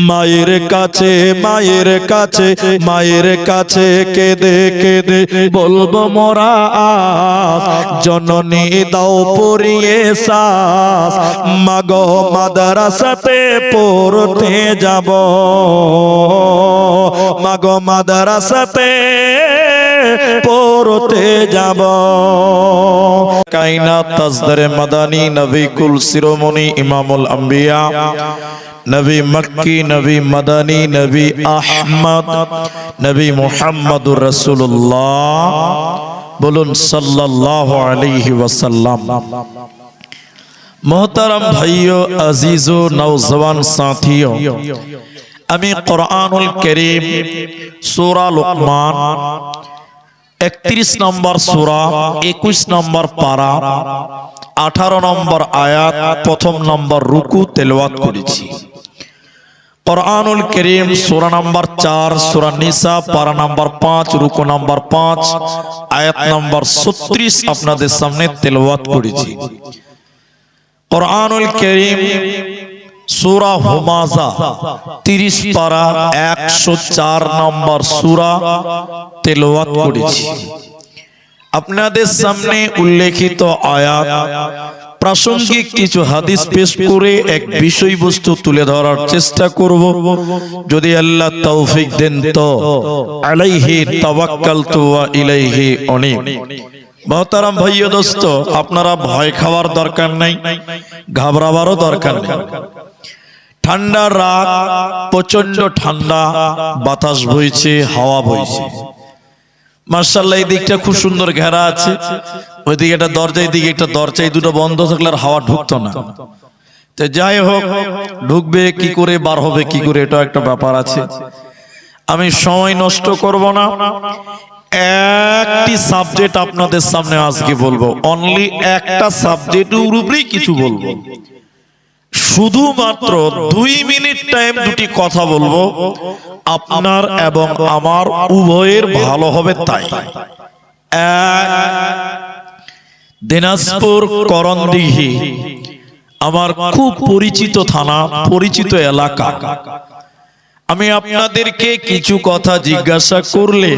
মায়ের কাছে মায়ের কাছে কেঁদে কেঁদে বলবো মোরা আজ, জননী দাও পড়িয়ে শ্বাস, মাগো মাদ্রাসাতে পড়তে যাব, মাগো মাদ্রাসাতে পড়তে যাব। কায়নাত তাজদারে মাদানী নবী কুল শিরোমণি ইমামুল আম্বিয়া নবী মক্কি নবী মাদানী নবী আহমদ নবী মুহাম্মদুর রাসূলুল্লাহ, বলুন সাল্লাল্লাহু আলাইহি ওয়াসাল্লাম। मोहतरम भाइयों, अजीजों, नौजवान साथियों, আমি কুরআনুল কারীম সূরা লুকমান 31 নম্বর সূরা 21 নম্বর পারা 18 নম্বর আয়াত প্রথম নম্বর রুকু তেলাওয়াত করেছি। কুরআনুল কারীম সূরা নম্বর 4 সূরা নিসা পারা নম্বর 5 রুকু নম্বর 5 আয়াত নম্বর 36 আপনাদের সামনে তেলাওয়াত করেছি। কুরআনুল কারীম সূরা হুমাযা 30 পারা 104 নম্বর সূরা তেলাওয়াত করেছি। আপনাদের সামনে উল্লেখিত আয়াত প্রাসঙ্গিক কিছু হাদিস পেশ করে এক বিষয়বস্তু তুলে ধরার চেষ্টা করব, যদি আল্লাহ তৌফিক দেন তো। আলাইহি তাওয়াক্কালতু ওয়া ইলাইহি উনীব। মোহতারাম ভাইও দোস্ত, আপনারা ভয় খাওয়ার দরকার নাই, ঘাবড়াবারও দরকার নেই। ঠান্ডা রাত, প্রচন্ড ঠান্ডা, বাতাস বইছে, হাওয়া বইছে। মাশাআল্লাহ, এই দিকটা খুব সুন্দর ঘেরা আছে, ওইদিকে একটা দরজা, এইদিকে একটা দরজা, এই দুটো বন্ধ থাকলে আর হাওয়া ঢুকতো না। তো যাই হোক, ঢুকবে কি করে, বার হবে কি করে, এটা একটা ব্যাপার আছে। আমি সময় নষ্ট করব না, একটি সাবজেক্ট আপনাদের সামনে আজকে বলবো, অনলি একটা সাবজেক্টের উপরেই কিছু বলবো। শুধুমাত্র 2 মিনিট টাইম, দুটি কথা বলবো, আপনার এবং আমার উভয়ের ভালো হবে তাই। দিনাজপুর করণদিঘি আমার খুব পরিচিত থানা, পরিচিত এলাকা। আমি আপনাদেরকে কিছু কথা জিজ্ঞাসা করলে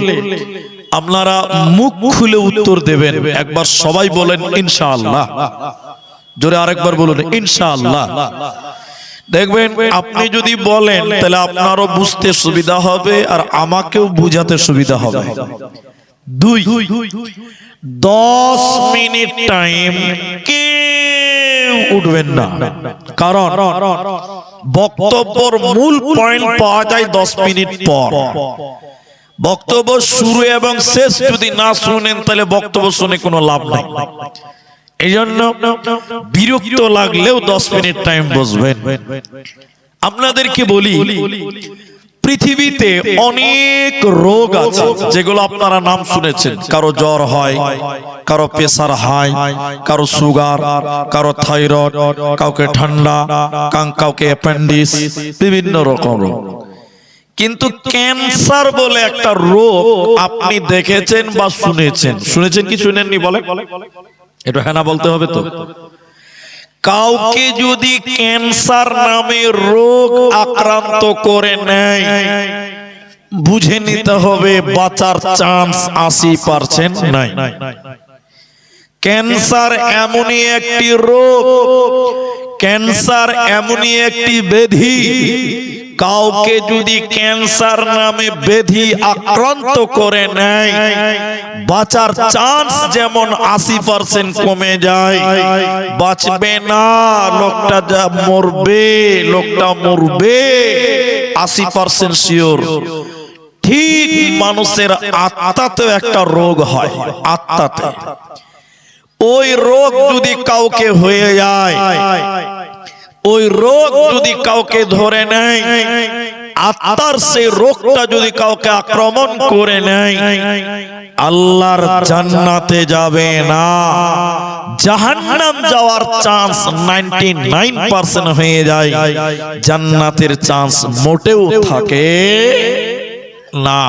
আপনারা মুখ খুলে উত্তর দেবেন। একবার সবাই বলেন ইনশাআল্লাহ, জোরে আরেকবার বলুন ইনশাআল্লাহ। দেখবেন আপনি যদি বলেন তাহলে আপনারও বুঝতে সুবিধা হবে আর আমাকেও বুঝাতে সুবিধা হবে। 10 মিনিট টাইম কেউ উঠবেন না, কারণ বক্তব্যের মূল পয়েন্ট পাওয়া যায় 10 মিনিট পর। বক্তব্য শুরু এবং শেষ যদি না শুনেন তাহলে বক্তব্য শুনে কোনো লাভ নাই। এই জন্য বিরক্ত লাগলেও 10 মিনিট টাইম বসবেন। আপনাদেরকে বলি, পৃথিবীতে অনেক রোগ আছে যেগুলো আপনারা নাম শুনেছেন। কারো জ্বর হয়, কারো প্রেসার হাই, কারো সুগার, কারো থাইরয়েড, কাউকে ঠান্ডা, কাউকে অ্যাপেন্ডিক্স, বিভিন্ন রকম রোগ। কিন্তু ক্যান্সার বলে একটা রোগ আপনি দেখেছেন বা শুনেছেন? শুনেছেন কি শুনেননি বলেন? এটা হ্যাঁ না বলতে হবে তো। কাউকে যদি ক্যান্সার নামে রোগ আক্রান্ত করে নেয়, বুঝে নিতে হবে বাঁচার চান্স 80% নাই। ক্যান্সার এমনই একটি রোগ, ক্যান্সার এমনই একটি ব্যাধি, কাউকে যদি ক্যান্সার নামে ব্যাধি আক্রান্ত করে নেয়, বাঁচার চান্স যেমন 80% কমে যায়, বাঁচবে না, লোকটা যা মরবে, লোকটা মরবে 80% শিওর। ঠিক মানুষের আত্মাতেও একটা রোগ হয়, আত্মাতে। ওই রোগ যদি কাউকে হয়ে যায়, ওই রোগ যদি কাউকে ধরে নেয়, আত্মার সেই রোগটা যদি কাউকে আক্রমণ করে নেয়, আল্লাহর জান্নাতে যাবে না, জাহান্নাম যাওয়ার চান্স 99% হয়ে যায়, জান্নাতের চান্স মোটেও থাকে না।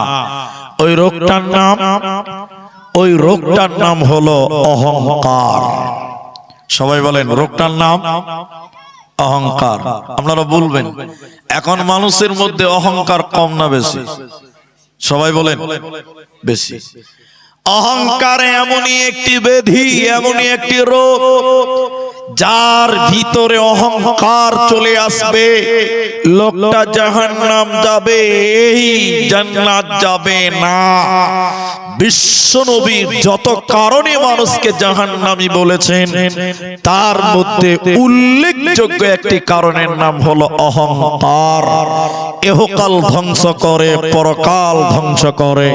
ওই রোগটার নাম হলো অহংকার। সবাই বলেন রোগটার নাম অহংকার। আপনারা বলবেন এখন মানুষের মধ্যে অহংকার কম না বেশি? সবাই বলেন বেশি। অহংকার এমনই একটি ব্যাধি, এমনই একটি রোগ, যার ভিতরে অহংকার চলে আসবে লোকটা জাহান্নাম যাবে, এই জান্নাত যাবে না। বিশ্বনবী যত কারণে মানুষকে জাহান্নামী বলেছেন, তার মধ্যে উল্লেখযোগ্য একটি কারণের নাম হলো অহংকার। এহকাল ধ্বংস করে, পরকাল ধ্বংস করে।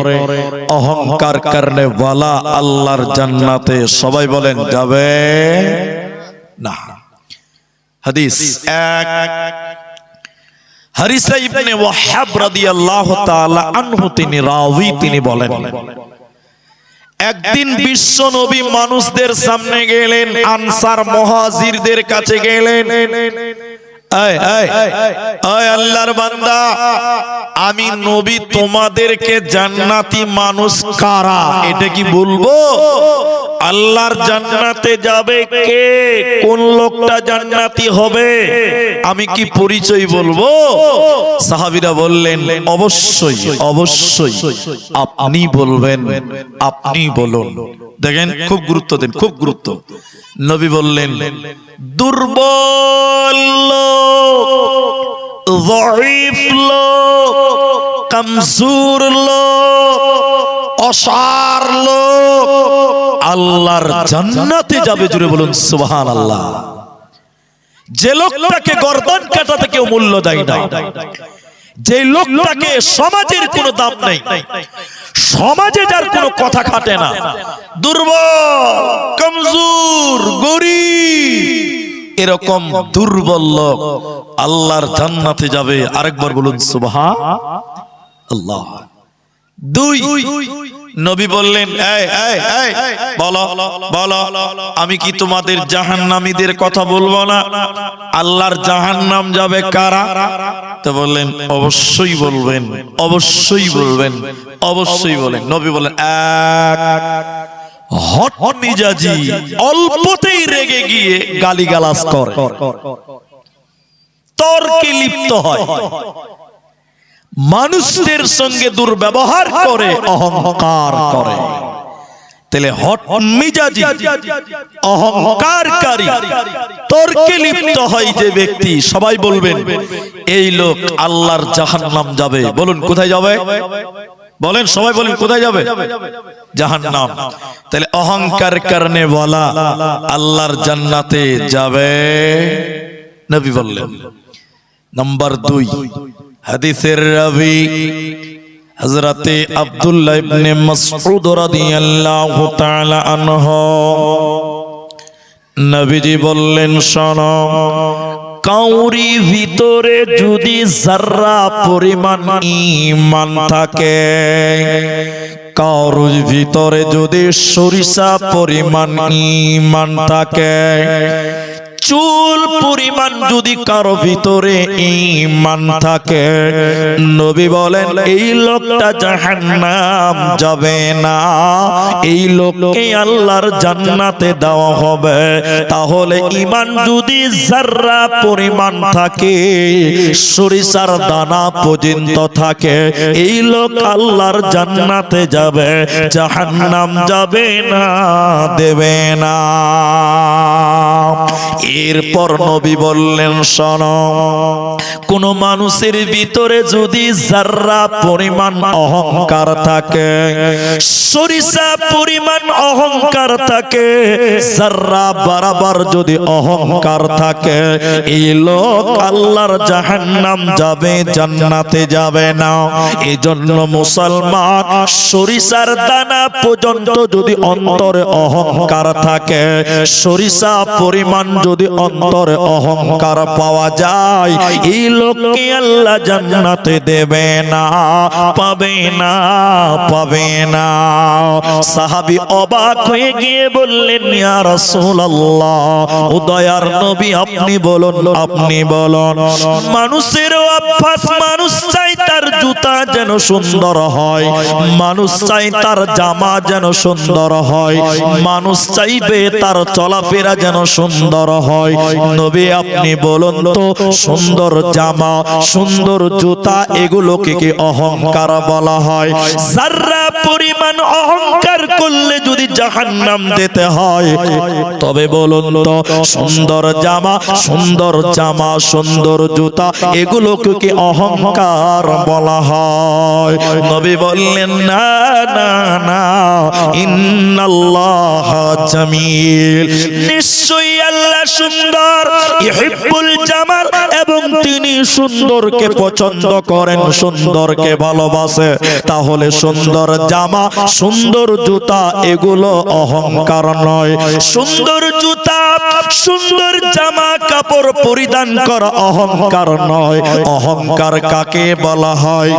অহংকার করনে ওয়ালা আল্লাহর জান্নাতে সবাই বলেন যাবে না। হাদিস এক, হারিসা ইবনে ওয়াহাব রাদিয়াল্লাহু তাআলা আনহু তিনি রাওয়ী, তিনি বলেন একদিন বিশ্ব নবী মানুষদের সামনে গেলেন, আনসার মুহাজিরদের কাছে গেলেন। আল্লাহর বান্দা, আমি নবী তোমাদেরকে জান্নাতি মানুষ কারা এটা কি বলবো? আল্লাহর জান্নাতে যাবে কে, কোন লোকটা জান্নাতি হবে, আমি কি পরিচয় বলবো? সাহাবীরা বললেন অবশ্যই অবশ্যই আপনি বলবেন, আপনি বলুন। দেখেন খুব গুরুত্ব দেন, খুব গুরুত্ব। নবী বললেন দুর্বল লোক, যঈফ লোক, কমজোর লোক, অসার লোক আল্লাহর জান্নাতে যাবে। জুড়ে বলুন সুবহানাল্লাহ। যে লোকটাকে গর্দান কাটাতে কেউ মূল্য দেয় না, যে লোকটাকে সমাজের কোনো দাম নেই, সমাজে যার কোনো কথা খাটে না, দুর্বল, কমজোর, গরীব, এরকম দুর্বল লোক আল্লাহর জান্নাতে যাবে। আরেকবার বলুন সুবহানাল্লাহ। দুই, নবী বললেন বলো বলো, আমি কি তোমাদের জাহান্নামীদের কথা বলবো না? আল্লাহর জাহান্নাম যাবে কারা? তো বললেন অবশ্যই বলবেন, অবশ্যই বলবেন, অবশ্যই বলেন। নবী বলেন এক, হট মিজাজি, অল্পতেই রেগে গিয়ে গালিগালাজ করে, তর্কে লিপ্ত হয়, মানুষদের সঙ্গে দুর্ব্যবহার করে, অহংকার করে। তাহলে হট মিজাজি, অহংকারকারী, তর্কে লিপ্ত হয় যে ব্যক্তি, সবাই বলবেন এই লোক আল্লাহর জাহান্নাম যাবে। বলুন কোথায় যাবে? বলেন সবাই বলেন কোথায় যাবে? জাহান্নাম। তাহলে অহংকার করনে ওয়ালা আল্লাহর জান্নাতে যাবে, নবী বললেন। নাম্বার দুই, হাদিসের রাবি হযরতে আব্দুল্লাহ ইবনে মাসউদ রাদিয়াল্লাহু তাআলা আনহু, নবীজি বললেন শোনো, কাউরি ভিতরে যদি যারা পরিমাণ ঈমান থাকে, কাউর ভিতরে যদি সরিষা পরিমাণ ঈমান থাকে, চুল পরিমাণ যদি কারো ভিতরে ঈমান থাকে, নবী বলেন এই লোকটা জাহান্নাম যাবে না, এই লোককে আল্লাহর জান্নাতে দেওয়া হবে। তাহলে ঈমান যদি যারা পরিমাণ থাকে, সরিষার দানা পর্যন্ত থাকে, এই লোক আল্লাহর জান্নাতে যাবে, জাহান্নাম যাবে না, দেবে না। এরপর নবী বললেন শোনো, কোন মানুষের ভিতরে যদি যারা পরিমাণ অহংকার থাকে, সরিষা পরিমাণ অহংকার থাকে, যারা বরাবর যদি অহংকার থাকে, এই লোক আল্লাহর জাহান্নাম যাবে, জান্নাতে যাবে না। এজন্য মুসলমান সরিষার দানা পর্যন্ত যদি অন্তরে অহংকার থাকে, সরিষা পরিমাণ যদি অন্তরে অহংকার পাওয়া যায়, এই লোককে আল্লাহ জান্নাতে দেবে না, পাবে না, পাবে না। সাহাবী অবাক হয়ে গিয়ে বললেন ইয়া রাসূলুল্লাহ, ও দয়ার নবী আপনি বলুন, আপনি বলুন। মানুষের অভ্যাস, মানুষ চাই তার জুতা যেন সুন্দর হয়, মানুষ চাই তার জামা যেন সুন্দর হয়, মানুষ চাইবে তার চলাফেরা যেন সুন্দর হয়। নবী আপনি বলুন তো, সুন্দর জামা, সুন্দর জুতা, এগুলোকে কি অহংকার বলা হয়? যারা পরিমাণ অহংকার করলে যদি জাহান্নাম যেতে হয়, তবে বলুন তো সুন্দর জামা, সুন্দর জামা, সুন্দর জুতা, এগুলোকে কি অহংকার বলা হয়? নবী বললেন না না না, ইন্নাল্লাহ জামিল, নিশ্চয়ই আল্লাহ সুন্দর, ইহিব্বুল জামাল, এবং তিনি সুন্দরকে পছন্দ করেন, সুন্দরকে ভালোবাসে। তাহলে সুন্দর জামা, সুন্দর জুতা, এগুলো অহংকার নয়। সুন্দর জুতা, সুন্দর জামা কাপড় পরিধান করা অহংকার নয়। অহংকার কাকে বলা হয়?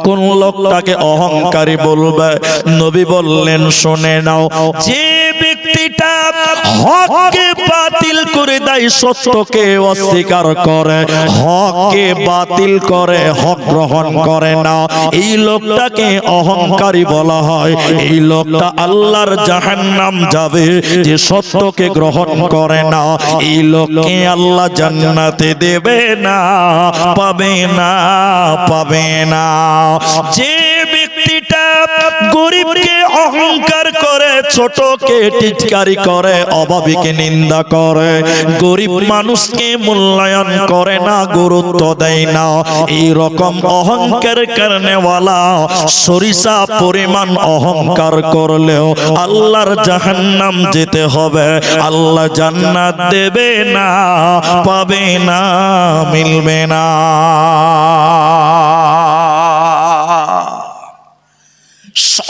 কোন লোকটাকে অহংকারী বলবে? নবী বললেন শুনে নাও, যে ব্যক্তিটা হককে বাতিল করে দেয়, সত্যকে অস্বীকার করে, হককে বাতিল করে, হক গ্রহণ করে না, এই লোকটাকে অহংকারী বলা হয়। এই লোকটা আল্লাহর জাহান্নাম যাবে, যে সত্যকে গ্রহণ করে না। এই লোককে আল্লাহ জান্নাতে দেবে না, পাবে না, পাবে না। যে ব্যক্তিটা গরিবকে অহংকার করে, ছোটকে টিটকারি করে, অভাবীকে নিন্দা করে, গরিব মানুষকে মূল্যায়ন করে না, গুরুত্ব দেয় না, এই রকম অহংকার কারণেওয়ালা সরিষা পরিমাণ অহংকার করলেও আল্লাহর জাহান্নাম যেতে হবে। আল্লাহ জান্নাত দেবে না, পাবে না, মিলবে না।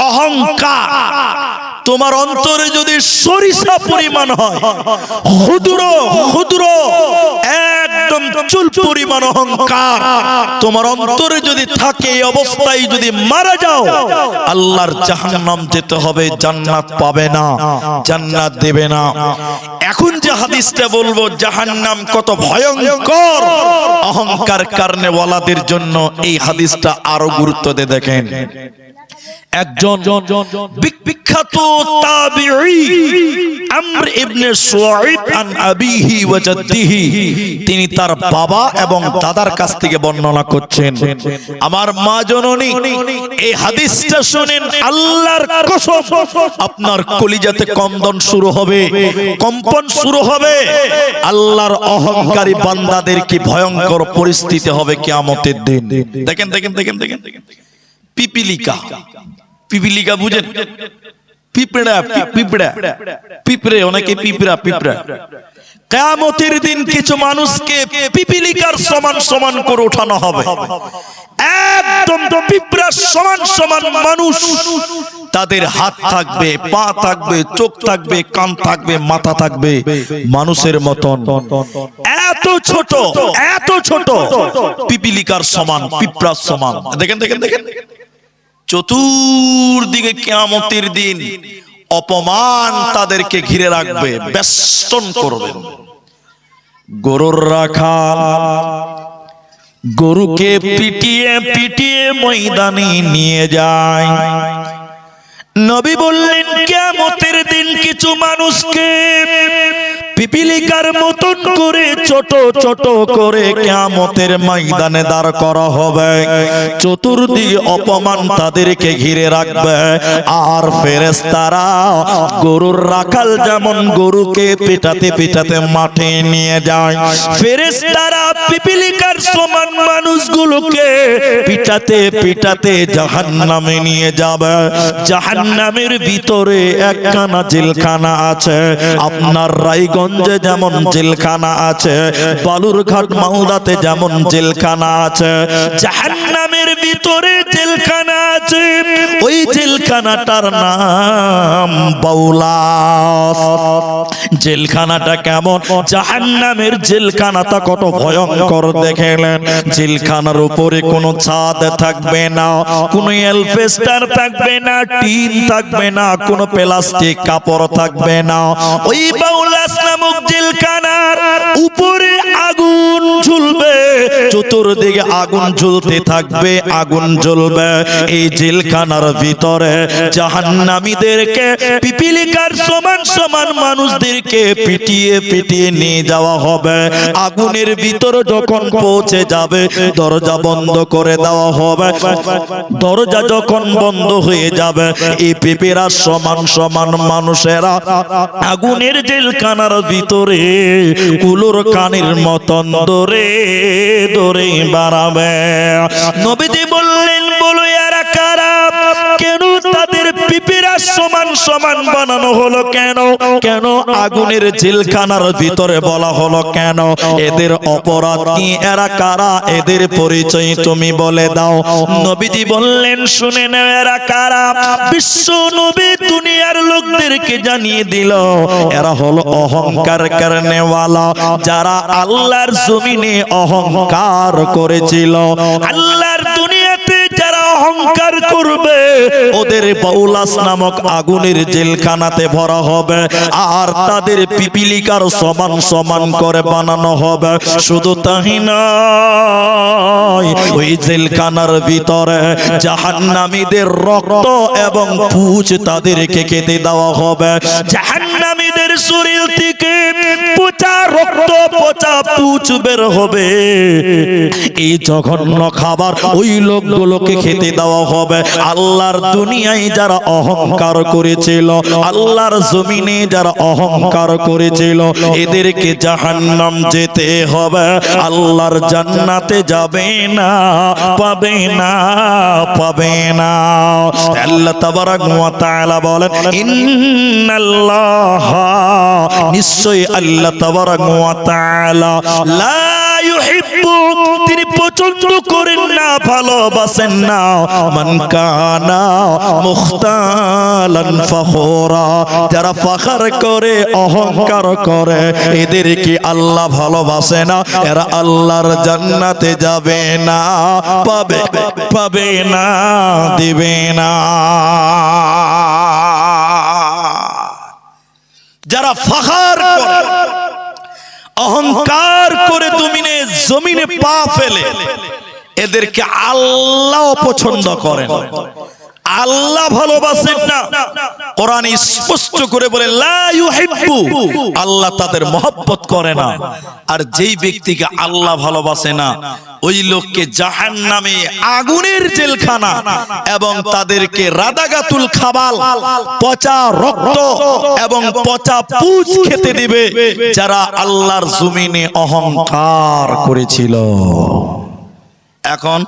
অহংকার তোমার অন্তরে যদি সরিষা পরিমাণ হয়, ক্ষুদ্র ক্ষুদ্র একদম চুল পরিমাণ অহংকার তোমার অন্তরে যদি থাকে, এই অবস্থায় যদি মারা যাও, আল্লাহর জাহান্নাম যেতে হবে, জান্নাত পাবে না, জান্নাত দেবে না। এখন যে হাদিসটা বলবো, জাহান্নাম কত ভয়ঙ্কর অহংকার কারণে ওয়ালাদের জন্য, এই হাদিসটা আরো গুরুত্ব দিয়ে দেখেন। একজন বিখ্যাত তাবিঈ আমর ইবনে শুআইব আন আবিহি ওয়া জাদ্দিহি, তিনি তার বাবা এবং দাদার কাছ থেকে বর্ণনা করছেন। আমার মা জননী, এই হাদিসটা শুনেন, আল্লাহর কসম আপনার কলিজাতে কন্দন শুরু হবে, কম্পন শুরু হবে। আল্লাহর অহংকারী বান্দাদের কি ভয়ঙ্কর পরিস্থিতি হবে কিয়ামতের দিন। দেখেন দেখেন দেখেন দেখেন, পিপিলিকা, পিপিলিকা বুঝেন? পিঁপড়া, পিঁপড়া, পিঁপড়ে, অনেকে পিঁপড়া, পিঁপড়া। কিয়ামতের দিন কিছু মানুষকে পিপিলিকার সমান সমান করে ওঠানো হবে, একদম পিঁপড়ার সমান সমান মানুষ। তাদের হাত থাকবে, পা থাকবে, চোখ থাকবে, কান থাকবে, মাথা থাকবে, মানুষের মতন। এত ছোট, এত ছোট, পিপিলিকার সমান, পিঁপড়ার সমান। দেখেন দেখেন দেখেন, চতুর্দিকে কিয়ামতের দিন অপমান তাদেরকে ঘিরে রাখবে, বেষ্টন করবে। গরুর রাখাল গরুকে পিটিয়ে পিটিয়ে ময়দানে নিয়ে যায়। নবী বললেন, কিয়ামতের দিন কিছু মানুষকে পিপিলিকার মতন করে ছোট ছোট করে কিয়ামতের ময়দানে দাঁড় করা হবে। চতুর্দিকে অপমান তাদেরকে ঘিরে রাখবে। আর ফেরেশতারা গরুর রাখাল যেমন গরুকে পেটাতে পেটাতে মাঠে নিয়ে যায়, ফেরেশতারা পিপিলিকার সমান মানুষগুলোকে পিটাতে পিটাতে জাহান্নামে নিয়ে যাবে। জাহান্নামের ভিতরে একখানা জেলখানা আছে। আপনার রায়গঞ্জে যেমন জেলখানা আছে, বালুরঘাট মালদাতে যেমন জেলখানা আছে, জাহান্নামের ভিতরে জেলখানা আছে। ওই জেলখানাটার নাম বাউলাস। জেলখানাটা কেমন? জাহান্নামের জেলখানাটা কত ভয়ঙ্কর দেখলেন। জেলখানার উপরে কোনো ছাদ থাকবে না, কোনো এলফেস্টার থাকবে না, টিন থাকবে না, কোনো প্লাস্টিক কাপড় থাকবে না। ওই বাউলাস নামক জেলখানা জেলখানার উপরে আগুন ঝুলবে, চতুর্দিকে আগুন ঝুলতে থাকবে, আগুন জ্বলবে। এই জেলখানার ভিতরে জাহান্নামীদেরকে পিপিলিকার সমান সমান মানুষদেরকে পিটিয়ে পিটিয়ে নিয়ে যাওয়া হবে। আগুনের ভিতর যখন পৌঁছে যাবে, দরজা বন্ধ করে দেওয়া হবে। দরজা যখন বন্ধ হয়ে যাবে, এই পেপেরা সমান সমান মানুষেরা আগুনের জেলখানার ভিতরে কুলোর কানের মতন দৌড়ে দৌড়ে বাড়াবে। নবীজি বললেন, বলো এরা কারা? কেন তাদের পিপেরা সমান সমান বানানো হলো? কেন কেন আগুনের জেলখানার ভিতরে বলা হলো কেন? এদের অপরাধ কি? এরা কারা? এদের পরিচয় তুমি বলে দাও। নবীজি বললেন, শুনে নাও এরা কারা। বিশ্ব নবী দুনিয়ার লোকদেরকে জানিয়ে দিল, এরা হলো অহংকার করনেওয়ালা, যারা আল্লাহর জমিনে অহংকার করেছিল। আল্লাহর দুনিয়াতে যারা অহংকার করবে, ওদের বাউলাস নামক আগুনের জেলখানাতে ভরা হবে, আর তাদের পিপিলিকার সমান সমান করে বানানো হবে। শুধু তাই নয়, ওই জেলখানার ভিতরে জাহান্নামীদের রক্ত এবং পুঁজ তাদেরকে খেতে দেওয়া হবে। জাহান্নামীদের শরীর থেকে পচা রক্ত পচা পুঁজ বের হবে। এই জঘন্য খাবার ওই লোকগুলোকে খেতে দেওয়া হবে। আল্লাহর দুনিয়ায় যারা অহংকার করেছিল, আল্লাহর জমিনে যারা অহংকার করেছিল, এদেরকে জাহান্নাম যেতে হবে, আল্লাহর জান্নাতে যাবে না, পাবে না, পাবে না। আল্লাহ তাবারাক ওয়া তাআলা বলেন, ইন্নাল্লাহ, নিশ্চয়ই আল্লাহ তাবারাক ওয়া তাআলা লা ইউহিব্বু, তিনি পছন্দ করেন না, ভালোবাসেন না, মান কানা মুখতালান ফখুরা, যারা ফখর করে অহংকার করে, এদেরকে আল্লাহ ভালোবাসে না। এরা আল্লাহর জান্নাতে যাবে না, পাবে পাবে না, দিবে না। যারা ফখর করে অহংকার করে জমিনে পা ফেলে, এদেরকে আল্লাহ পছন্দ করেন, আল্লাহ ভালোবাসেন না। কোরআন স্পষ্ট করে বলে, লা ইউহিব্বু, আল্লাহ তাদের মহব্বত করে না। আর যেই ব্যক্তিকে আল্লাহ ভালোবাসে না, ওই লোককে জাহান্নামে আগুনের জেলখানা এবং তাদেরকে রাদাগাতুল খাবাল, পচা রক্ত এবং পচা পুঁজ খেতে দিবে, যারা আল্লাহর জমিনে অহংকার করেছিল। এখন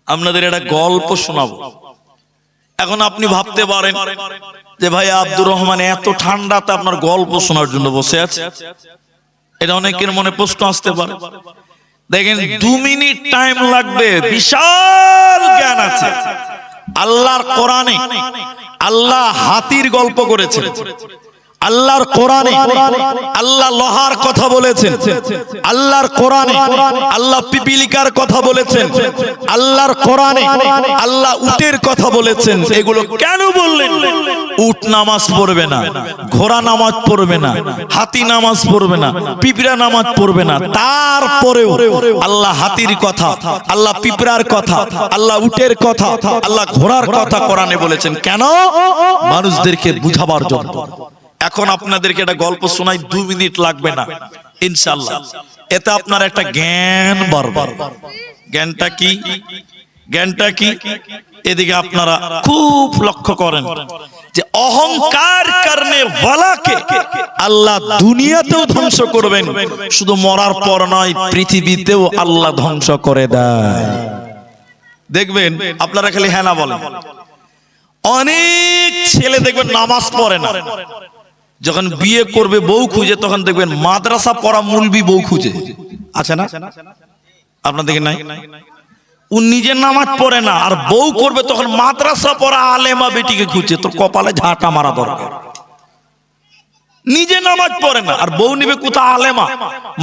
আপনাদের একটা গল্প শোনাবো। এখন আপনি ভাবতে পারেন যে ভাই আব্দুর রহমান এত ঠান্ডাতে আপনার গল্প শোনার জন্য বসে আছে, এটা অনেকের মনে প্রশ্ন আসতে পারে। দেখেন 2 মিনিট টাইম লাগবে, বিশাল জ্ঞান আছে। আল্লাহর কোরআনে আল্লাহ হাতির গল্প করেছেন, আল্লাহর কোরআনে আল্লাহ লোহার কথা বলেছেন, আল্লাহর কোরআনে আল্লাহ পিপিলিকার কথা বলেছেন, আল্লাহর কোরআনে আল্লাহ উটের কথা বলেছেন। এগুলো কেন বললেন? উট নামাজ পড়বে না, ঘোড়া নামাজ পড়বে না, হাতি নামাজ পড়বে না, পিঁপড়া নামাজ পড়বে না, তারপরেও আল্লাহ হাতির কথা, আল্লাহ পিঁপড়ার কথা, আল্লাহ উটের কথা, আল্লাহ ঘোড়ার কথা কোরআনে বলেছেন। কেন? মানুষদেরকে বুঝাবার জন্য। এখন আপনাদেরকে একটা গল্প শোনাই, 2 মিনিট লাগবে না ইনশাআল্লাহ। এতে আপনার একটা জ্ঞান বাড়বে। জ্ঞানটা কি? জ্ঞানটা কি? এদিকে আপনারা খুব লক্ষ্য করেন যে অহংকার করনে ওয়ালাকে আল্লাহ দুনিয়াতেও ধ্বংস করবেন, শুধু মরার পর নয়, পৃথিবীতেও আল্লাহ ধ্বংস করে দেয়। দেখবেন আপনারা খালি হ্যাঁ না বলেন। অনেক ছেলে দেখবেন নামাজ পড়ে না, যখন বিয়ে করবে বউ খুঁজে, তখন দেখবেন মাদ্রাসা পড়া মুলবি বউ খুঁজে, আছে না? আপনাদের নাই? ও নিজে নামাজ পড়ে না, আর বউ করবে তখন মাদ্রাসা পড়া আলেমা বেটিকে খুঁজে। তোর কপালে ঝাঁটা মারা দরকার। নিজে নামাজ পড়ে না, আর বউ নিবে কোথা? আলেমা,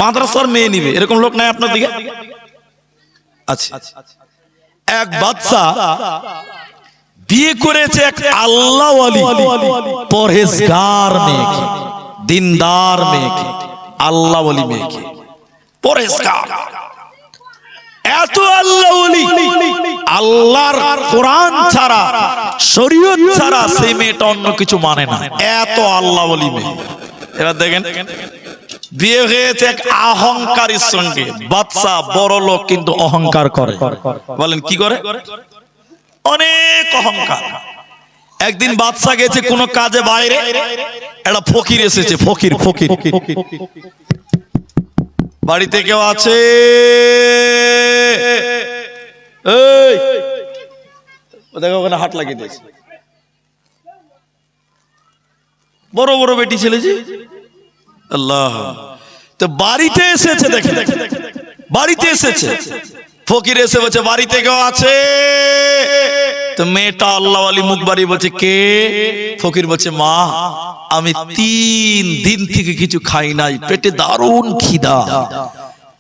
মাদ্রাসার মেয়ে নিবে। এরকম লোক নাই আপনার দিকে? আচ্ছা, এক বাদশা বিয়ে করেছে এক আল্লাহওয়ালি পরহেজগার মেয়েকে, দিনদার মেয়েকে, আল্লাহ ওলি মেয়েকে, পরেশগার, এত আল্লাহ ওলি, আল্লাহর কোরআন ছাড়া শরীয়ত ছাড়া সেই মেয়েটা অন্য কিছু মানে না, এত আল্লাহ ওলি মেয়ে। এবার দেখেন বিয়ে হয়েছে এক অহংকারীর সঙ্গে, বাচ্চা বড় লোক কিন্তু অহংকার করে। বলেন কি করে? অনেক অহংকার। একদিন বাচ্চা গেছে কোনো কাজে বাইরে, একটা ফকির এসেছে, ফকির ফকির বাড়িতে কেউ আছে? এই দেখো ওখানে হাত লাগিয়ে দিয়েছে, বড় বড় বেটি ছেলে যে, আল্লাহ। তো বাড়িতে এসেছে, দেখে বাড়িতে এসেছে, ফকির এসে বলছে বাড়িতে কেউ আছে? তো মেয়েটা আল্লাহ আলী মুখ বাড়িয়ে বলছে কে? ফকির বলছে মা, আমি 3 দিন থেকে কিছু খাই নাই, পেটে দারুণ খিদা।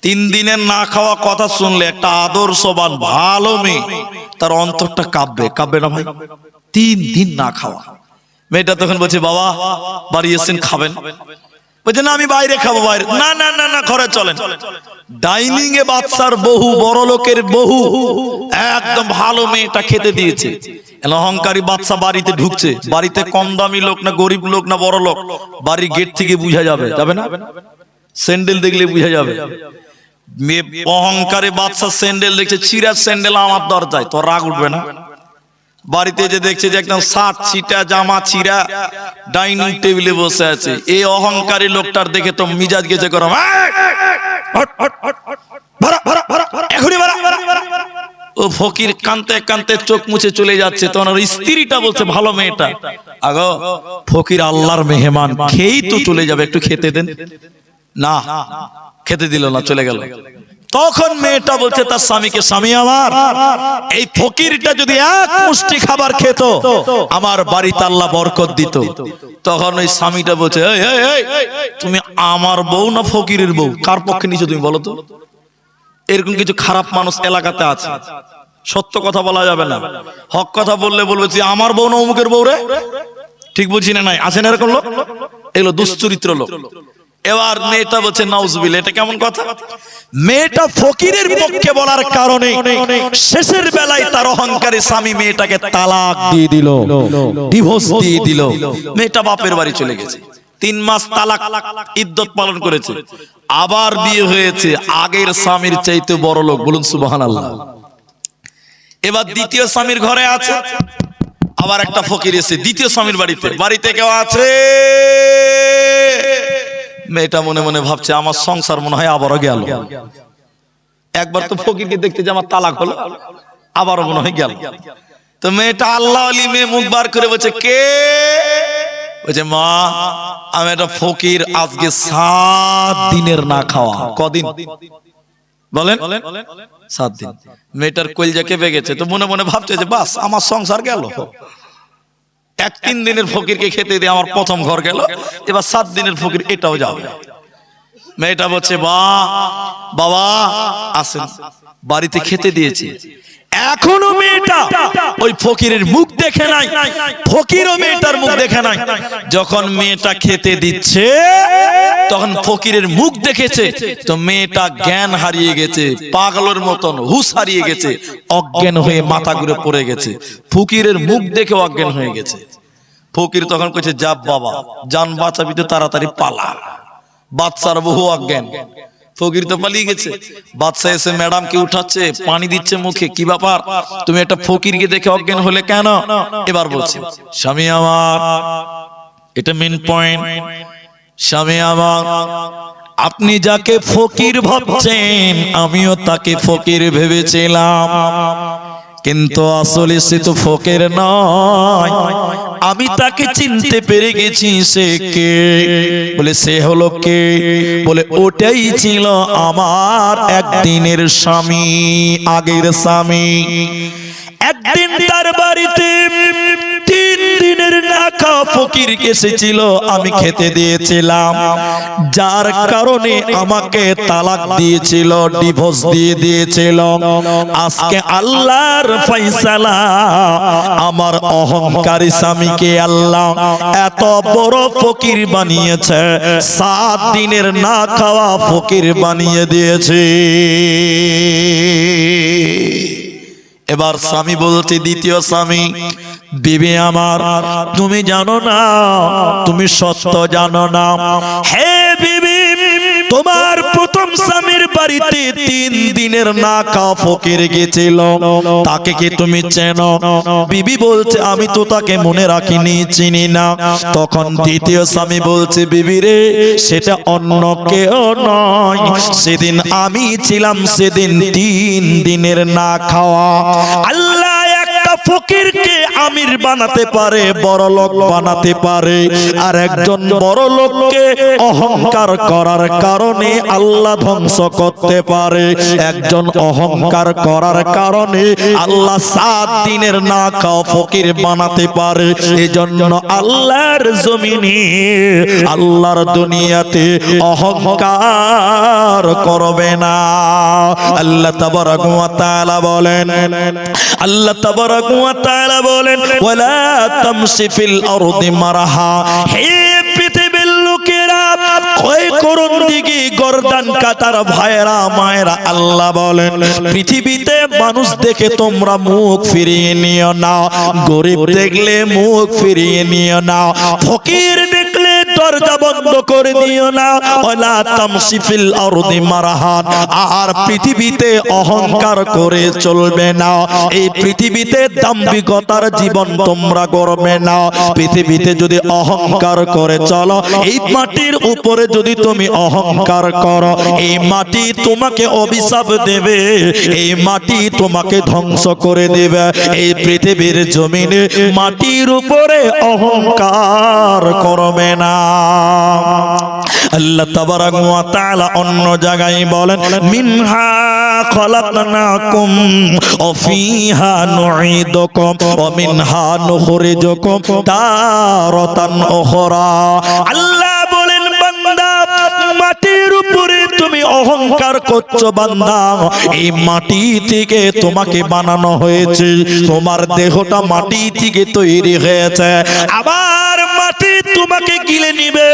3 দিনের না খাওয়া কথা শুনলে একটা আদর্শবান ভালো মেয়ে তার অন্তরটা কাঁপবে, কাঁপবে না ভাই? 3 দিন না খাওয়া। মেয়েটা তখন বলছে বাবা বাড়ি এসেছেন, খাবেন? বলছে না আমি বাইরে খাবো। বাইরে? না না না না, ঘরে চলেন। ডাইনিং এ বাচ্চার বহু, বড় লোকের বহু, একদম ভালো মেয়েটা খেতে দিয়েছে। অহংকারী বাচ্চা বাড়িতে ঢুকছে, বাড়িতে কম দামি লোক না গরিব লোক না বড় লোক, বাড়ির গেট থেকে বুঝা যাবে, যাবে না? স্যান্ডেল দেখলে বুঝা যাবে। অহংকারী বাচ্চা স্যান্ডেল দেখছে, ছিঁড়া স্যান্ডেল আমার দরজায়, তোর রাগ উঠবে না? বাড়িতে যে দেখছে যে একদম শার্ট ছিটা, জামা ছিঁড়া, ডাইনিং টেবিলে বসে আছে, এই অহংকারী লোকটার দেখে তো মিজাজ গেছে গরম। ও ফকির কানতে কানতে চোখ মুছে চলে যাচ্ছে। তখন ওর স্ত্রীটা বলছে ভালো মেয়েটা, আগো ফকির আল্লাহর মেহমান, খেয়েই তো চলে যাবে, একটু খেতে দেন। না, খেতে দিল না, চলে গেল। তখন মেয়েটা বলছে তার স্বামীকে, স্বামী আমার, এই ফকিরটা যদি এক মুষ্টি খাবার খেত আমার বাড়িতে আল্লাহ বরকত দিত। তখন ওই স্বামীটা বলছে এই এই এই, তুমি আমার বউ না ফকিরের বউ, কার পক্ষে নিছো তুমি বলো তো? এরকম কিছু খারাপ মানুষ এলাকাতে আছে, সত্য কথা বলা যাবে না, হক কথা বললে বলবে তুই আমার বউ না অমুকের বউ রে। ঠিক বুঝছি না? নাই আছেন এরকম লোক, এগুলো দুশ্চরিত্র লোক। এবার মেয়েটা বলছে নাউজুবিল্লাহ, এটা কেমন কথা? মেয়েটা ফকিরের পক্ষে বলার কারণে শেষের বেলায় তার অহংকারী স্বামী মেয়েটাকে তালাক দিয়ে দিল, ডিভোর্স দিয়ে দিল। মেয়েটা বাপের বাড়ি চলে গেছে, 3 মাস তালাক ইদ্যত পালন করেছে, আবার বিয়ে হয়েছে আগের স্বামীর চাইতে বড় লোক। বলুন সুবহানাল্লাহ। এবার দ্বিতীয় স্বামীর ঘরে আছে, আবার একটা ফকির এসে দ্বিতীয় স্বামীর বাড়িতে, বাড়িতে কেউ আছে? মেয়েটা মনে মনে ভাবছে আমার সংসার মনে হয় আবারও গেল। একবার তো ফকিরকে দেখতে যে আমার তালাক হলো, আবারও মনে হয় গেল। তো মেয়েটা আল্লাহ আলী মেয়ে মুখ বার করে বলছে কে? বলছে মা, আমি একটা ফকির, আজকে 7 দিনের না খাওয়া। কদিন বলেন? 7 দিন। মেয়েটার কলজা কেঁপে গেছে, তো মনে মনে ভাবছে যে বাস আমার সংসার গেল। 3 দিনের ফকিরকে খেতে দিয়ে আমার প্রথম ঘর গেল, এবার 7 দিনের ফকির এটাও যাবে। মেয়েটা বলছে বাবা আসেন, বাড়িতে খেতে দিয়েছি। এখনো মেয়েটা ওই ফকিরের মুখ দেখে নাই, ফকিরও মেয়েটার মুখ দেখে নাই। যখন মেয়েটা খেতে দিচ্ছে তখন ফকিরের মুখ দেখেছে, তো মেয়েটা জ্ঞান হারিয়ে গেছে, পাগলের মতন হুঁশ হারিয়ে গেছে, অজ্ঞান হয়ে মাথা ঘুরে পড়ে গেছে। ফকিরের মুখ দেখে অজ্ঞান হয়ে গেছে। ফকির তখন কইছে যা বাবা, জান বাঁচাবি তো তাড়াতাড়ি পালা। বাচ্চার বহু অজ্ঞান, ফকির তো পালিয়ে গেছে। বাদশা এসে ম্যাডামকে উঠাচ্ছে, পানি দিচ্ছে মুখে, কি ব্যাপার তুমি একটা ফকিরকে দেখে অজ্ঞান হলে কেন? এবার বলছে স্বামী আমার, এটা মেন পয়েন্ট, স্বামী আমার, আপনি যাকে ফকির ভাবছেন আমিও তাকে ফকির ভেবেছিলাম, কিন্তু আসলে সে তো ফকির নয়। আমি তাকে চিনতে পেরে গেছি, সে কে? বলে সে হলো কে? বলে ওটাই ছিল আমার একদিনের স্বামী, আগের স্বামী। একদিন তার বাড়িতে 3 দিনের না খাওয়া ফকির এসেছিল, আমি খেতে দিয়েছিলাম, যার কারণে আমাকে তালাক দিয়েছিল, ডিভোর্স দিয়ে দিয়েছিল। আজকে আল্লাহর ফয়সালা, আমার অহংকারী স্বামীকে আল্লাহ এত বড় ফকির বানিয়েছে, 7 দিনের না খাওয়া ফকির বানিয়ে দিয়েছে। এবার স্বামী বলছে, দ্বিতীয় স্বামী, বিবি আমার, তুমি জানো না, তুমি সত্য জানো না। হে বিবি, তোমার প্রথম স্বামীর বাড়িতে 3 দিনের না খাওয়া ফকির গেছিল, তাকে কি তুমি চেনো? বিবি বলছে, আমি তো তাকে মনে রাখিনি, চিনি না। তখন দ্বিতীয় স্বামী বলছে, বিবি রে, সেটা অন্য কেউ নয়, সেদিন আমি ছিলাম, সেদিন 3 দিনের না খাওয়া। আল্লাহ একটা ফকিরকে আমির বানাতে পারে, বড় লোক বানাতে পারে, আর একজন বড় লোককে অহংকার করার কারণে আল্লাহ ধ্বংস করতে পারে। একজন অহংকার করার কারণে আল্লাহ 7 দিনের না খাওয়া ফকির বানাতে পারে। এজন্য আল্লাহর জমিনে, আল্লাহর দুনিয়াতে অহংকার করবে না। আল্লাহ তাবারাক ওয়া তাআলা বলেন, আল্লাহ তাবারাক ওয়া তাআলা বলেন, ওয়ালা তামশি ফিল আরদি মারহা। হে পৃথিবীর লোকেরা, কই করুন দিকে গর্দান কাটার ভাইরা মায়েরা, আল্লাহ বলেন, পৃথিবীতে মানুষ দেখে তোমরা মুখ ফিরিয়ে নিও না, গরিব দেখলে মুখ ফিরিয়ে নিও না, ফকির দেখলে দরজা বন্ধ করে দিও না। ওয়ালা তামশি ফিল আরদি মারহা। আর পৃথিবীতে অহংকার করে চলবে না। এই পৃথিবীতে দাম্ভিকতার জীবন তোমরা করবে না। পৃথিবীতে যদি অহংকার করে চলো, এই মাটির উপরে যদি তুমি অহংকার করো, এই মাটি তোমাকে অভিশাপ দেবে, এই মাটি তোমাকে ধ্বংস করে দেবে। এই পৃথিবীর জমিনে মাটির উপরে অহংকার করবে না। আল্লাহ তাবারাক ওয়া তাআলা অন্য জায়গায় বলেন, মিনহা খলাকনাকুম ওয়া ফিহা নুঈদুকুম ওয়া মিনহা নুখরিজুকুম তারাতান উখরা। আল্লাহ বলেন, বান্দা, মাটির উপরে তুমি অহংকার করছো বান্দা, এই মাটি থেকে তোমাকে বানানো হয়েছে, তোমার দেহটা মাটি থেকে তৈরি হয়েছে, আবার মাটি তোমাকে গিলে নিবে,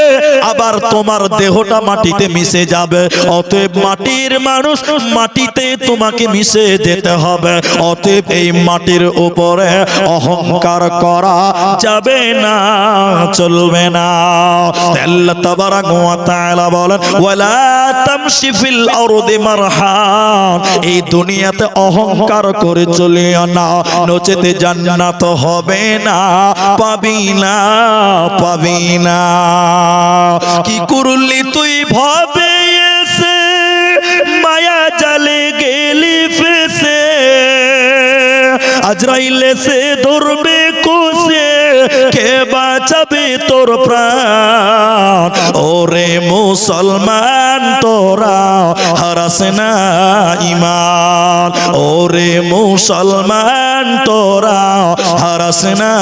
আবার তোমার দেহটা মাটিতে মিশে যাবে। অতএব মাটির মানুষ, মাটিতে তোমাকে মিশে যেতে হবে। অতএব এই মাটির উপরে অহংকার করা যাবে না, চলবে না। আল্লাহ তাবারাক ওয়া তাআলা বলেন, ওয়ালা তামশি ফিল আরদি মারহা। এই দুনিয়াতে অহংকার করে চলিও না, নচেতে জান্নাত হবে না, পাবি না, পাবি না। কি করলি তুই ভাবে এসে, মায়া জালে গেলি ফেসে, আজরাইল এসে ধরবে কোসে, কে বাঁচাবে তোর প্রাণ? ওরে মুসলমান, তোরা হারাস না ঈমান। ওরে মুসলমান, তোরা হারাস না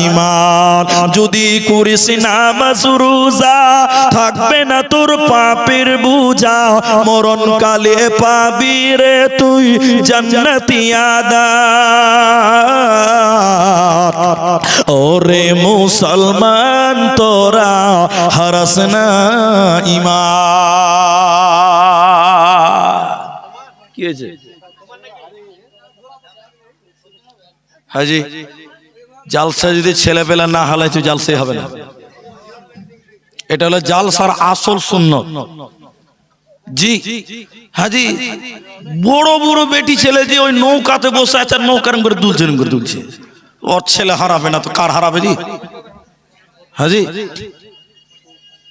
ঈমান। যদি করিস নামাজ রোজা, থাকবে না তোর পাপের বোঝা, মরণকালে পাবি রে তুই জান্নাতি আদার। ওরে মুসলমান, তোরা হারাস না ঈমান। কি হয়েছে হাজি? জালসা যদি ছেলেপেলা না হালাই তো জালসাই হবে না। এটা হলো জালসার আসল সুন্নত। জি হাজি, বড় বড় বেটি ছেলে যে ওই নৌকাতে বসে আছে, নৌকার করে দুলছে, ওর ছেলে হারাবে না তো কার হারাবে? জি হাজি,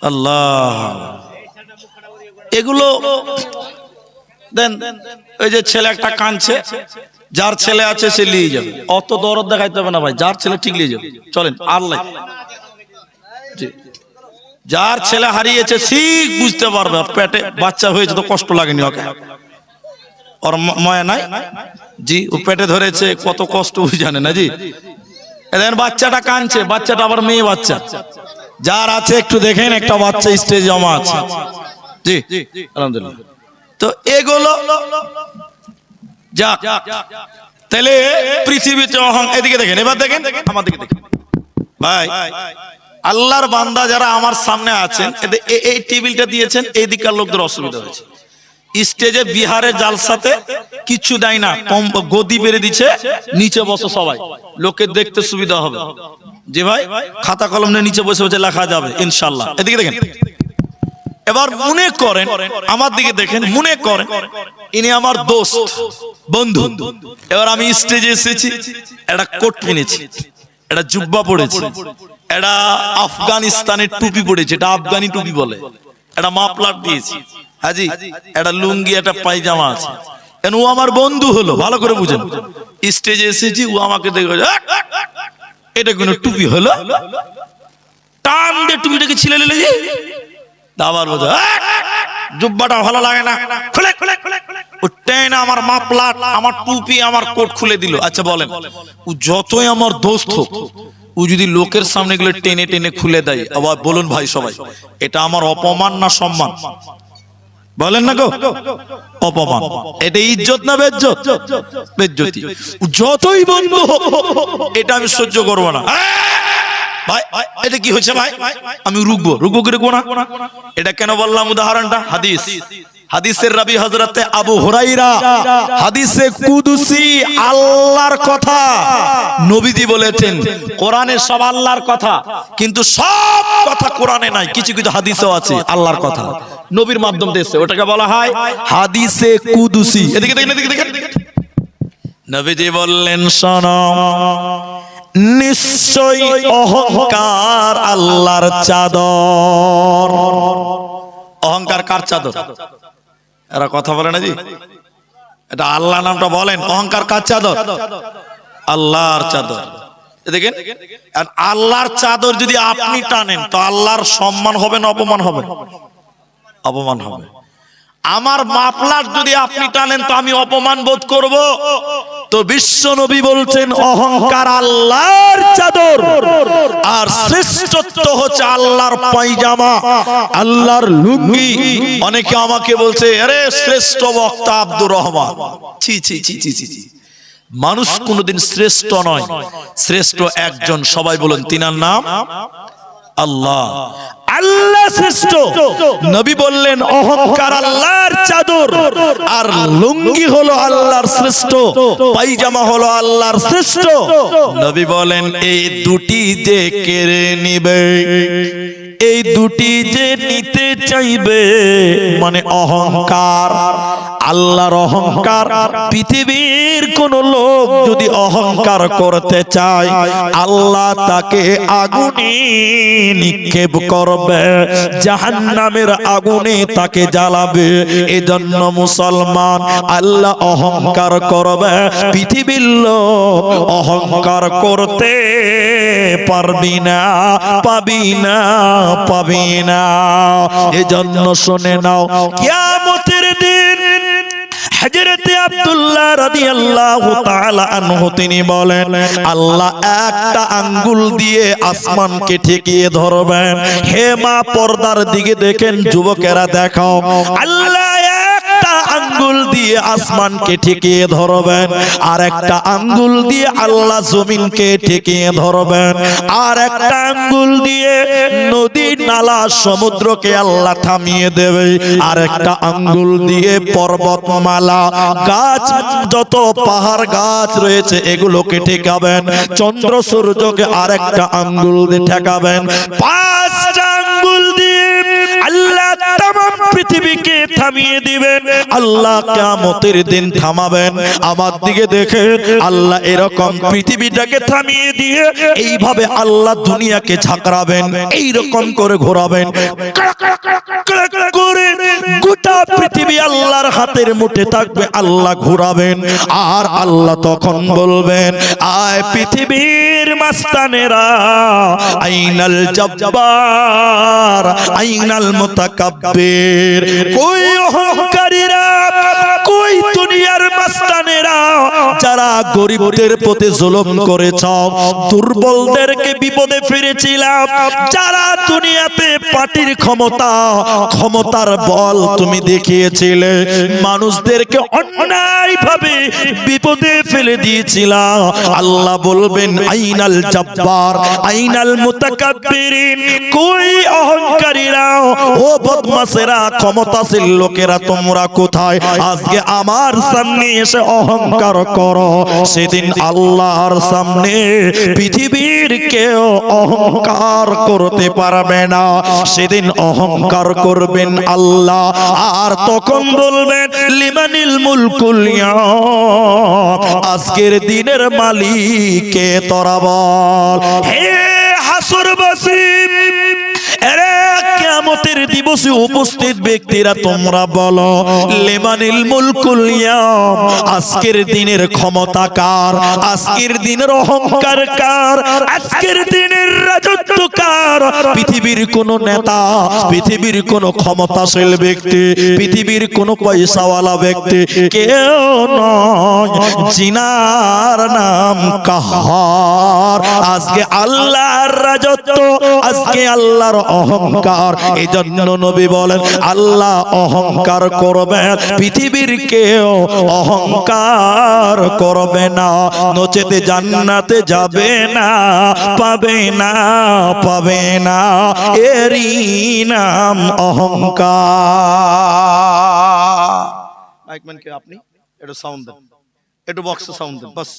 আল্লাহ, এগুলো দেন। ওই যে ছেলে একটা কাঁদছে, যার ছেলে আছে সে নিয়ে যাবে, অত দরদ দেখাইতে হবে না ভাই, যার ছেলে ঠিক নিয়ে যাবে, চলেন। আল্লাহ, যার ছেলে হারিয়েছে ঠিক বুঝতে পারবে, পেটে বাচ্চা হয়েছে তো কষ্ট লাগেনি ওকে, ওর মায়া নাই জি, ও পেটে ধরেছে কত কষ্ট ওই জানে না জি। এদের বাচ্চাটা কাঁদছে, বাচ্চাটা আবার মেয়ে বাচ্চা। যার আছে একটু দেখেন, একটা বাচ্চা স্টেজ জমা আছে। জি আলহামদুলিল্লাহ। তো এগুলো যাক, তাহলে পৃথিবীতে এদিকে দেখেন, এবার দেখেন আমার দিকে দেখেন ভাই, আল্লাহর বান্দা যারা আমার সামনে আছেন, এই টেবিলটা দিয়েছেন, এইদিকার লোকদের অসুবিধা হয়েছে। স্টেজে বিহারে জালসাতে কিছু দেয় না, কম গদি বেড়ে দিচ্ছে, নিচে বসো সবাই, লোকের দেখতে সুবিধা হবে। জি ভাই, খাতা কলম নিয়ে নিচে বসে বসে লেখা যাবে ইনশাআল্লাহ। এদিকে দেখেন, এবার মনে করেন, আমার দিকে দেখেন, মনে করেন ইনি আমার দোস্ত বন্ধু। এবার আমি স্টেজে এসেছি, একটা কোট কিনেছি, একটা জুব্বা পড়েছি, একটা আফগানিস্তানের টুপি পড়েছি, এটা আফগানি টুপি বলে, একটা মাফলার দিয়েছি, হাজি একটা লুঙ্গি, একটা পায়জামা আছে। কেন? ও আমার বন্ধু হলো, ভালো করে বুঝেন। স্টেজে এসেছি, ও আমাকে দেখে এটা কোন টুপি হলো, টান দিয়ে টুপিটাকে ছিলে নিলে, আবার বোঝা জুব্বাটা ভালো লাগে না, খুলে খুলে খুলে না, আমার মাফলার, আমার টুপি, আমার কোট খুলে দিল। আচ্ছা বলেন, ও যতই আমার দোস্ত হোক, ও যদি লোকের সামনে গুলো টেনে টেনে খুলে দেয়, আবার বলুন ভাই সবাই, এটা আমার অপমান না সম্মান? বলেন না গো, অপমান। এটা ইজ্জত না বেজ্জত? বেজ্জতি। যতই বন্ধু হোক, এটা আমি সহ্য করবো না। ভাই এটা কি হচ্ছে ভাই? আমি রুকবো করে কোনা। এটা কেন বললাম উদাহরণটা? হাদিসের রাবি হযরতে আবু হুরায়রা, হাদিসে কুদসি, আল্লাহর কথা নবীজি বলেছেন। কোরআনে সব আল্লাহর কথা, কিন্তু সব কথা কোরআনে নাই, কিছু কিছু হাদিসেও আছে আল্লাহর কথা, নবীর মাধ্যম দিয়েছে, ওটাকে বলা হয় হাদিসে কুদসি। এদিকে দেখেন, এদিকে দেখেন, নবীজি বললেন, শোনো, নিশ্চয় অহংকার আল্লাহর চাদর। অহংকার কার চাদর? এরা কথা বলে না জি, এটা আল্লাহ নামটা বলেন। অহংকার কার চাদর? আল্লাহর চাদর। দেখেন, আর আল্লাহর চাদর যদি আপনি টানেন, তো আল্লাহর সম্মান হবে না অপমান হবে? অপমান হবে। আমার মাফলার যদি আপনি টানেন, তো আমি অপমান বোধ করব। তো বিশ্ব নবী বলছেন, অহংকার আল্লাহর চাদর, আর শ্রেষ্ঠত্ব হচ্ছে আল্লাহর পায়জামা, আল্লাহর লুঙ্গি। অনেকে আমাকে বলছে, আরে শ্রেষ্ঠ বক্তা আব্দুর রহমান। ছি ছি ছি ছি ছি। মানুষ কোনদিন শ্রেষ্ঠ নয়, শ্রেষ্ঠ একজন, সবাই বলুন, তিনার নাম আল্লাহ। আল্লাহ শ্রেষ্ঠ। নবী বললেন, অহংকার আল্লাহর চাদর, আর লুঙ্গি হলো আল্লাহর শ্রেষ্ঠ, পায়জামা হলো আল্লাহর শ্রেষ্ঠ। নবী বলেন, এই দুটি যে কেড়ে নিবে, এই দুটি যে নিতে চাইবে, মানে অহংকার, আল্লাহর অহংকার। পৃথিবীর কোন লোক যদি অহংকার করতে চায়, আল্লাহ তাকে আগুনে নিক্ষেপ করবে, জাহান্নামের আগুনে তাকে জ্বালাবে। এজন্য মুসলমান, আল্লাহ অহংকার করবে, পৃথিবীর লোক অহংকার করতে পারবি না, পাবি না, পাবি না। এজন্য শুনে নাও, কিয়ামতের দিন হযরতে আব্দুল্লাহ রাদিয়াল্লাহু তাআলা আনহু তিনি বলেন, আল্লাহ একটা আঙ্গুল দিয়ে আসমানকে ঠেকিয়ে ধরবেন। হে মা, পর্দার দিকে দেখেন, যুবকেরা দেখাও, আল্লাহ একটা আঙ্গুল দিয়ে আসমানকে ঠেকিয়ে ধরবেন, আর একটা আঙ্গুল দিয়ে আল্লাহ জমিনকে ঠেকিয়ে ধরবেন, আর একটা আঙ্গুল দিয়ে নদী নালা সমুদ্রকে আল্লাহ থামিয়ে দেবে, আর একটা আঙ্গুল দিয়ে পর্বতমালা, গাছ, যত পাহাড় গাছ রয়েছে এগুলোকে ঠেকাবেন, চন্দ্র সূর্যকে আর একটা আঙ্গুল দিয়ে ঠেকাবেন। পাঁচটা আঙ্গুল দিয়ে আল্লাহ তামাম পৃথিবীকে থামিয়ে দিবেন। আল্লাহ কিয়ামতের দিন থামাবেন। আমার দিকে দেখে আল্লাহ এরকম পৃথিবীটাকে থামিয়ে দিয়ে এইভাবে আল্লাহ দুনিয়াকে ঝাঁকড়াবেন, এইরকম করে ঘোরাবেন, করে গোটা পৃথিবী আল্লাহর হাতের মুঠে থাকবে, আল্লাহ ঘোরাবেন। আর আল্লাহ তখন বলবেন, আয় পৃথিবীর মাস্তানেরা, আইনাল জব্বার, আইনাল মুতাকাব্বির, কই অহংকারীরা, কই দুনিয়ার মাস্তানেরা, যারা যারা গরিবদের প্রতি জুলুম করেছ, দুর্বলদেরকে বিপদে ফেলেছিলাম, যারা দুনিয়াতে পার্টির ক্ষমতার বল তুমি দেখিয়েছিলে, মানুষদেরকে অন্যায়ভাবে বিপদে ফেলে দিয়েছিলা, আল্লাহ বলবেন আইনাল জব্বার আইনাল মুতাকাব্বিরিন, কই অহংকারীরা, ও বদমাশেরা, ক্ষমতাশীল লোকেরা তোমরা কোথায়? আজকে আমার সামনে এসে অহংকার করো, সেদিন আল্লাহর সামনে পৃথিবীর কেউ অহংকার করতে পারবে না। সেদিন অহংকার করবেন আল্লাহ, আর তখন বলবেন লিমানিল মুলকুল ইয়াউম, আজকের দিনের মালিক কে তোরা বল। হে হাসরবাসী, এরে কিয়ামতের দিবসে উপস্থিত ব্যক্তিরা তোমরা বলো লিমানিল মুলকুল ইয়াউম, আজকের দিনের ক্ষমতা কার? আজকের দিনের অহংকার কার? আজকের দিনের রাজত্ব কার? পৃথিবীর কোন নেতা, পৃথিবীর কোন ক্ষমতাশীল ব্যক্তি, পৃথিবীর কোন পয়সাওয়ালা ব্যক্তি কেউ নয়, জিনার নাম কাহার। আজকে আল্লাহর রাজত্ব, আজকে আল্লাহর অহংকার। এই জন্য নবী বলেন আল্লাহ অহংকার করবে, পৃথিবীর কেউ অহংকার করবে না, নচেতে জান্নাতে যাবে না, পাবে না, পাবে না, এরই নাম অহংকার। মাইকম্যান কে আপনি? একটু সাউন্ড দেন, একটু বক্সে সাউন্ড দেন, বাস।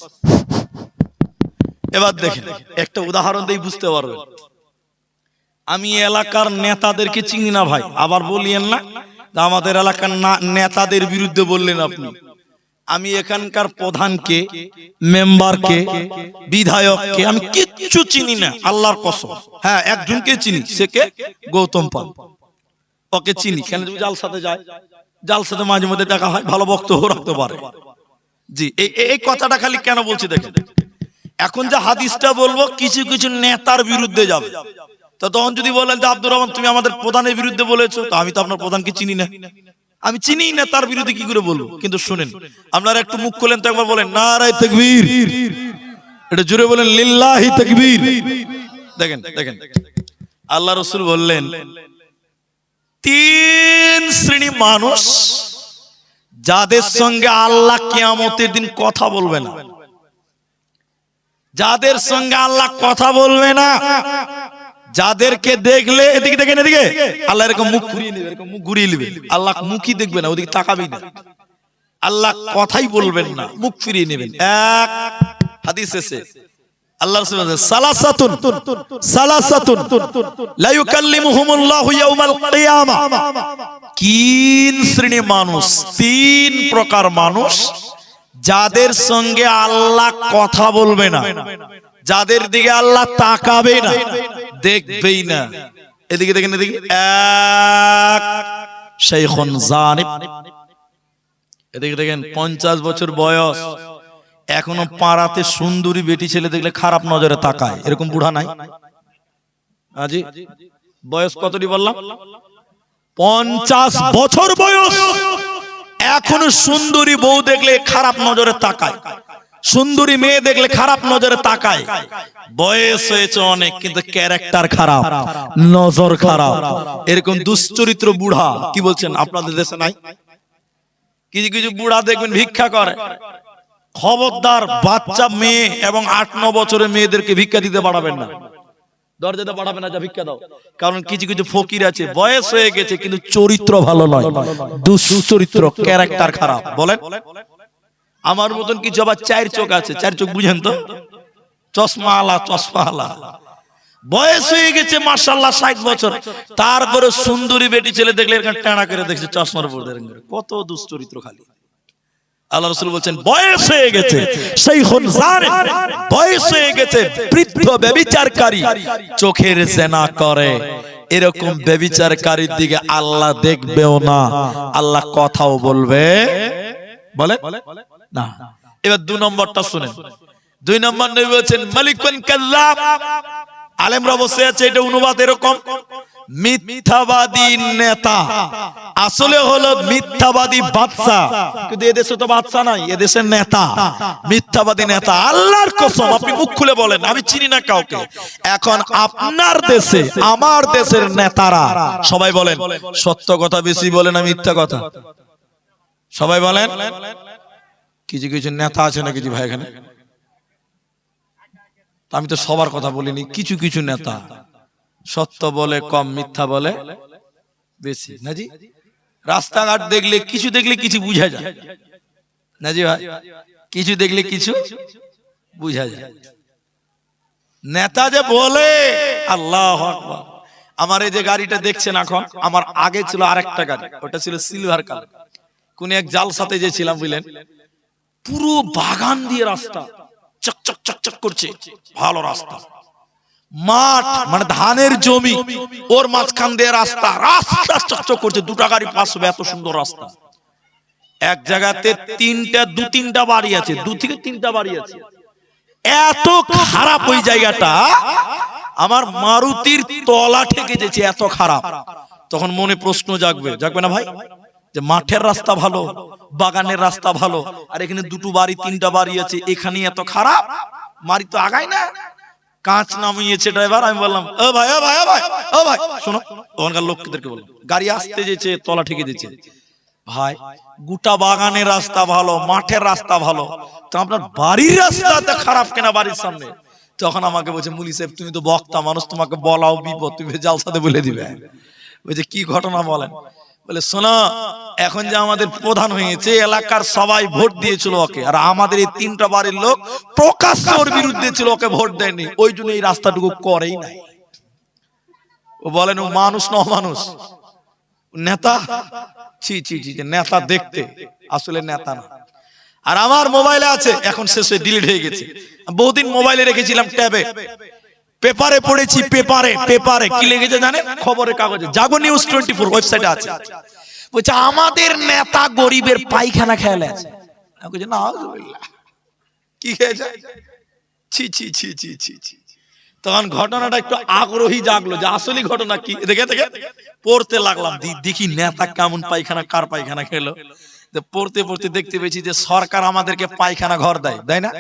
এবার দেখেন একটা উদাহরণ দিয়ে বুঝতে পারবেন। আমি এলাকার নেতাদেরকে চিনি না ভাই, আবার বলিয়েন না আমাদের এলাকার নেতাদের বিরুদ্ধে বললেন আপনি। আমি এখানকার প্রধানকে, মেম্বারকে, বিধায়ককে আমি কিচ্ছু চিনি না, আল্লাহর কসম। হ্যাঁ, একজনকে চিনি, সে কে? গৌতম পাল। ওকে চিনি, কেন? জালসাতে যায়, জালসাতে মাঝে মধ্যে দেখা হয়, ভালো বক্তব্য রাখতে পারে। জি, এই কথাটা খালি কেন বলছি দেখেন, এখন যে হাদিসটা বলবো কিছু কিছু নেতার বিরুদ্ধে যাবে, তো তখন যদি বলেন যে আব্দুর রহমান তুমি আমাদের প্রধানের বিরুদ্ধে বলেছো, তো আমি তো আপনার প্রধানকে চিনি না, আমি চিনি না, তার বিরুদ্ধে কি করে বলবো? কিন্তু শুনেন, আপনারা একটু মুখ খোলেন তো, একবার বলেন নারায়ে তাকবীর, এটা জোরে বলেন লিল্লাহি তাকবীর। দেখেন দেখেন, আল্লাহ রাসূল বললেন তিন শ্রেণী মানুষ যাদের সঙ্গে আল্লাহ কিয়ামতের দিন কথা বলবে না, যাদের সঙ্গে আল্লাহ কথা বলবে না, যাদেরকে দেখলে, এদিকে দেখেন, এদিকে আল্লাহ এরকম মুখ ঘুরিয়ে নেবে, এরকম মুখ ঘুরিয়ে নেবে, আল্লাহ মুখই দেখবে না, ওদিকে তাকাবেই না, আল্লাহ কথাই বলবেন না, মুখ ফিরিয়ে নেবেন। এক হাদিস এসে আল্লাহ রাসূল বলেন সালাসাতুন সালাসাতুন লা ইউকাল্লিমুহুমুল্লাহু ইয়াওমাল কিয়ামা, তিন শ্রেণী মানুষ, তিন প্রকার মানুষ যাদের সঙ্গে আল্লাহ কথা বলবে না, যাদের দিকে আল্লাহ তাকাবে না, দেখবেই না। এদিকে দেখেন, এদিকে এক শাইখুন জানিব, এদিকে দেখেন 50 বছর বয়স, এখনো পাড়াতে সুন্দরী বেটি ছেলে দেখলে খারাপ নজরে তাকায়, এরকম বুড়া নাই? আজি বয়স কতটি বললাম? 50 বছর বয়স, এখনো সুন্দরী বউ দেখলে খারাপ নজরে তাকায়, সুন্দরী মেয়ে দেখলে খারাপ নজরে তাকায়। বয়স হয়েছে অনেক, কিন্তু ক্যারেক্টার খারাপ, নজর খারাপ, এরকম দুশ্চরিত্র বুড়া। কি বলছেন, আপনাদের দেশে নাই? কিছু কিছু বুড়া দেখবেন ভিক্ষা করে। খবরদার, বাচ্চা মেয়ে এবং 8-9 বছরের মেয়েদেরকে ভিক্ষা দিতে পারবেন না, দরজাতে পাঠাবে না, যা ভিক্ষা দাও। কারণ কিছু কিছু ফকির আছে, বয়স হয়ে গেছে কিন্তু চরিত্র ভালো নয়, দুশ্চরিত্র, ক্যারেক্টার খারাপ। বলেন, আমার মতন কিছু আবার 4 চোখ আছে, 4 চোখ বুঝেন তো, চশমা আলা, চশমা আলা, বয়স হয়ে গেছে মাশাআল্লাহ 60 বছর, তারপরে সুন্দরী বেটি ছেলে দেখলে এরকম টানা করে দেখছে, চশমার উপর দেখেন, কত দুশ্চরিত্র খালি। আল্লাহ রাসূল বলেন বয়স হয়ে গেছে শাইখুন জানিব, বয়স হয়ে গেছে বৃদ্ধ ব্যভিচারকারী, চোখের জেনা করে, এরকম ব্যভিচারকারীর দিকে আল্লাহ দেখবেও না, আল্লাহ কথাও বলবে বলে না। এবার 2 নম্বরটা শুনেন। 2 নম্বর নবী বলেছেন মালিকুন কাযযাব, আলেমরা বসে আছে, এটা অনুবাদ এরকম, মিথ্যাবাদী নেতা আসলে হলো মিথ্যাবাদী বাদশা, কিন্তু এদেশে তো বাদশা নাই, এদেশের নেতা মিথ্যাবাদী নেতা। আল্লাহর কসম আপনি মুখ খুলে বলেন আমি চিনি না কাউকে। এখন আপনার দেশে আমার দেশের নেতারা সবাই বলেন সত্য কথা বেশি বলেন না মিথ্যা কথা? সবাই বলেন। কিছু কিছু নেতা আছে না কিছু ভাই এখানে, আমি তো সবার কথা বলিনি, কিছু কিছু নেতা সত্য বলে কম, মিথ্যা বলে বেশি। নাজি রাস্তাঘাট দেখলে কিছু বুঝা যায়, নাজি ভাই কিছু দেখলে কিছু বুঝা যায়। নেতা যে বলে আল্লাহু আকবার। আমার এই যে গাড়িটা দেখছেন এখন, আমার আগে ছিল আরেকটা গাড়ি, ওটা ছিল সিলভার কালার। কোন এক জালসাতে যে ছিলাম বুঝলেন, পুরো বাগান দিয়ে রাস্তা চকচক চকচক করছে, ভালো রাস্তা, মাঠ মানে ধানের জমি, ওর মাঝখান দিয়ে রাস্তা, রাস্তা চকচক করছে, দুটা গাড়ি পাস হবে, এত সুন্দর রাস্তা। এক জায়গাতে দু তিনটা বাড়ি আছে, 2 থেকে 3টা বাড়ি আছে, এত খারাপ ওই জায়গাটা, আমার মারুতির তলা ঠেকে যেছে, এত খারাপ। তখন মনে প্রশ্ন জাগবে না ভাই, যে মাঠের রাস্তা ভালো, বাগানের রাস্তা ভালো, আর এখানে 2টো বাড়ি 3টা বাড়ি আছে, এখানে এত খারাপ, মারি তো আগায় না। কাঁচ নামিয়েছে ড্রাইভার, আমি বললাম ও ভাই ও ভাই ও ভাই ও ভাই শোনো, ওখানকার লোকদেরকে বললাম গাড়ি আসতে যেছে, তলা ঠেকে দিচ্ছে। ভাই গোটা বাগানের রাস্তা ভালো, মাঠের রাস্তা ভালো, তো আপনার বাড়ির রাস্তাটা খারাপ কেনা বাড়ির সামনে? তখন আমাকে বলছে মুলি সাহেব তুমি তো বক্তা মানুষ, তোমাকে বলাও বিপদ, তুমি জালসাতে বলে দিবে। বলছে কি ঘটনা বলেন? বলে শোনো, এখন যে আমাদের প্রধান হয়েছে, এলাকার সবাই ভোট দিয়েছিল ওকে, আর আমাদের এই 3টা বাড়ির লোক প্রকাশ্য ওর বিরুদ্ধে ছিল, ওকে ভোট দেয়নি, ওই জন্য এই রাস্তাটুকু করেই নাই। ও বলেন ও মানুষ না অমানুষ? নেতা? ছি ছি ছি, নেতা দেখতে, আসলে নেতা না। আর আমার মোবাইলে আছে, এখন শেষে ডিলিট হয়ে গেছে, বহুদিন মোবাইলে রেখেছিলাম ট্যাবে, পেপারে পড়েছি, পেপারে কি লিখেছে জানেন? খবরের কাগজে, জাগো নিউজ 24 ওয়েবসাইটে আছে। বলছে আমাদের নেতা গরিবের পায়খানা খেয়ালে আছে। আমি বলছি নাউজুবিল্লাহ, কি খেয়েছে? ছি ছি ছি ছি ছি ছি। তখন ঘটনাটা একটু আগ্রহী জাগলো, যে আসলে ঘটনা কি, দেখে পড়তে লাগলাম, দেখি নেতা কেমন পায়খানা, কার পায়খানা খেলো। পড়তে পড়তে দেখতে পেয়েছি যে সরকার আমাদেরকে পায়খানা ঘর দেয় না?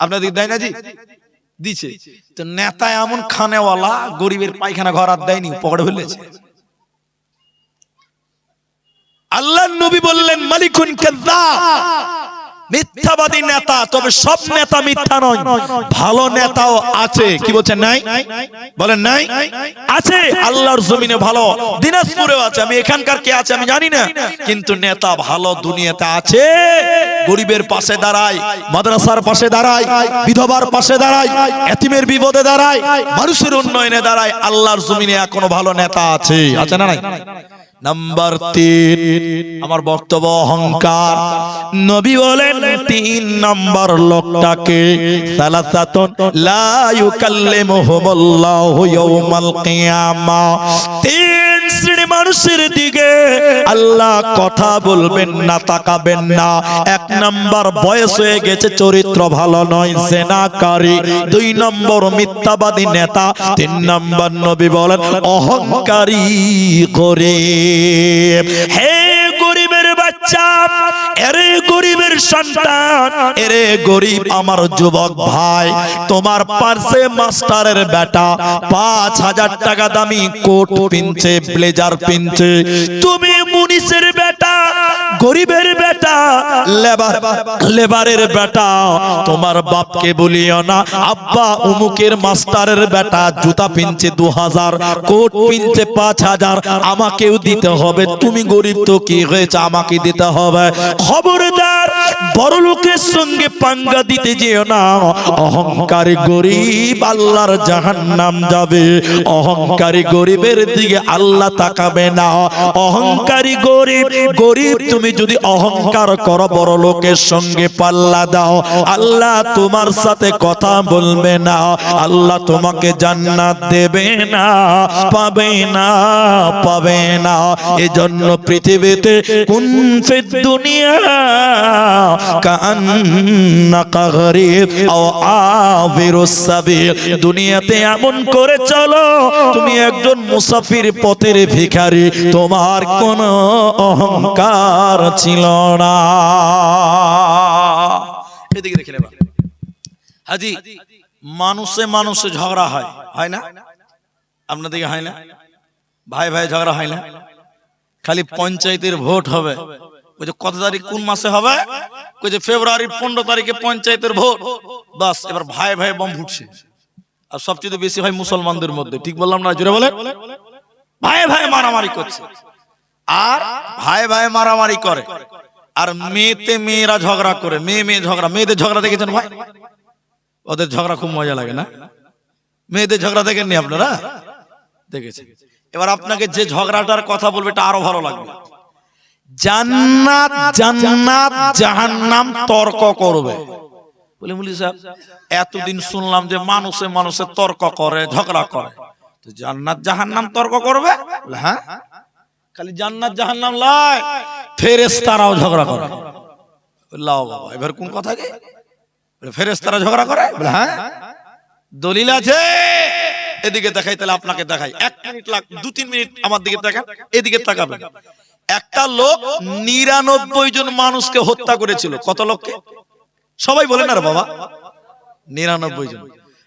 আপনাদের দেয় না জি? দিছে। তো নেতা এমন খানেওয়ালা, গরিবের পায়খানা ঘর আর দেয়নি, পকেটে ফেলেছে। আল্লাহর নবী বললেন মালিকুন কাযযাব, মিথ্যাবাদী নেতা, তবে সব নেতা মিথ্যা নয়, ভালো নেতাও আছে। কি বলছেন নাই? বলেন নাই? আছে, আল্লাহর জমিনে ভালো, দিনাজপুরেও আছে, আমি এখানকার কে আছে আমি জানি না, কিন্তু নেতা ভালো দুনিয়াতে আছে। গরিবের পাশে দাঁড়ায়, মাদ্রাসার পাশে দাঁড়ায়, বিধবার পাশে দাঁড়ায়, এতিমের বিপদে দাঁড়ায়, মানুষের উন্নয়নে দাঁড়ায়। আল্লাহর জমিনে এখনো ভালো নেতা আছে, আছে না নাই? নাম্বার 3, আমার বক্তব্য অহংকার। নবী বলেন 3 নাম্বার লোকটাকে সালাসাতুন লা ইউকাল্লিমুহুমুল্লাহু ইয়াউমাল কিয়ামাহ, 3 শ্রেণী মানুষের দিকে আল্লাহ কথা বলবেন না, তাকাবেন না। 1 নাম্বার বয়স হয়ে গেছে, চরিত্র ভালো নয়, জিনাকারী। 2 নম্বর মিথ্যাবাদী নেতা। 3 নাম্বার নবী বলেন অহংকারী গরিব। হে গরিবের বাচ্চা, এরে গরিবের সন্তান, এরে গরিব আমার যুবক ভাই, তোমার পাশে মাস্টারের বেটা 5000 টাকা দামি কোট পিনছে, ব্লেজার পিনছে, তুমি মুনিসের বেটা, গরিবের বেটা, লেবারের বেটা, তোমার বাপকে বলিও না আব্বা অমুকের মাস্টারের বেটা জুতা পিনছে 2000, কোট পিনছে 5000, আমাকেও দিতে হবে। তুমি গরিব তো কি হয়েছে, আমাকে দিতে হবে। খবরদার বড় লোকের সঙ্গে পাঙ্গা দিতে যেও না। অহংকারী গরিব আল্লাহর জাহান্নাম যাবে। অহংকারী গরিবের দিকে আল্লাহ তাকাবে না। অহংকারী গরিব, গরিব তুমি তুমি যদি অহংকার করো, বড় লোকের সঙ্গে পাল্লা দাও, আল্লাহ তোমার সাথে কথা বলবে না, আল্লাহ তোমাকে জান্নাত দেবে না, পাবে না, পাবে না। এজন্য পৃথিবীতে কুন ফিদ দুনিয়া কাআন্নাকা গরীব আও আবিরুস সাবিল, দুনিয়াতে এমন করে চলো তুমি একজন মুসাফির, পথের ভিখারি, তোমার কোনো অহংকার ছিল না। এদিকে দেখে নেবা হাজি, মানুষে মানুষে ঝগড়া হয়, হয় না? আপনাদের হয় না? ভাই ভাই ঝগড়া হয় না? খালি পঞ্চায়েতের ভোট হবে, ওই যে কত তারিখ কোন মাসে হবে, ওই যে ফেব্রুয়ারির 15 তারিখে পঞ্চায়েতের ভোট, বাস এবার ভাই ভাই বম ফুটছে। আর সবচেয়ে বেশি হয় মুসলমানদের মধ্যে, ঠিক বললাম না? জোরে বলে। ভাই ভাই মারামারি করছে, আর ভাই ভাই মারামারি করে, আর মেয়েতে মেয়েরা ঝগড়া করে, মেয়ে মেয়ে ঝগড়া। মেয়েদের ঝগড়া দেখেছেন ভাই? ওদের ঝগড়া খুব মজা লাগে না? মেয়েদের ঝগড়া দেখেননি আপনারা? দেখেছেন। এবার আপনাকে যে ঝগড়াটার কথা বলবে এটা আরো ভালো লাগবে। জান্নাত জান্নাত জাহান্নাম তর্ক করবে। বলে মুলি সাহেব, এতদিন শুনলাম যে মানুষে মানুষে তর্ক করে, ঝগড়া করে, তো জান্নাত জাহান্নাম তর্ক করবে? বলে হ্যাঁ, খালি জান্নাত জাহান্নাম লয়, ফেরেশতারাও ঝগড়া করে। লাও বাবা, এবার কোন কথা কি? বলে ফেরেশতারা ঝগড়া করে? বলে হ্যাঁ, দলিল আছে। এদিকে দেখাই, তাহলে আপনাকে দেখাই। 1 মিনিট লাগ, 2-3 মিনিট আমার দিকে তাকান, এদিকে তাকাবেন। একটা লোক 99 জন মানুষকে হত্যা করেছিল। কত লোককে? সবাই বলেন না রে বাবা, 99 জন।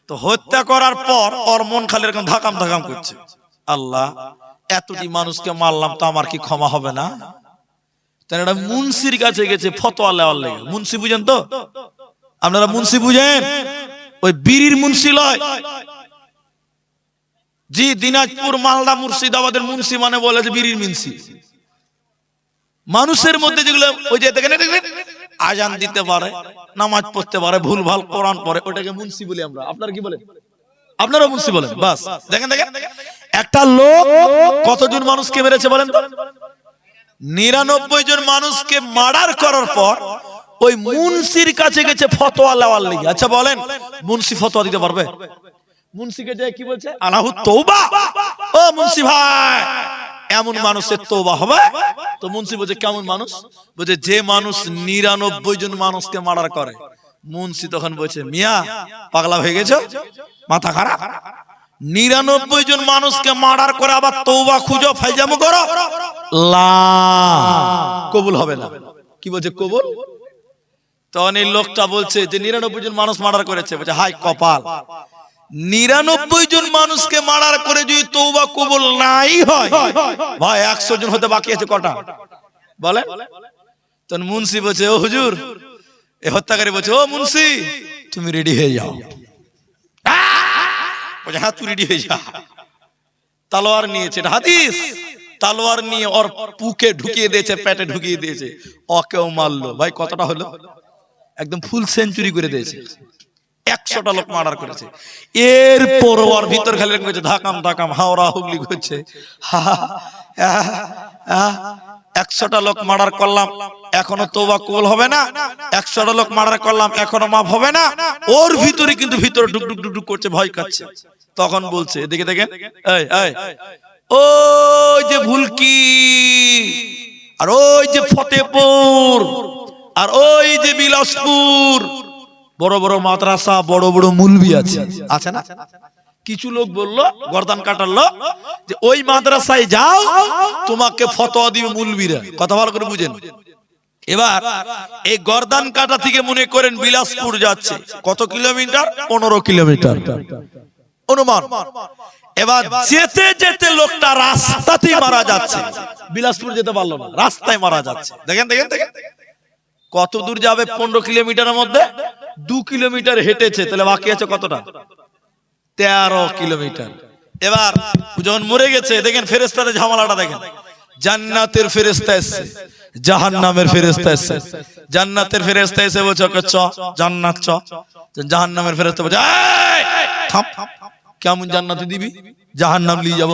তো হত্যা করার পর ওর মন খালি এরকম ধাকাম ধাকাম করছে, আল্লাহ এতটি মানুষকে মারলাম, তো আমার কি ক্ষমা হবে না? তাই একটা মুন্সির কাছে গেছে ফতোয়া লেওয়ার লেগে। মুন্সি বুঝেন তো আপনারা? মুন্সি বুঝেন? ওই বিড়ির মুন্সি লয় জি, দিনাজপুর, মালদা, মুর্শিদাবাদের মুন্সি মানে বলে যে বিড়ির মুন্সি। মানুষের মধ্যে যেগুলো ওই যে দেখেন আজান দিতে পারে, নামাজ পড়তে পারে, ভুলভাল কোরআন পড়ে, ওটাকে মুন্সি বলি আমরা। আপনারা কি বলেন? আপনারা মুন্সি বলেন। বাস দেখেন দেখেন, একটা লোক কতজন মানুষকে মেরেছে বলেন তো? 99 জন মানুষকে মার্ডার করার পর ওই মুন্সির কাছে গেছে ফতোয়া লেওয়ার লেগে। আচ্ছা বলেন, মুন্সি ফতোয়া দিতে পারবে? মুন্সিকে যায় কি বলছে? আলাহু তওবা। ও মুন্সি ভাই, এমন মানুষের তওবা হবে? তো মুন্সি বলছে কেমন মানুষ? বলছে যে মানুষ 99 জন মানুষকে মার্ডার করে। মুন্সি তখন বলছে মিয়া পাগলা হয়ে গেছো, মাথা খারাপ? 99 জন মানুষকে মার্ডার করে আবার তওবা খুঁজো, ফাইজামু করো, লা কবুল হবে না। কি বলছে? কবুল। তখন এই লোকটা বলছে যে 99 জন মানুষ মার্ডার করেছে, বলছে হাই কপাল, 99 জন মানুষকে মার্ডার করে যদি তওবা কবুল নাই হয়, ভাই 100 জন হতে বাকি আছে কটা বলেন? তখন মুন্সি বলছে ও হুজুর, এ হত্যাকারী বলছে ও মুন্সি তুমি রেডি হয়ে যাও। বলছে হ্যাঁ তুই রেডি হয়ে যা। তলোয়ার নিয়েছে, এটা হাদিস। তলোয়ার নিয়ে ওর বুকে ঢুকিয়ে দিয়েছে, পেটে ঢুকিয়ে দিয়েছে, ওকেও মারলো। ভাই কতটা হলো? একদম ফুল সেঞ্চুরি করে দিয়েছে। 100টা লোক মার্ডার করেছে। এরপর ওর ভিতর খালি করছে ধাকাম ধাকাম, হাওড়া হুগলি করছে। 100টা লোক মার্ডার করলাম, এখনো তওবা কবুল হবে না। 100টা লোক মার্ডার করলাম, এখনো মাফ হবে না। ওর ভিতরে কিন্তু ভিতরে ডুক ডুক ডুক করছে, ভয় কাচ্ছে। তখন বলছে এদিকে দেখেন, এই এই ওই যে ভুলকি, আর ওই যে ফতেপুর, আর ওই যে বিলাসপুর, বড় বড় মাদ্রাসা, বড় বড় মুলবি আছে, আছে না? কিছু লোক বললো, গর্দান কাটালো, যে ওই মাদ্রাসায় যাও, তোমাকে ফতোয়া দিবে মুলবিরা। কথা ভালো করে বুঝেন। এবার এই গর্দান কাটা থেকে মনে করেন বিলাসপুর যাচ্ছে কত কিলোমিটার? 15 কিলোমিটার অনুমান। এবার যেতে যেতে লোকটা রাস্তাতেই মারা যাচ্ছে, বিলাসপুর যেতে পারলো না, রাস্তায় মারা যাচ্ছে। দেখেন দেখেন দেখেন কত দূর যাবে? 15 কিলোমিটারের মধ্যে 2 কিলোমিটার হেঁটেছে, তাহলে বাকি আছে কতটা? 13 কিলোমিটার। এবার যখন মরে গেছে, দেখেন ফেরেশতাদের ঝামেলাটা দেখেন। জান্নাতের ফেরেশতা এসেছে, জাহান্নামের ফেরেশতা এসেছে। জান্নাতের ফেরেশতা এসে বলছে ওকে চ জান্নাত চ। জাহান্নামের ফেরেশতা বলছে এই থাম, কেমন জান্নাতে দিবি? জাহান্নাম নিয়ে যাব।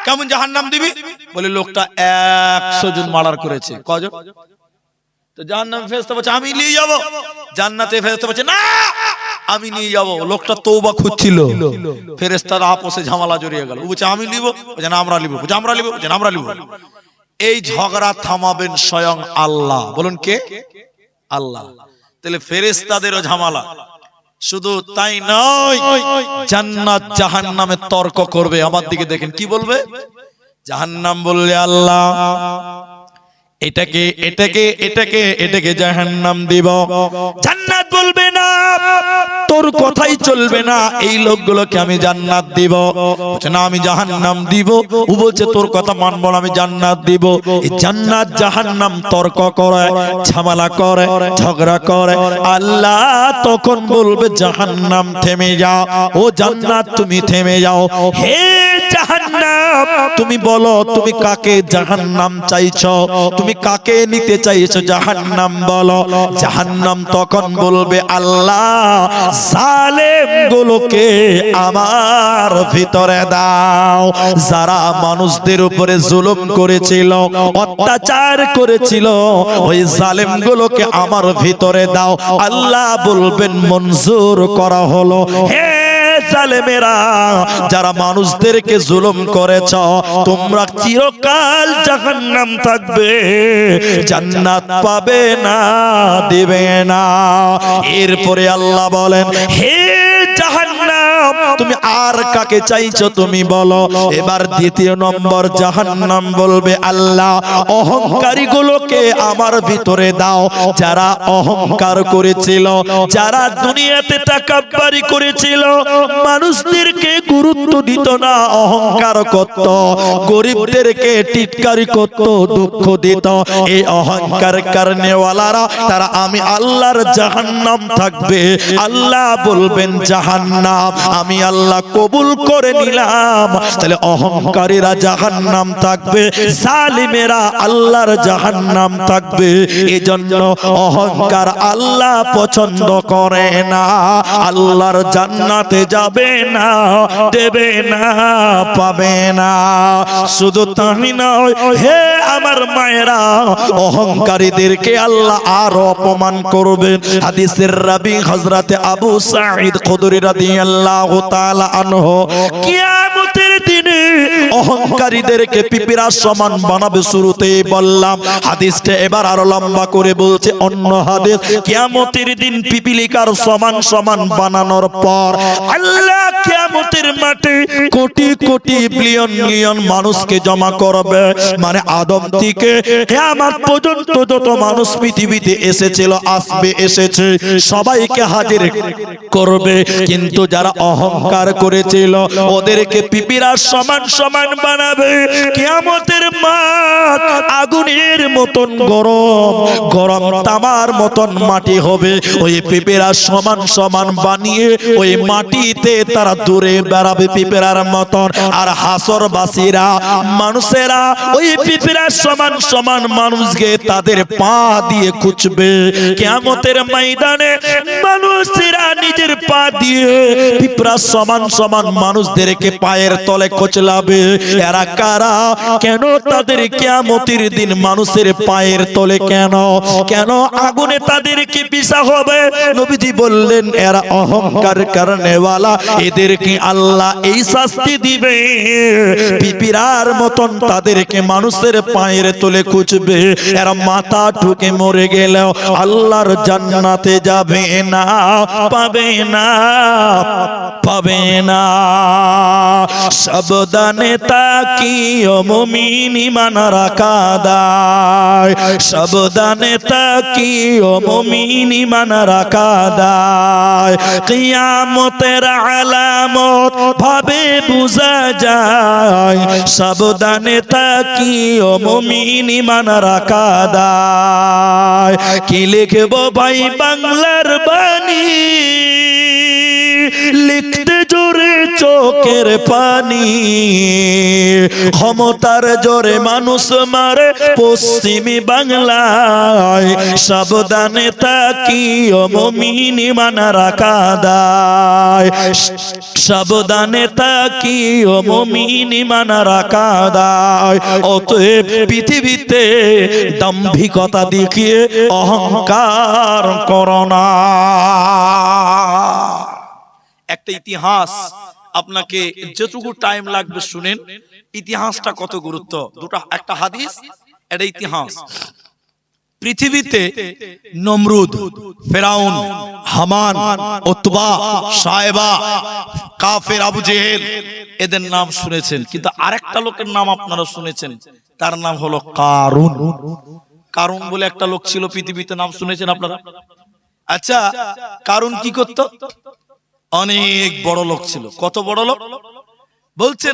কেমন জাহান্নাম দিবি? বলে লোকটা 100 জন মার্ডার করেছে। কজন? তো জাহান্নামে ফেরেশতা বলছে আমি নিয়ে যাব। জান্নাতে ফেরেশতা বলছে না আমি নিয়ে যাব। লোকটা তওবা খুঁজছিল, ফেরেশতারা আপসে ঝামেলা জড়িয়ে গেল। ও বলছে আমি নিব, বলছে না আমরা নিব, বলছে আমরা নিব, বলছে না আমরা নিব। এই ঝগড়া থামাবেন স্বয়ং আল্লাহ। বলুন কে? আল্লাহ। তাহলে ফেরেশতাদেরও ঝামেলা। শুধু তাই নয়, জান্নাত জাহান্নামে তর্ক করবে। আমার দিকে দেখেন কি বলবে? জাহান্নাম বললে আল্লাহ এটাকে এটাকে এটাকে এটাকে জাহান্নাম দিব। জান্নাত বলবে না তোর কথাই চলবে না, এই লোকগুলোকে আমি জান্নাত দিব। বলছে না আমি জাহান্নাম দিব। ও বলছে তোর কথা মানবো না, আমি জান্নাত দিব। এই জান্নাত জাহান্নাম তর্ক করে, ঝামেলা করে, ঝগড়া করে। আল্লাহ তখন বলবে জাহান্নাম থেমে যাও, ও জান্নাত তুমি থেমে যাও। হে জাহান্নাম তুমি বলো তুমি কাকে জাহান্নাম চাইছো, তুমি কাকে নিতে চাইছো জাহান্নাম বলো। জাহান্নাম তখন বলবে আল্লাহ জালেম গুলোকে আমার ভিতরে দাও। যারা মানুষদের উপরে জুলুম করেছিল, অত্যাচার করেছিল, ওই জালেম গুলোকে আমার ভিতরে দাও। আল্লাহ বলবেন মঞ্জুর করা হলো। হে জালেমেরা, যারা মানুষদেরকে জুলুম করেছ তোমরা চিরকাল জাহান্নাম থাকবে, জান্নাত পাবে না, দিবে না। এরপরে আল্লাহ বলেন হে জাহান্নাম তুমি আর কাকে চাইছো তুমি বলো। এবার দ্বিতীয় নম্বর জাহান্নাম বলবে আল্লাহ অহংকারী গুলোকে আমার ভিতরে দাও। যারা অহংকার করেছিল, যারা দুনিয়াতে তাকাব্বুরি করেছিল, মানুষদেরকে গুরুত্ব দিত না, অহংকার করত, গরিবদেরকে টিটকারি করত, দুঃখ দিত, এই অহংকার কারণেওয়ালারা তারা আমি আল্লাহর জাহান্নাম থাকবে। আল্লাহ বলবেন জাহান্নাম আমি আল্লাহ কবুল করে নিলাম। তাহলে অহংকারীরা জাহান্নাম থাকবে, জালিমেরা আল্লাহর জাহান্নাম থাকবে। এজন্য অহংকার আল্লাহ পছন্দ করে না। আল্লাহর জান্নাতে যাবে না, দেবে না, পাবে না। শুধু তাই নয়, হে আমার মায়েরা, অহংকারীদেরকে আল্লাহ আরো অপমান করবেন। হাদিসের রাবী হযরতে আবু সাঈদ খুদরী রাদিয়াল্লাহু তাআলা আনহু কিয়ামতের দিনে অহংকারীদেরকে পিপিরার সমান বানাবে। শুরুতেই বললাম হাদিসটা, এবার আরো লম্বা করে বলছে অন্য হাদিস। কিয়ামতের দিন পিপিলিকার সমান সমান বানানোর পর আল্লাহ কিয়ামতের মাঠে কোটি কোটি বিলিয়ন মিলিয়ন মানুষকে জমা করবে। মানে আদম থেকে কিয়ামত পর্যন্ত যত মানুষ পৃথিবীতে এসেছিল, আসবে, এসেছে, সবাইকে হাজির করবে। কিন্তু যারা অহংকার করেছিল ওদেরকে পিপিরার সমান সমান বানাবে। কিয়ামতের মাঠ আগুনের মতন গরম, গরম তামার মতন মাটি হবে। ওই পিপিরা সমান সমান বানিয়ে ওই মাটিতে তারা দূরে বেড়াবে পিপিরার মতন। আর হাসরবাসীরা মানুষেরা ওই পিপিরার সমান সমান মানুষকে তাদের পা দিয়ে খুঁজবে। কিয়ামতের ময়দানে মানুষেরা নিজের পা দিয়ে পিঁপড়ার সমান সমান মানুষদেরকে পায়ের তলে কোচলাবে। এরা কারা? কেন তাদের কিয়ামতের দিন মানুষের পায়ের তলে কেন কেন আগুনে তাদেরকে পিষা হবে? নবীজি বললেন এরা অহংকার কারণেওয়ালা, এদেরকে আল্লাহ এই শাস্তি দিবে। পিঁপড়ার মতন তাদেরকে মানুষের পায়ের তলে খুঁজবে। এরা মাথা ঠুকে মরে গেলেও আল্লাহর জান্নাতে যাবে না, পাবে না, পাবে না। সাবধানে তাকিও মুমিন ঈমান রাখা দায়, সাবধানে তাকিও মুমিন ঈমান রাখা দায়। কিয়ামতের আলামত ভাবে বুঝা যায়, সাবধানে তাকিও মুমিন ঈমান রাখা দায়। কি লিখবো ভাই বাংলার বাণী, লিখতে জোরে চোখের পানি, ক্ষমতার জোরে মানুষ মারে পশ্চিমী বাংলায়, সাবধানে তাকিও মুমিন ঈমান রাখা দায়, সাবধানে তাকিও মুমিন ঈমান রাখা দায়। অতএব পৃথিবীতে দাম্ভিকতা দেখিয়ে অহংকার করো না। একটা ইতিহাস আপনাকে যতটুকু টাইম লাগবে শুনেন, ইতিহাসটা কত গুরুত্ব। দুটো, একটা হাদিস, একটা ইতিহাস। পৃথিবীতে নমরুদ, ফেরাউন, হামান, উতবা, সায়েবা, কাফের আবু জেহেল, এদের নাম শুনেছেন, কিন্তু আরেকটা লোকের নাম আপনারা শুনেছেন, তার নাম হলো কারুন। কারুন বলে একটা লোক ছিল পৃথিবীতে, নাম শুনেছেন আপনারা? আচ্ছা, কারুন কি করত? অনেক বড় লোক ছিল। কত বড় লোক বলছে?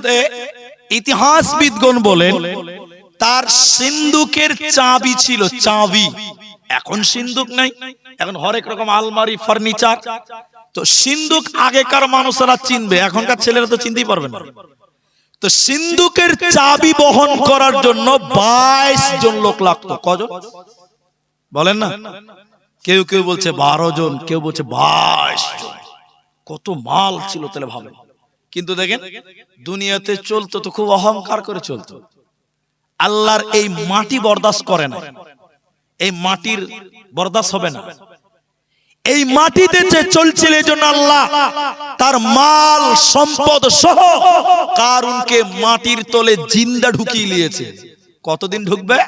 ইতিহাসবিদগণ বলেন তার সিন্ধুকের চাবি ছিল, চাবি। এখন সিন্ধুক নাই, এখন হরেক রকম আলমারি, ফার্নিচার। তো সিন্ধুক আগেকার মানুষেরা চিনবে, এখনকার ছেলেরা তো চিনতেই পারবে না। তো সিন্ধুকের চাবি বহন করার জন্য 22 জন লোক লাগতো। কজন বলেন না? কেউ কেউ বলছে 12 জন, কেউ বলছে 22 জন। কত মাল ছিল তাহলে ভাবেন। কিন্তু দেখেন দুনিয়াতে চলতো তো খুব অহংকার করে চলতো। আল্লাহর এই মাটি বরদাস্ত করে না, এই মাটির বরদাস্ত হবে না। এই মাটিতে যে চলছিল, এই জন্য আল্লাহ তার মাল সম্পদ সহ কারুনকে মাটির তলে জিন্দা ঢুকিয়ে নিয়েছে। কতদিন ঢুকবে?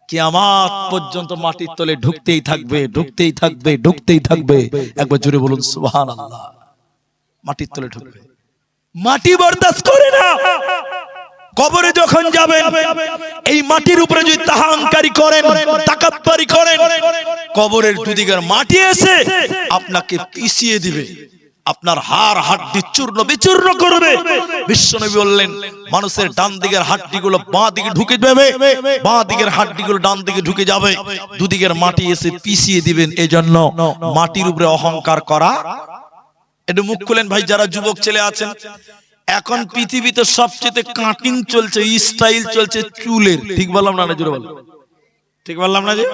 কিয়ামত পর্যন্ত মাটির তলে ঢুকতেই থাকবে, ঢুকতেই থাকবে, ঢুকতেই থাকবে। একবার জোরে বলুন সুবহানাল্লাহ। মাটির তলে ঢুকবে, মাটি বরদাস্ত করে না। কবরে যখন যাবেন, এই মাটির উপরে যদি তাহাঙ্কারি করেন, তাকাব্বুরি করেন, কবরের দুদিকের মাটি এসে আপনাকে পিষিয়ে দিবে, আপনার হাড় হাড্ডি চূর্ণ বিচূর্ণ করবে। বিশ্বনবী বললেন, মানুষের ডান দিকের হাড্ডিগুলো বাঁ দিকে ঢুকে যাবে, বাঁ দিকের হাড্ডিগুলো ডান দিকে ঢুকে যাবে, দুদিকের মাটি এসে পিষিয়ে দিবেন। এজন্য মাটির উপরে অহংকার করা। একটু মুখ খুলেন ভাই, যারা যুবক ছেলে আছেন। এখন পৃথিবীতে সবচেয়ে কাটিং চলছে, স্টাইল চলছে চুলের। ঠিক বললাম না? জোরে বললাম? ঠিক বললাম না? যে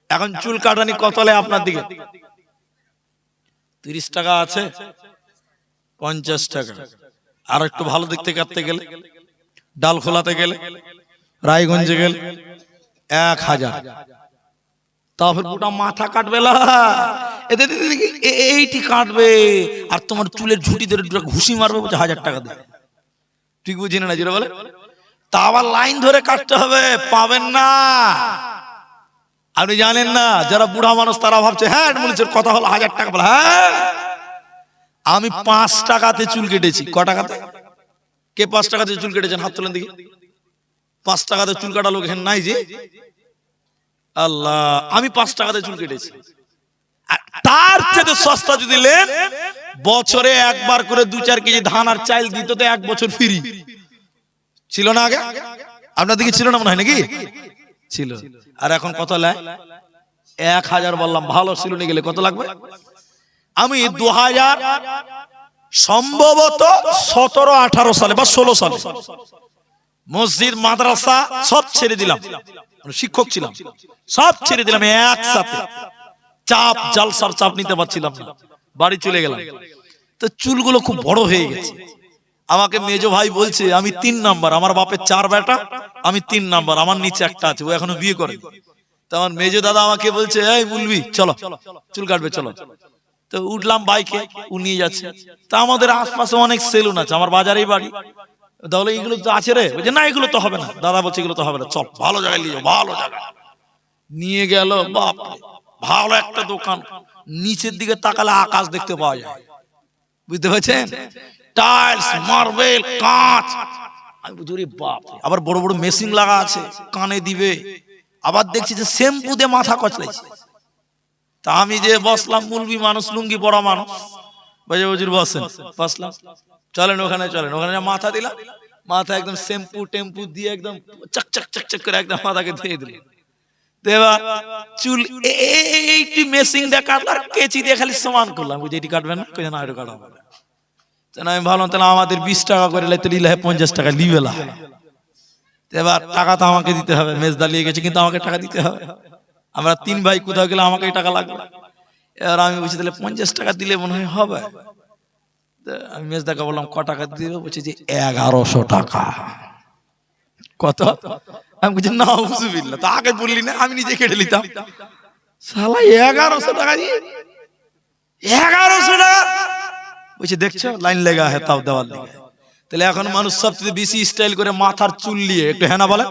এখন চুল কাটানি কত লে আপনার দিকে? 30 টাকা আছে, 50 টাকা। আর একটু ভালো দেখতে কাটতে গেলে, ডাল খোলাতে গেলে, রায়গঞ্জে গেলে 1000। তারপর পুরো মাথা কাটবে, এইটি কাটবে, আর তোমার চুলের ঝুটি ধরে ঘুষি মারবে, 1000 টাকা দেবে। ঠিক বুঝি না? যেটা বলে, তা আবার লাইন ধরে কাটতে হবে, পাবেন না। আপনি জানেন না, যারা বুড়া মানুষ তারা ভাবছে হ্যাঁ মনে কথা হলো 1000 টাকা। বলে হ্যাঁ, আমি 5 টাকাতে চুল কেটেছি। ক টাকাতে? কে 5 টাকাতে চুল কেটেছেন? হাত তোলেন দেখি। 5 টাকাতে চুল কাটা লোক হেন নাই যে? আল্লাহ, আমি 5 টাকাতে চুল কেটেছি। তার চেয়ে সস্তা যদি নেন, বছরে একবার করে 2-4 কেজি ধান আর চাল দিত, তো 1 বছর ফ্রি। ছিল না আগে? আপনার দিকে ছিল না মনে হয়, নাকি? ছিল। আর এখন কত লেয়? 1000 বললাম, ভালো ছিল নিয়ে গেলে কত লাগবে? আমি 2000 সম্ভবত 17-18 সালে বা 16 সালে মসজিদ মাদ্রাসা সব ছেড়ে দিলাম, শিক্ষক ছিলাম, সব ছেড়ে দিলাম একসাথে। চাপ, জালসার চাপ নিতে পারছিলাম না, বাড়ি চলে গেলাম। তো চুলগুলো খুব বড় হয়ে গেছে। আমাকে মেজো ভাই বলছে আমি 3 নাম্বার, আমার বাপের 4 বেটা, আমি 3 নাম্বার, আমার নিচে একটা আছে, ও এখনো বিয়ে করে। তো আমার মেজো দাদা আমাকে বলছে, এই মুলবি চলো চুল কাটবে চলো। তো উঠলাম বাইকে, ও নিয়ে যাচ্ছে। তা আমাদের আশপাশে অনেক সেলুন আছে, আমার বাজারেই বাড়ি। তাহলে এগুলো তো আছে রে, বলছে না এগুলো তো হবে না। দাদা বলছে এগুলো তো হবে না, চল ভালো জায়গায় নিয়ে যাও, ভালো জায়গা নিয়ে গেল। বাপ, ভালো একটা দোকান, নিচের দিকে তাকালে আকাশ দেখতে পাওয়া যায়, বুঝতে পারছেন? টাইলস, মার্বেল, কাঁচ। আমি বুঝি বাপ, আবার বড় বড় মেশিন লাগা আছে, কানে দিবে। আবার দেখছি যে শ্যাম্পু দিয়ে মাথা কচলাইছে। তা আমি যে বসলাম, মুলবি মানুষ, লুঙ্গি পরা মানুষ, বাজে বুঝির বসেন, বসলাম। চলেন ওখানে, চলেন ওখানে, মাথা দিলাম। মাথা একদম শ্যাম্পু টেম্পু দিয়ে একদম চকচক চকচক করে একদম মাথাকে ধুয়ে দিল। দেবা চুল এইটি মেশিন দিয়ে কাটলাম, কেচি দিয়ে খালি সমান করলাম। বুঝি এটি কাটবেন না? না, এটা কাটা হবে না। আমি ভাবলাম তাহলে আমাদের 20 টাকা করে নিলে 50 টাকা লিবেলা। এবার টাকা তো আমাকে দিতে হবে, মেজদা নিয়ে গেছে কিন্তু আমাকে টাকা দিতে হবে, আমরা 3 ভাই কোথাও গেলে আমাকেই টাকা লাগবে। এবার আমি বলছি তাহলে 50 টাকা দিলে মনে হয় হবে। আমি মেজদাকে বললাম ক টাকা দিবে, বলছে যে 1100 টাকা। কত? আমি বলছি না উজুবিল্লাহ, তো আগে বললি না, আমি নিজে কেটে নিতাম। শালা 1100 টাকা দিয়ে, 1100 টাকা বলছে দেখছো লাইন লেগা है তাও দেওয়ার লেগে। তাহলে এখন মানুষ সবচেয়ে বেশি স্টাইল করে মাথার চুল নিয়ে একটু হেনা বলে,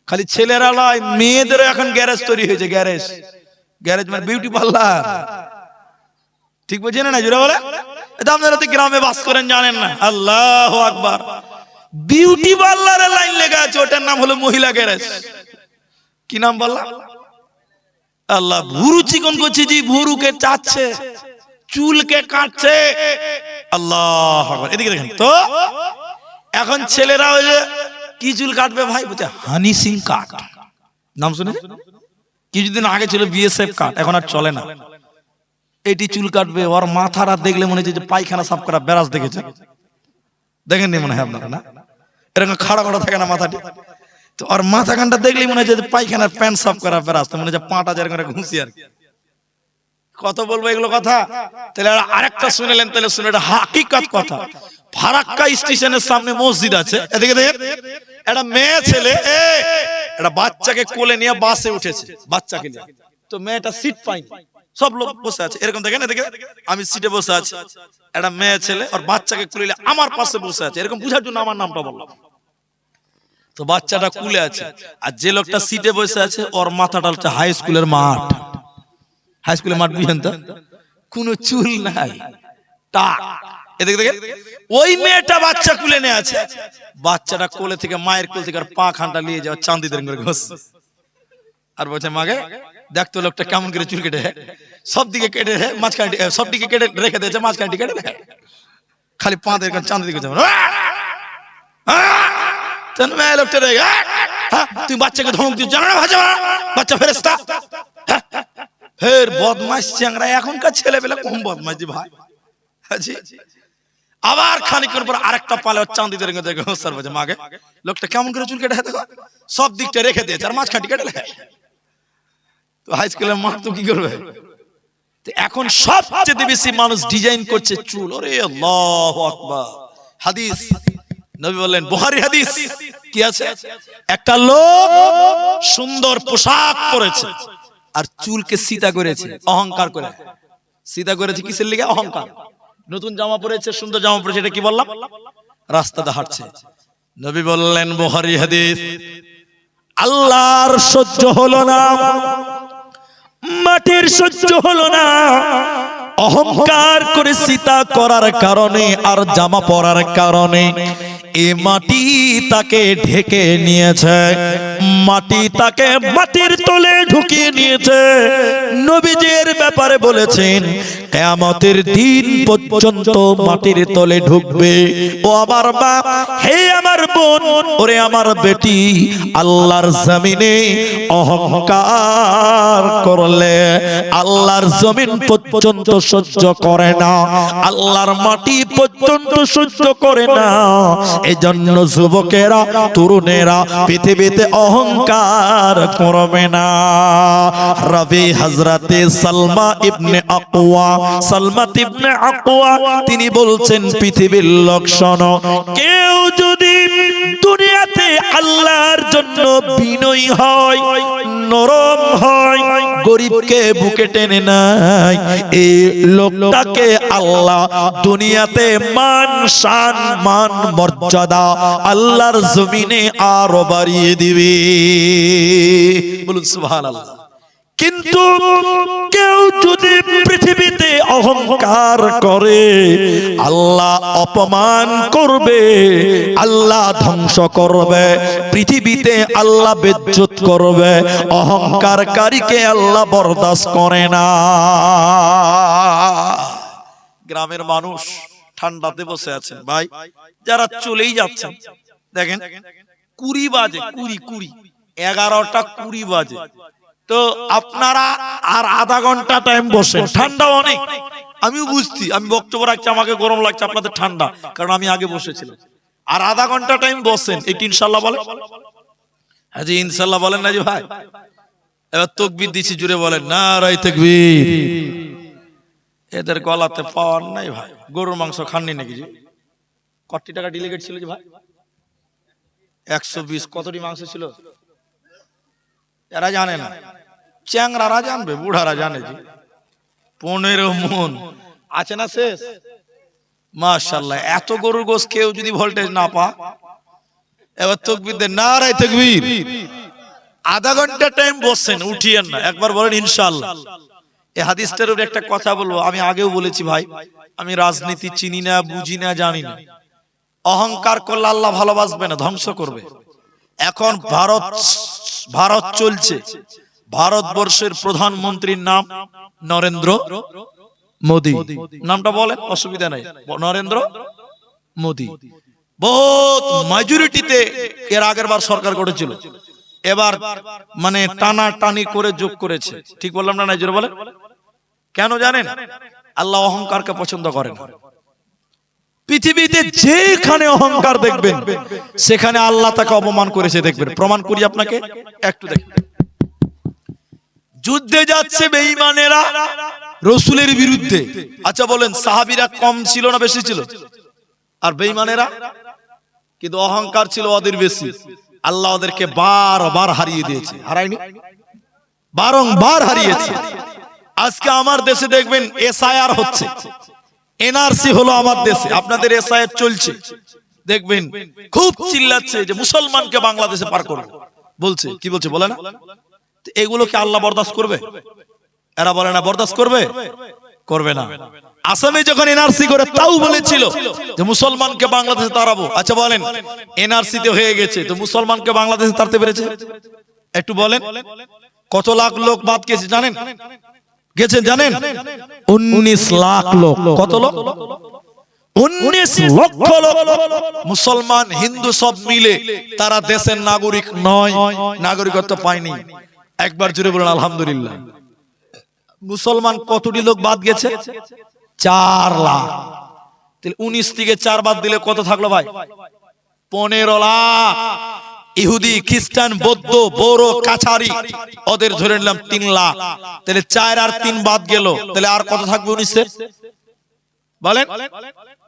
খালি ছেলেরা নয় মেয়েদেরও এখন গ্যারেজ তৈরি হয়েছে। গ্যারেজ, গ্যারেজ মানে বিউটি পার্লার, ঠিক বুঝেন না? জোরে বলে। এটা আপনারা তো গ্রামে বাস করেন জানেন না। আল্লাহু আকবার, বিউটি পার্লারের লাইন লেগে আছে, ওটার নাম হলো মহিলা গ্যারেজ। কি নাম বললাম? আল্লাহ। ভুরু চিকন করছে, জি ভুরুকে চাচ্ছে, চুলকে কাটছে। আল্লাহ আকবার। এদিকে দেখেন তো, এখন ছেলেরা ওই যে কি চুল কাটবে ভাই, বলছে হানি সিং কাট, নাম শুনে? কিছুদিন আগে ছিল বিএসএফ কাট, এখন আর চলে না। এটি চুল কাটবে, ওর মাথাটা দেখলে মনে হচ্ছে যে পায়খানা সাফ করা ব্রাশ দেখেছে, দেখেননি মনে হয় আপনারা? না এরকম খাড়া খাড়া থাকে না মাথাটি, তো ওর মাথা কানটা দেখলেই মনে হচ্ছে যে পায়খানার প্যান্ট সাফ করা ব্রাশ, তো মনে হচ্ছে পাটা যেরকম ঘুষি আর কি। কত বলবো এগুলো কথা? তাহলে আরেকটা শুনেলেন, তাহলে শুনে এটা হাকিকত কথা। ফারাক্কা স্টেশনের সামনে মসজিদ আছে, এদিকে দেখেন একটা মেয়ে ছেলে একটা বাচ্চাকে কোলে নিয়ে বাসে উঠেছে, বাচ্চাকে নিয়ে। তো মেয়েটা সিট পায়নি, সব লোক বসে আছে এরকম, দেখেন এদিকে আমি সিটে বসে আছি, একটা মেয়ে ছেলে আর বাচ্চাকে কুলে নিয়ে আমার পাশে বসে আছে, এরকম বুঝার জন্য আমার নামটা বললাম। তো বাচ্চাটা কুলে আছে, আর যে লোকটা সিটে বসে আছে ওর মাথাটা হচ্ছে হাই স্কুলের মাঠ। হাই স্কুলের মাঠ বুঝেন তো, কোনো চুল নাই, টাক। এদিকে দেখেন ওই মেয়েটা বাচ্চা কুলে নিয়ে আছে, বাচ্চাটা কোলে থেকে, মায়ের কোল থেকে আর পা খানটা নিয়ে যাওয়া চান্দিদের করে ঘষ, আর বলছে মাকে দেখতো লোকটা কেমন করে চুল কেটে, সব দিকে কেটে মাঝখানটি, সব দিকে কেটে রেখে দিয়েছে, মাঝখানটি কেটে দেখে খালি পা দিয়ে চান্দি দিকে লোকটা রেখে, তুই বাচ্চাকে ধমক দিচ্ছ, জানো না ভাজা বাচ্চা ফেরেস্তা। ফের বদমাশ চ্যাংরা, এখনকার ছেলে পেলে কম বদমাশ জি ভাই। আবার খানিকের পর আরেকটা পালে চান্দিদের দেখে হোসার বাজে মাকে, লোকটা কেমন করে চুল কেটে দেখো, সব দিকটা রেখে দিয়েছে আর মাঝখানটি কেটে লেখে। তো হাই স্কুলের মা তো কি করবে? এখন সবচেয়ে বেশি মানুষ ডিজাইন করছে চুল। ওরে আল্লাহু আকবার। হাদিস নবী বললেন, বুখারী হাদিস, কি আছে? একটা লোক সুন্দর পোশাক পরেছে আর চুলকে সিধা করেছে, অহংকার করে। সিধা করেছে কিসের লিগে? অহংকার। নতুন জামা পরেছে, সুন্দর জামা পরেছে, এটা কি বললাম? রাস্তাতে হাঁটছে। নবী বললেন, বুখারী হাদিস, আল্লাহর সহ্য হলো না, মাটির সহ্য হলো না, অহংকার করে সীতা করার কারণে আর জামা পরার কারণে এই মাটি তাকে ঢেকে নিয়েছে, মাটি তাকে মাটির তলে ঢুকিয়ে নিয়েছে। নবীজির ব্যাপারে বলেছেন কিয়ামতের দিন পর্যন্ত মাটির তলে ঢুকবে। ও আমার মা, হে আমার বোন, ওরে আমার বেটি, আল্লাহর জমিনে অহংকার করলে আল্লাহর জমিন পর্যন্ত সহ্য করে না, আল্লাহর মাটি পর্যন্ত সহ্য করে না। এজন্য যুবকেরা, তরুণেরা পৃথিবীতে অহংকার করবে না। রাবি হযরতে সালমা ইবনে আকওয়া, সালমা ইবনে আকওয়া তিনি বলছেন, পৃথিবীর লক্ষণ, কেউ যদি দুনিয়াতে আল্লাহর জন্য বিনয়ী হয়, নরম হয়, গরিবকে বুকে টেনে নেয়, এই লোকটাকে আল্লাহ দুনিয়াতে মান সম্মান মর্যাদা আল্লাহর জমিনে আরো বাড়িয়ে দিবে। বলুন সুবহানাল্লাহ। কিন্তু কেউ যদি পৃথিবীতে অহংকার করে, আল্লাহ অপমান করবে, আল্লাহ ধ্বংস করবে, পৃথিবীতে আল্লাহ বেজ্জত করবে। অহংকারকারীকে আল্লাহ বরদাস্ত করে না। গ্রামের মানুষ ঠান্ডাতে বসে আছেন ভাই, যারা চলেই যাচ্ছেন, দেখেন 20 বাজে, 20 11টা 20 বাজে, তো আপনারা আর আধা ঘন্টা টাইম বসেন, ঠান্ডা অনেক, আমিও বুঝছি, আমি বক্তব্য রাখছি, আমাকে গরম লাগছে, আপনাদের ঠান্ডা, কারণ আমি আগে বসেছিলাম। আর আধা ঘন্টা টাইম বসেন, একটু ইনশাল্লাহ বলেন। হ্যাঁ জি ইনশাল্লাহ বলেন না জি ভাই। এবার তাকবীর দিছি, জুড়ে বলেন নারায়ে তাকবীর। এদের গলাতে পাওয়ার নাই ভাই। গরুর মাংস খাননি নাকি জি? কত টাকা ডেলিগেট ছিল জি ভাই? 120। কতটি মাংস ছিল? এরা জানে না, চ্যাংরারা জানবে, বুড়ারা জানে জি। 15 মন আছে না শেষ? মাশাআল্লাহ। এত গরুর গোশত কেউ যদি ভোল্টেজ না পা, এবার তাকবীর দেন নারায়ে তাকবীর। আধা ঘন্টা টাইম বসছেন, উঠিয়েন না, একবার বলেন ইনশাআল্লাহ। এই হাদিসটার উপর একটা কথা বলবো, আমি আগেও বলেছি ভাই, আমি রাজনীতি চিনি না, বুঝি না, জানি না। অহংকার করলে আল্লাহ ভালোবাসবে না, ধ্বংস করবে। এখন ভারত চলছে, ভারতবর্ষের প্রধানমন্ত্রীর নাম নরেন্দ্র মোদি। নামটা বলেন, অসুবিধা নাই, নরেন্দ্র মোদি। বহুত মেজরিটিতে এর আগের বার সরকার করেছিল, এবার মানে টানা টানি করে যোগ করেছে। ঠিক বললাম না? জোরে বলেন। কেন জানেন? আল্লাহ অহংকারকে পছন্দ করেন। পৃথিবীতে যেখানে অহংকার দেখবেন, সেখানে আল্লাহ তাকে অপমান করেছে। দেখবেন, প্রমাণ করি আপনাকে, একটু দেখেন। যুদ্ধে যাচ্ছে বেঈমানেরা রাসূলের বিরুদ্ধে। আচ্ছা বলেন, সাহাবীরা কম ছিল না বেশি ছিল? আর বেঈমানেরা? কিন্তু অহংকার ছিল ওদের বেশি। আল্লাহ ওদেরকে বারবার হারিয়ে দিয়েছে। হারায়নি? বারংবার হারিয়েছে। আজকে আমার দেশে দেখবেন এসআইআর হচ্ছে, এনআরসি হলো আমার দেশে, আপনাদের এসআইআর চলছে। দেখবেন খুব চিল্লাচ্ছে যে মুসলমানকে বাংলাদেশে পার করবে বলছে। কি বলছে বলে না? এগুলো কি আল্লাহ বরদাস্ত করবে? এরা বলে না বরদাস্ত করবে, করবে না। আসামে যখন এনআরসি করে তাও বলেছিল যে মুসলমানকে বাংলাদেশে তাড়াবো। আচ্ছা বলেন, এনআরসি তে হয়ে গেছে, তো মুসলমানকে বাংলাদেশে তাড়তে পেরেছে? একটু বলেন, কত লাখ লোক বাদ গেছে জানেন? গেছে জানেন? 19 লাখ লোক। কত লোক? 19 লক্ষ লোক মুসলমান হিন্দু সব মিলে তারা দেশের নাগরিক নয়, নাগরিকত্ব পায়নি। একবার জুড়ে বলুন আলহামদুলিল্লাহ। মুসলমান কতটি লোক বাদ গেছে? 4 লাখ। তাহলে 19 থেকে 4 বাদ দিলে কত থাকলো ভাই? 15 লাখ। ইহুদি, খ্রিস্টান, বৌদ্ধ, বড়, কাছারি, ওদের ধরে নিলাম 3 লাখ। তাহলে 4 আর 3 বাদ গেল, তাহলে আর কত থাকবে 19-এ? বলেন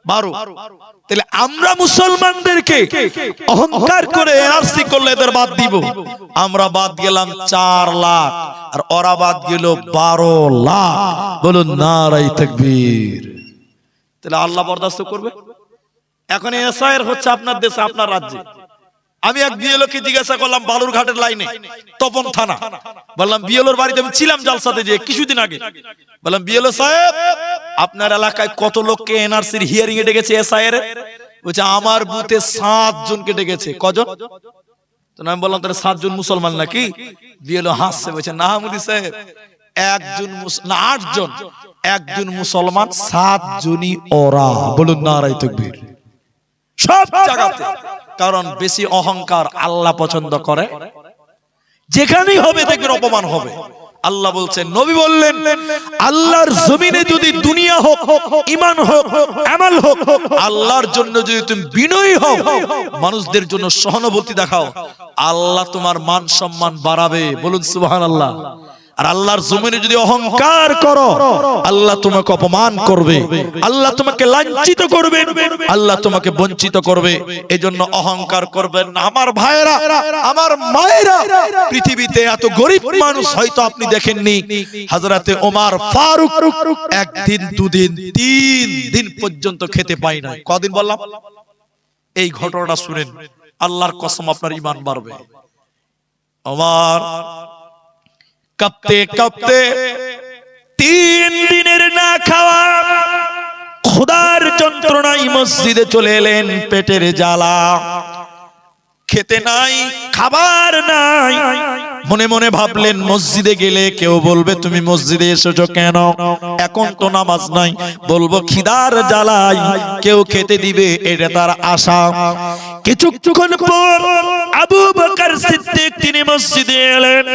12। তাহলে আমরা মুসলমানদেরকে অহংকার করে এনআরসি করলে এদের বাদ দিব। আমরা বাদ গেলাম 4 লাখ, আর ওরা বাদ গেল 12 লাখ। বলুন নারায়ে তাকবীর। তাহলে আল্লাহ বরদাস্ত করবে? এখন এসআইআর হচ্ছে আপনার দেশে, আপনার রাজ্যে। আমি এক বিএলওকে জিজ্ঞাসা করলাম বালুরঘাটের লাইনে তপন থানা, বললাম বিএলওর বাড়িতে আমি ছিলাম জালসাতে যে কিছুদিন আগে, বললাম বিএলও সাহেব আপনার এলাকায় কত লোককে এনআরসির হিয়ারিং এ ডেকেছে এসআইআর এর? বলছে আমার বুথে 7 জনকে ডেকেছে। কজন? তো আমি বললাম তাহলে 7 জন মুসলমান নাকি? বিএলও হাসছে, বলছে না মুদি সাহেব, একজন না 8 জন, একজন মুসলমান, 7 জনই ওরা। বলুন নারায়ে তাকবীর। সব জায়গাতে, কারণ বেশি অহংকার আল্লাহ পছন্দ করে। যেখানেই হবে দেখবেন অপমান হবে। আল্লাহ বলছেন, নবী বললেন, আল্লাহর জমিনে যদি দুনিয়া হোক, ঈমান হোক, আমল হোক, আল্লাহর জন্য যদি তুমি বিনয়ী হও, মানুষদের জন্য সহানুভূতি দেখাও, আল্লাহ তোমার মান সম্মান বাড়াবে। বলুন সুবহানাল্লাহ। আর আল্লাহর জমিনে যদি অহংকার করো, আল্লাহ তোমাকে অপমান করবে, আল্লাহ তোমাকে লাঞ্ছিত করবে, আল্লাহ তোমাকে বঞ্চিত করবে। এজন্য অহংকার করবেন না আমার ভাইরা, আমার মায়েরা। পৃথিবীতে এত গরিব মানুষ হয়তো আপনি দেখেননি। হযরতে ওমর ফারুক একদিন, দুদিন, 3 দিন পর্যন্ত খেতে পায় না। কদিন বললাম? এই ঘটনাটা শুনেন, আল্লাহর কসম আপনার ঈমান বাড়বে। ওমর কাঁপতে কাঁপতে 3 দিনের না খাওয়া ক্ষুধার যন্ত্রণায় মসজিদে চলে এলেন। পেটের জ্বালা, খেতে নাই, খাবার নাই। মনে মনে ভাবলেন মসজিদে গেলে কেউ বলবে তুমি মসজিদে এসেছো কেন? এখন তো নামাজ নাই, বলবো খিদার জ্বালায় কেউ খেতে দিবে, এটা তার আশা। কিছুক্ষণ পর আবু বকর সিদ্দিক তিনি মসজিদে এলেন,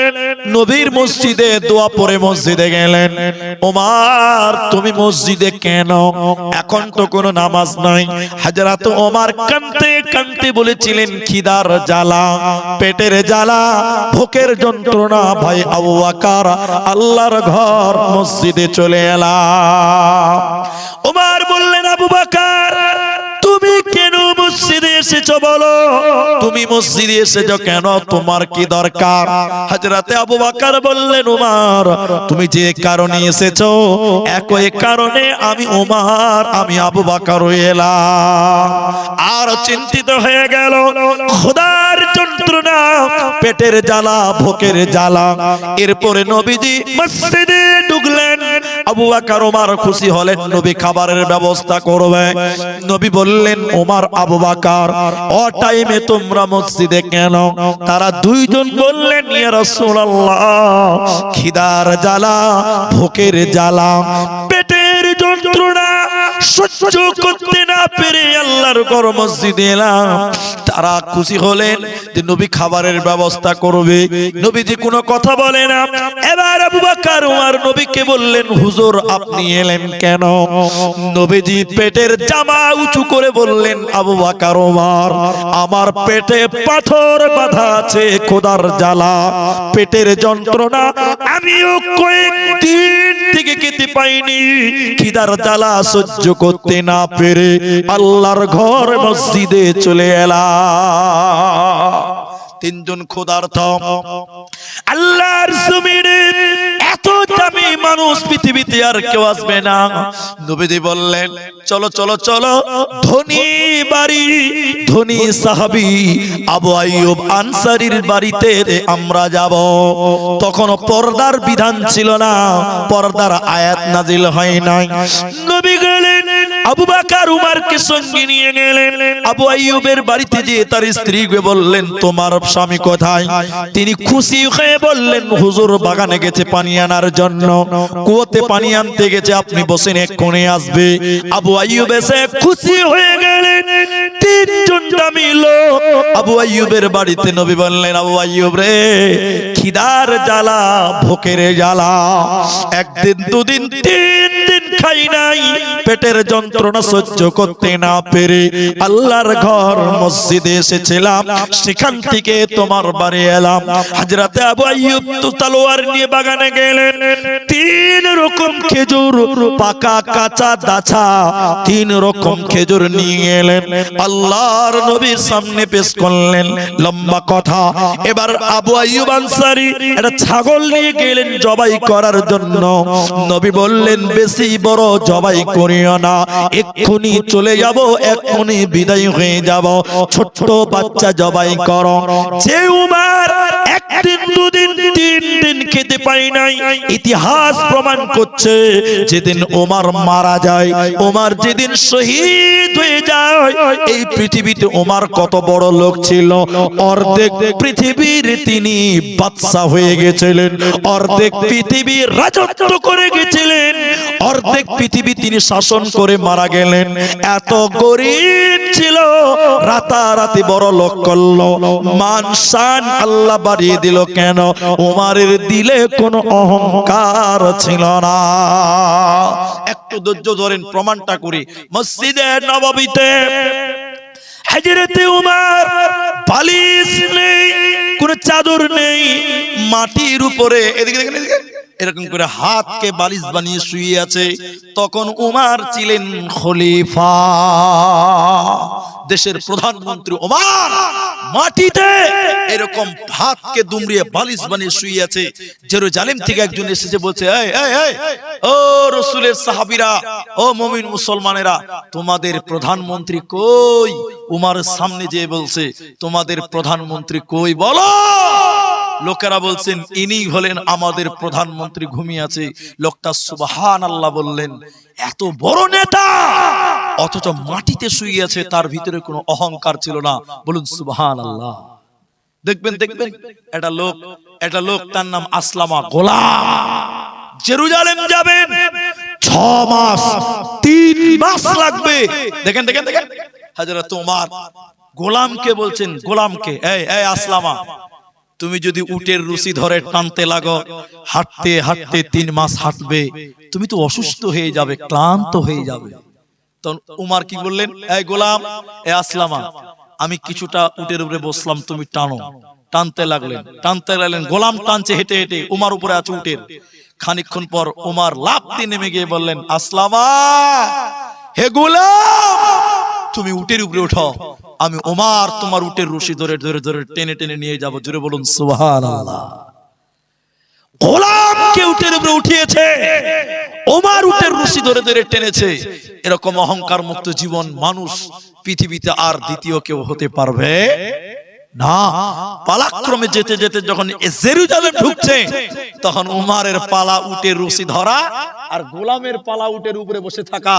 নবীর মসজিদে দোয়া পড়ে মসজিদে গেলেন। ওমর তুমি মসজিদে কেন? এখন তো কোনো নামাজ নাই। হযরত ওমর কাঁদতে কাঁদতে বলেছিলেন খিদার জ্বালা, পেটের জ্বালা, ভোকের যন্ত্রণা। ভাই আবু বকর আল্লাহর ঘর মসজিদে চলে এলাম। ওমর বললেন আবু বকর তুমি কেন মসজিদে এসেছো বলো, তুমি মসজিদে এসেছো কেন, তোমার কি দরকার? হযরতে আবু বকর বললেন ওমর তুমি যে কারণে এসেছো একই কারণে আমি ওমর আমি আবু বকর এলাম। আর চিন্তিত হয়ে গেল, খোদার যন্ত্রণা, পেটের জ্বালা, ভোকের জ্বালা। এরপরে নবীজি মসজিদে ঢুকলেন। আবু বকর ওমর খুশি হলেন, নবী খাবারের ব্যবস্থা করবে। নবী বললেন ওমর আবু বকর ও টাইমে তোমরা মসজিদে কেন? তারা দুইজন বললেন ইয়া রাসূলুল্লাহ খিদার জ্বালা, ভোকের জ্বালা, পেটের যন্ত্রণা সহ্য করতে না পেরে আল্লাহর ঘর মসজিদে এলাম। তারা খুশি হলেন যে নবী খাবারের ব্যবস্থা করবে। নবীজি কোনো কথা বলে না। এবার আবু বকর ওমর নবীকে বললেন হুজুর আপনি এলেন কেন? নবীজি পেটের জামা উঁচু করে বললেন আবু বকর ওমর আমার পেটে পাথর বাঁধা আছে, খোদার জ্বালা, পেটের যন্ত্রণা, আমিও কয়েকদিন থেকে খেতে পাইনি, খিদার জ্বালা সহ্য করতে না পেরে আল্লাহর ঘর মসজিদে চলে এলাম। তিনজন ক্ষুধার্ত, আল্লাহর জমিনে এত দামি মানুষ পৃথিবীতে আর কেউ আসবে না। নবীজি বললেন চলো চলো চলো, ধনী বাড়ি, ধনী সাহাবী আবু আইয়ুব আনসারীর বাড়িতে আমরা যাব। তখন পর্দার বিধান ছিল না, পর্দার আয়াত নাজিল হয় নাই। নবী গেলেন, আবু বকর উমরকে সঙ্গে নিয়ে গেলেন। আবু আইয়ুবের বাড়িতে যেয়ে তার স্ত্রীকে বললেন তোমার স্বামী কোথায়? তিনি খুশি হয়ে বললেন হুজুর বাগানে গেছে পানি আনার জন্য, কুয়োতে পানি আনতে গেছে, আপনি বসেন এক্ষুনি আসবে। আবু আইয়ুব এসে খুশি হয়ে গেলেন। তিনজন দামি লোক আবু আইয়ুবের বাড়িতে। নবী বললেন আবু আইয়ুব রে খিদার জ্বালা, ভোকের জ্বালা, একদিন দুদিন তিন দিন খাই নাই, পেটের যন্ত্রণা সহ্য করতে না পেরে আল্লাহর ঘর মসজিদে এসেছিলাম, সেখান থেকে তোমার বাড়ি এলাম। হযরতে আবু আইয়ুব তো তলোয়ার নিয়ে বাগানে গেলেন। তিন রকম খেজুর, পাকা, কাঁচা, দাছা, তিন রকম খেজুর নিয়ে এলেন, আল্লাহর নবীর সামনে পেশ করলেন। লম্বা কথা। এবার আবু আইয়ুব আনসারী একটা ছাগল নিয়ে গেলেন জবাই করার জন্য। নবী বললেন বেশি বড় জবাই করিও না, এক্ষুনি চলে যাব, এক্ষুনি বিদায় হয়ে যাব, ছোট্ট বাচ্চা জবাই করো। যে উমর একদিন দুদিন তিন দিন খেতে পাই নাই, ইতিহাস প্রমাণ করছে যেদিন ওমর মারা যায়, ওমর যেদিন শহীদ হয়ে যায়, এই পৃথিবীতে ওমর কত বড় লোক ছিল, অর্ধেক পৃথিবীর তিনি বাদশা হয়ে গেছিলেন, অর্ধেক পৃথিবীর রাজত্ব করে গেছিলেন, অর্ধেক পৃথিবী তিনি শাসন করে মারা গেলেন। এত গরিব ছিল, রাতারাতি বড় লোক করলো। মান শান আল্লাহ বাড়িয়ে দিল কেন? ওমরের দিলে কোনো অহংকার ছিল না। একটু ধৈর্য ধরেন, প্রমাণটা করি। মসজিদে নববীতে হযরতে ওমর বালিশ নেই, কোনো চাদর নেই, মাটির উপরে এদিকে দেখেন, এদিকে এরকম করে হাতকে বালিশ বানিয়ে শুয়ে আছে। তখন ওমর ছিলেন খলিফা, দেশের প্রধানমন্ত্রী। ওমর মাটিতে এরকম হাতকে দুমড়িয়ে বালিশ বানিয়ে শুয়ে আছে। জেরুজালেম থেকে একজন এসেছে, বলছে এই এই এই ও রাসূলের সাহাবীরা, ও মুমিন মুসলমানেরা, তোমাদের প্রধানমন্ত্রী কই? ওমরের সামনে যেয়ে বলছে তোমাদের প্রধানমন্ত্রী কই বলো। লোকেরা বলছেন ইনি হলেন আমাদের প্রধানমন্ত্রী, ঘুমিয়ে আছে। লোকটা সুবহানাল্লাহ বললেন, এত বড় নেতা অথচ মাটিতে শুয়ে আছে, তার ভিতরে কোনো অহংকার ছিল না। বলুন সুবহানাল্লাহ। দেখবেন দেখবেন একটা লোক তার নাম আসলামা গোলাম, জেরুজালেম যাবেন 6 মাস 3 মাস লাগবে। দেখেন দেখেন দেখেন, হযরত ওমর গোলামকে বলছেন, গোলামকে, এই আসলামা, তুমি যদি উটের রশি ধরে টানতে লাগো, হাঁটতে হাঁটতে 3 মাস হাঁটবে, তুমি তো অসুস্থ হয়ে যাবে, ক্লান্ত হয়ে যাবে। তখন উমার কি বললেন, এই গোলাম, এই আসলামা, আমি কিছুটা উটের উপরে বসলাম, তুমি টানো। টানতে লাগলেন, গোলাম টানছে হেঁটে হেঁটে, উমার উপরে আছে উটের। খানিকক্ষণ পর উমার লাফ দিয়ে নেমে গিয়ে বললেন, আসলামা, হে গোলাম, তুমি উটের উপরে ওঠো, আমি উমার তোমার উটের রশি ধরে ধরে ধরে টেনে টেনে নিয়ে যাবো। জোরে বলুন সুবহানাল্লাহ। গোলামকে উটের উপরে উঠিয়েছে, ওমর উটের রশি ধরে ধরে টেনেছে। এরকম অহংকার মুক্ত জীবন মানুষ পৃথিবীতে আর দ্বিতীয় কেউ হতে পারবে না। পালাক্রমে যেতে যেতে যখন জেরুজালেম ঢুকছে, তখন উমারের পালা উটের রশি ধরা আর গোলামের পালা উটের উপরে বসে থাকা।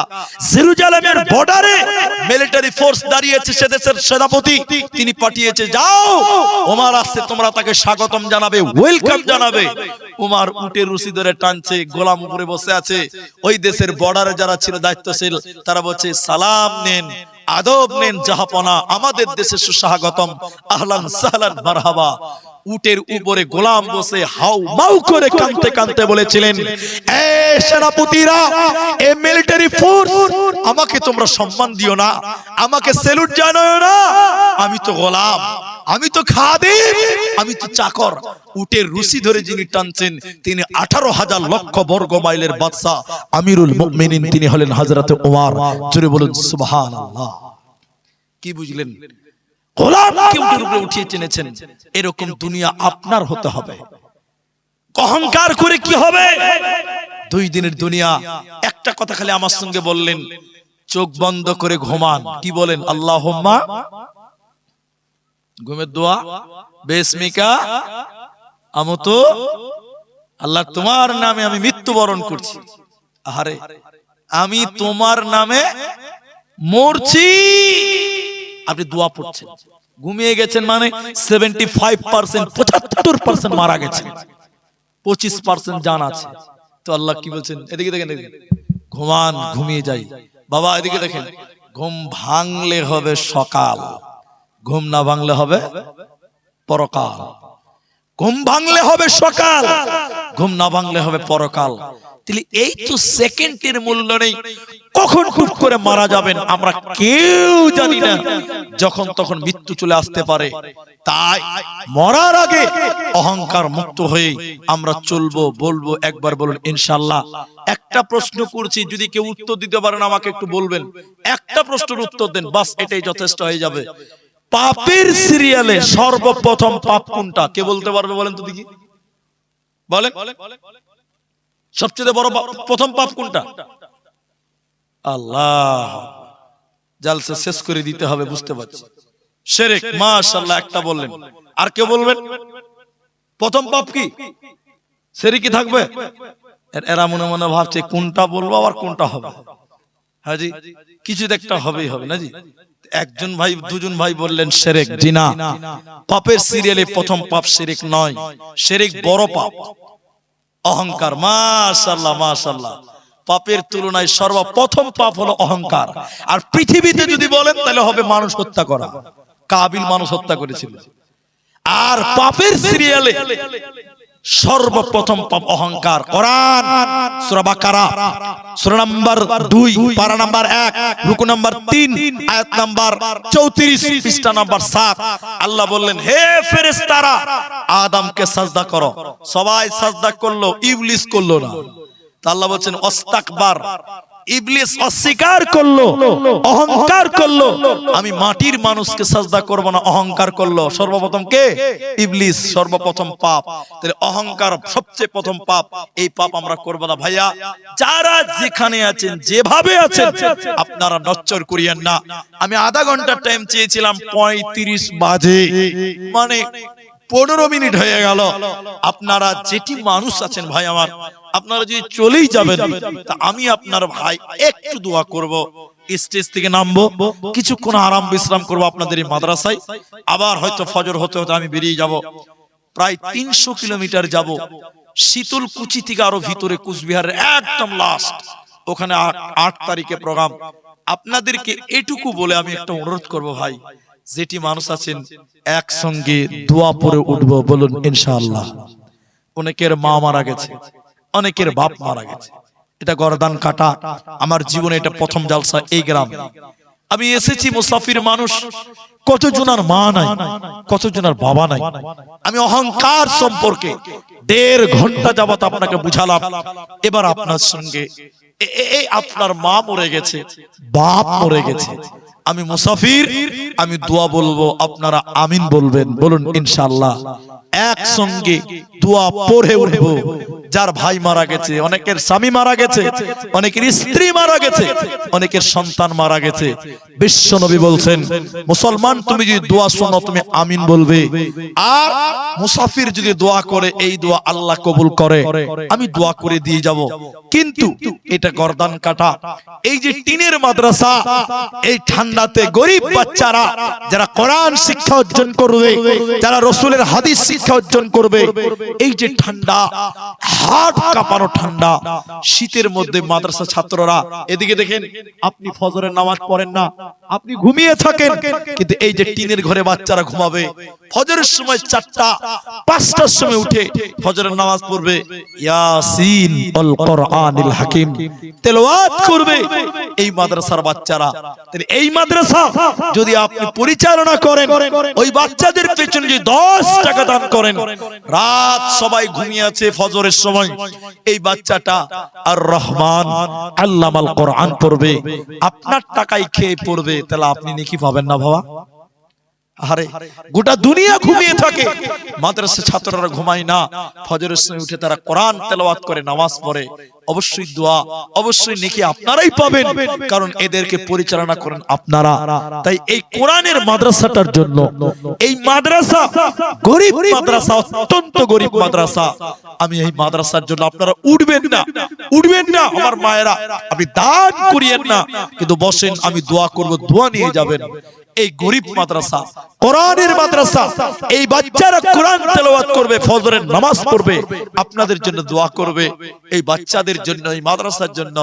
জেরুজালেমের বর্ডারে মিলিটারি ফোর্স দাঁড়িয়েছে, সে দেশের সেনাপতি তিনি পাঠিয়েছে, যাও, উমার আসছে, তোমরা তাকে স্বাগতম জানাবে, ওয়েলকাম জানাবে। উমার উটের রশি ধরে টানছে, গোলাম উপরে বসে আছে। ওই দেশের বর্ডারে যারা ছিল দায়িত্বশীল, তারা বলছে, সালাম নেন, আদব নেন জাহাপনা, আমাদের দেশে সুস্বাগতম, আহলান সাহলান মারহাবা। উটের উপরে গোলাম বসে হাউ মাউ করে কাঁদতে কাঁদতে বলেছিলেন, এ সেনাপতিরা, এ মিলিটারি ফোর্স, আমাকে তোমরা সম্মান দিও না, আমাকে স্যালুট জানাও না, আমি তো গোলাম, আমি তো খাদিম, আমি তো চাকর। উটের রশি ধরে যিনি টানছেন তিনি 18,000 লক্ষ বর্গ মাইলের বাদশা, আমিরুল মুমিনিন, তিনি হলেন হযরতে ওমর। জোরে বলুন সুবহানাল্লাহ। কি বুঝলেন? গোলামকে উটের উপরে উঠিয়ে টেনেছেন। এরকম দুনিয়া আপনার হতে হবে। অহংকার করে কি হবে? 2 দিনের দুনিয়া। একটা কথা খালি আমার সঙ্গে বললেন, চোখ বন্ধ করে ঘুমান। কি বলেন? আল্লাহুম্মা, ঘুমের দোয়া, বিসমিকা আমুতু, আল্লাহ তোমার নামে আমি মৃত্যুবরণ করছি। আহারে, আমি তোমার নামে মরছি। আপনি দোয়া পড়ছেন, ঘুমিয়ে গেছেন, মানে 75%, 75% মারা গেছেন, 25% জান আছে। তো আল্লাহ কি বলছেন? এদিকে দেখেন, ঘুমান, ঘুমিয়ে যাই। বাবা এদিকে দেখেন, ঘুম ভাঙলে হবে সকাল, ঘুম না ভাঙলে হবে পরকাল। ঘুম ভাঙলে হবে সকাল, ঘুম না ভাঙলে হবে পরকাল। তাহলে এই তো সেকেন্ডের মূল্য নেই, কখন খুব করে মারা যাবেন আমরা কেউ জানি না, যখন তখন মৃত্যু চলে আসতে পারে। তাই মরার আগে অহংকার মুক্ত হয়ে আমরা চলবো, বলবো, একবার বলুন ইনশাআল্লাহ। একটা প্রশ্ন করছি, যদি কেউ উত্তর দিতে পারেন আমাকে একটু বলবেন, একটা প্রশ্নের উত্তর দেন, বাস এটাই যথেষ্ট হয়ে যাবে। পাপের সিরিয়ালে সর্বপ্রথম পাপ কোনটা? কে বলতে পারবে? বলেন তো দেখি, বলেন, সবচেয়ে বড় প্রথম পাপ কোনটা? আল্লাহ, জালসা শেষ করে দিতে হবে, বুঝতে পারছি। শিরক। মাশাআল্লাহ, একটা বললেন। আর কে বলবেন? প্রথম পাপ কি? শিরকই থাকবে। এরা মনে মনে ভাবছে কোনটা বলবো আর কোনটা হবে। হ্যাঁ জি, কিছু একটা হবেই হবে না জি। একজন ভাই, দুজন ভাই বললেন শিরক। জি না, পাপের সিরিয়ালে প্রথম পাপ শিরক নয়, শিরক বড় পাপ, অহংকার। মাশাআল্লাহ, মাশাআল্লাহ। পাপের তুলনায় সর্বপ্রথম পাপ হলো অহংকার। আর পৃথিবীতে যদি বলেন তাহলে হবে মানুষ হত্যা করা। কাবিল মানুষ হত্যা করেছিল। আর পাপের সিরিয়ালে সর্বপ্রথম পাপ অহংকার। কোরআন সূরা বাকারা সূরা নাম্বার 2 পারা নাম্বার 1 রুকু নাম্বার 3 আয়াত নাম্বার 34 পৃষ্ঠা নাম্বার 7 আল্লাহ বললেন, হে ফেরেশতারা, আদমকে সাজদা করো। সবাই সাজদা করলো, ইবলিস করলো না। তা আল্লাহ বলছেন, অস্তাকবার, ইবলিস অস্বীকার করলো, অহংকার করলো, আমি মাটির মানুষকে সাজদা করব না, অহংকার করলো। সর্বপ্রথম কে? ইবলিস। সর্বপ্রথম পাপ। তাহলে অহংকার সবচেয়ে প্রথম পাপ। এই পাপ আমরা করব না। ভাইয়া, যারা যেখানে আছেন, যেভাবে আছেন, আপনারা নচ্চর করিয়েন না। আমি আধা ঘন্টা টাইম চেয়েছিলাম, 35 বাজে, মানে 15 মিনিট হয়ে গেল। আপনারা যেটি মানুষ আছেন ভাই আমার, আপনারা যদি চলেই যাবেন, তা আমি আপনার ভাই একটু দোয়া করব, স্টেজ থেকে নামবো, কিছুক্ষণ আরাম বিশ্রাম করব আপনাদের এই মাদ্রাসায়। আবার হয়তো ফজর হতে হতে আমি বেরিয়ে যাব। প্রায় 300 কিলোমিটার যাব, শীতলকুচি থেকে আরো ভিতরে, কুচবিহারের একদম লাস্ট, ওখানে 8 তারিখে প্রোগ্রাম। আপনাদেরকে এটুকু বলে আমি একটা অনুরোধ করব ভাই, যেটি মানুষ আছেন একসঙ্গে দোয়া পড়ে উঠবো, বলুন ইনশাআল্লাহ। অনেকের মা মারা গেছে, অনেকের বাপ মারা গেছে, এটা গর্দান কাটা। আমার জীবনে এটা প্রথম জালসা এই গ্রামে। আমি এসেছি মুসাফির মানুষ, কতজনের মা নাই, কতজনের বাবা নাই। আমি অহংকার সম্পর্কে 1.5 ঘন্টা যাবত আপনাকে বুঝালাম। এবার আপনার সঙ্গে এই আপনার মা মরে গেছে, বাপ মরে গেছে, আমি মুসাফির, আমি দোয়া বলবো, আপনারা আমিন বলবেন, বলুন ইনশাআল্লাহ। একসঙ্গে দোয়া পড়ে উঠবো। যার ভাই মারা গেছে, অনেকের স্বামী মারা গেছে, অনেকের স্ত্রী মারা গেছে, অনেকের সন্তান মারা গেছে। বিশ্ব নবী বলছেন, মুসলমান তুমি যদি দোয়া শোনো তুমি আমিন বলবে, আর মুসাফির যদি দোয়া করে এই দোয়া আল্লাহ কবুল করে। আমি দোয়া করে দিয়ে যাব, কিন্তু এটা গর্দান কাটা। এই যে টিনের মাদ্রাসা, এই ঠান্ডাতে গরিব বাচ্চারা যারা কোরআন শিক্ষা অর্জন করবে, যারা রসুলের হাদিস শিক্ষা অর্জন করবে, এই যে ঠান্ডা, হাট কাঁপানো ঠান্ডা, শীতের মধ্যে মাদ্রাসা ছাত্ররা, এদিকে দেখেন আপনি ফজরের নামাজ পড়েন না, আপনি ঘুমিয়ে থাকেন, কিন্তু এই যে টিনের ঘরে বাচ্চারা ঘুমাবে, ফজরের সময় 4টা 5টার সময় উঠে ফজরের নামাজ পড়বে, ইয়াসিন আল কোরআনিল হাকিম তেলাওয়াত করবে এই মাদ্রাসার বাচ্চারা। তাহলে এই মাদ্রাসা যদি আপনি পরিচালনা করেন, ওই বাচ্চাদের পেছনে যদি 10 টাকা দান করেন, রাত সবাই ঘুমিয়ে আছে, ফজরের সময় এই বাচ্চাটা আর রহমান আল্লামাল কোরআন পড়বে, আপনার টাকায় খেয়ে পড়বে, তাহলে আপনি নেকি পাবেন না বাবা? আরে গোটা দুনিয়া ঘুমিয়ে থাকে, মাদ্রাসা ছাত্ররা ঘুমায় না, ফজরের সময় উঠে তারা কোরআন তেলাওয়াত করে, নামাজ পড়ে, অবশ্যই দোয়া, অবশ্যই নেকি আপনারাই পাবেন, কারণ এদেরকে পরিচালনা করেন আপনারা। তাই এই কোরআনের মাদ্রাসাটার জন্য, এই মাদ্রাসা গরিব মাদ্রাসা, অত্যন্ত গরিব মাদ্রাসা, আমি এই মাদ্রাসার জন্য আপনারা উঠবেন না, উঠবেন না আমার মায়েরা, আপনি দান করিয়েন না, কিন্তু বসেন, আমি দোয়া করব, দোয়া নিয়ে যাবেন। এই গরিব মাদ্রাসা, কোরআনের মাদ্রাসা, এই বাচ্চারা কোরআন তেলাওয়াত করবে, ফজরের নামাজ পড়বে, আপনাদের জন্য দোয়া করবে। এই বাচ্চাদের জন্য, এই মাদ্রাসার জন্য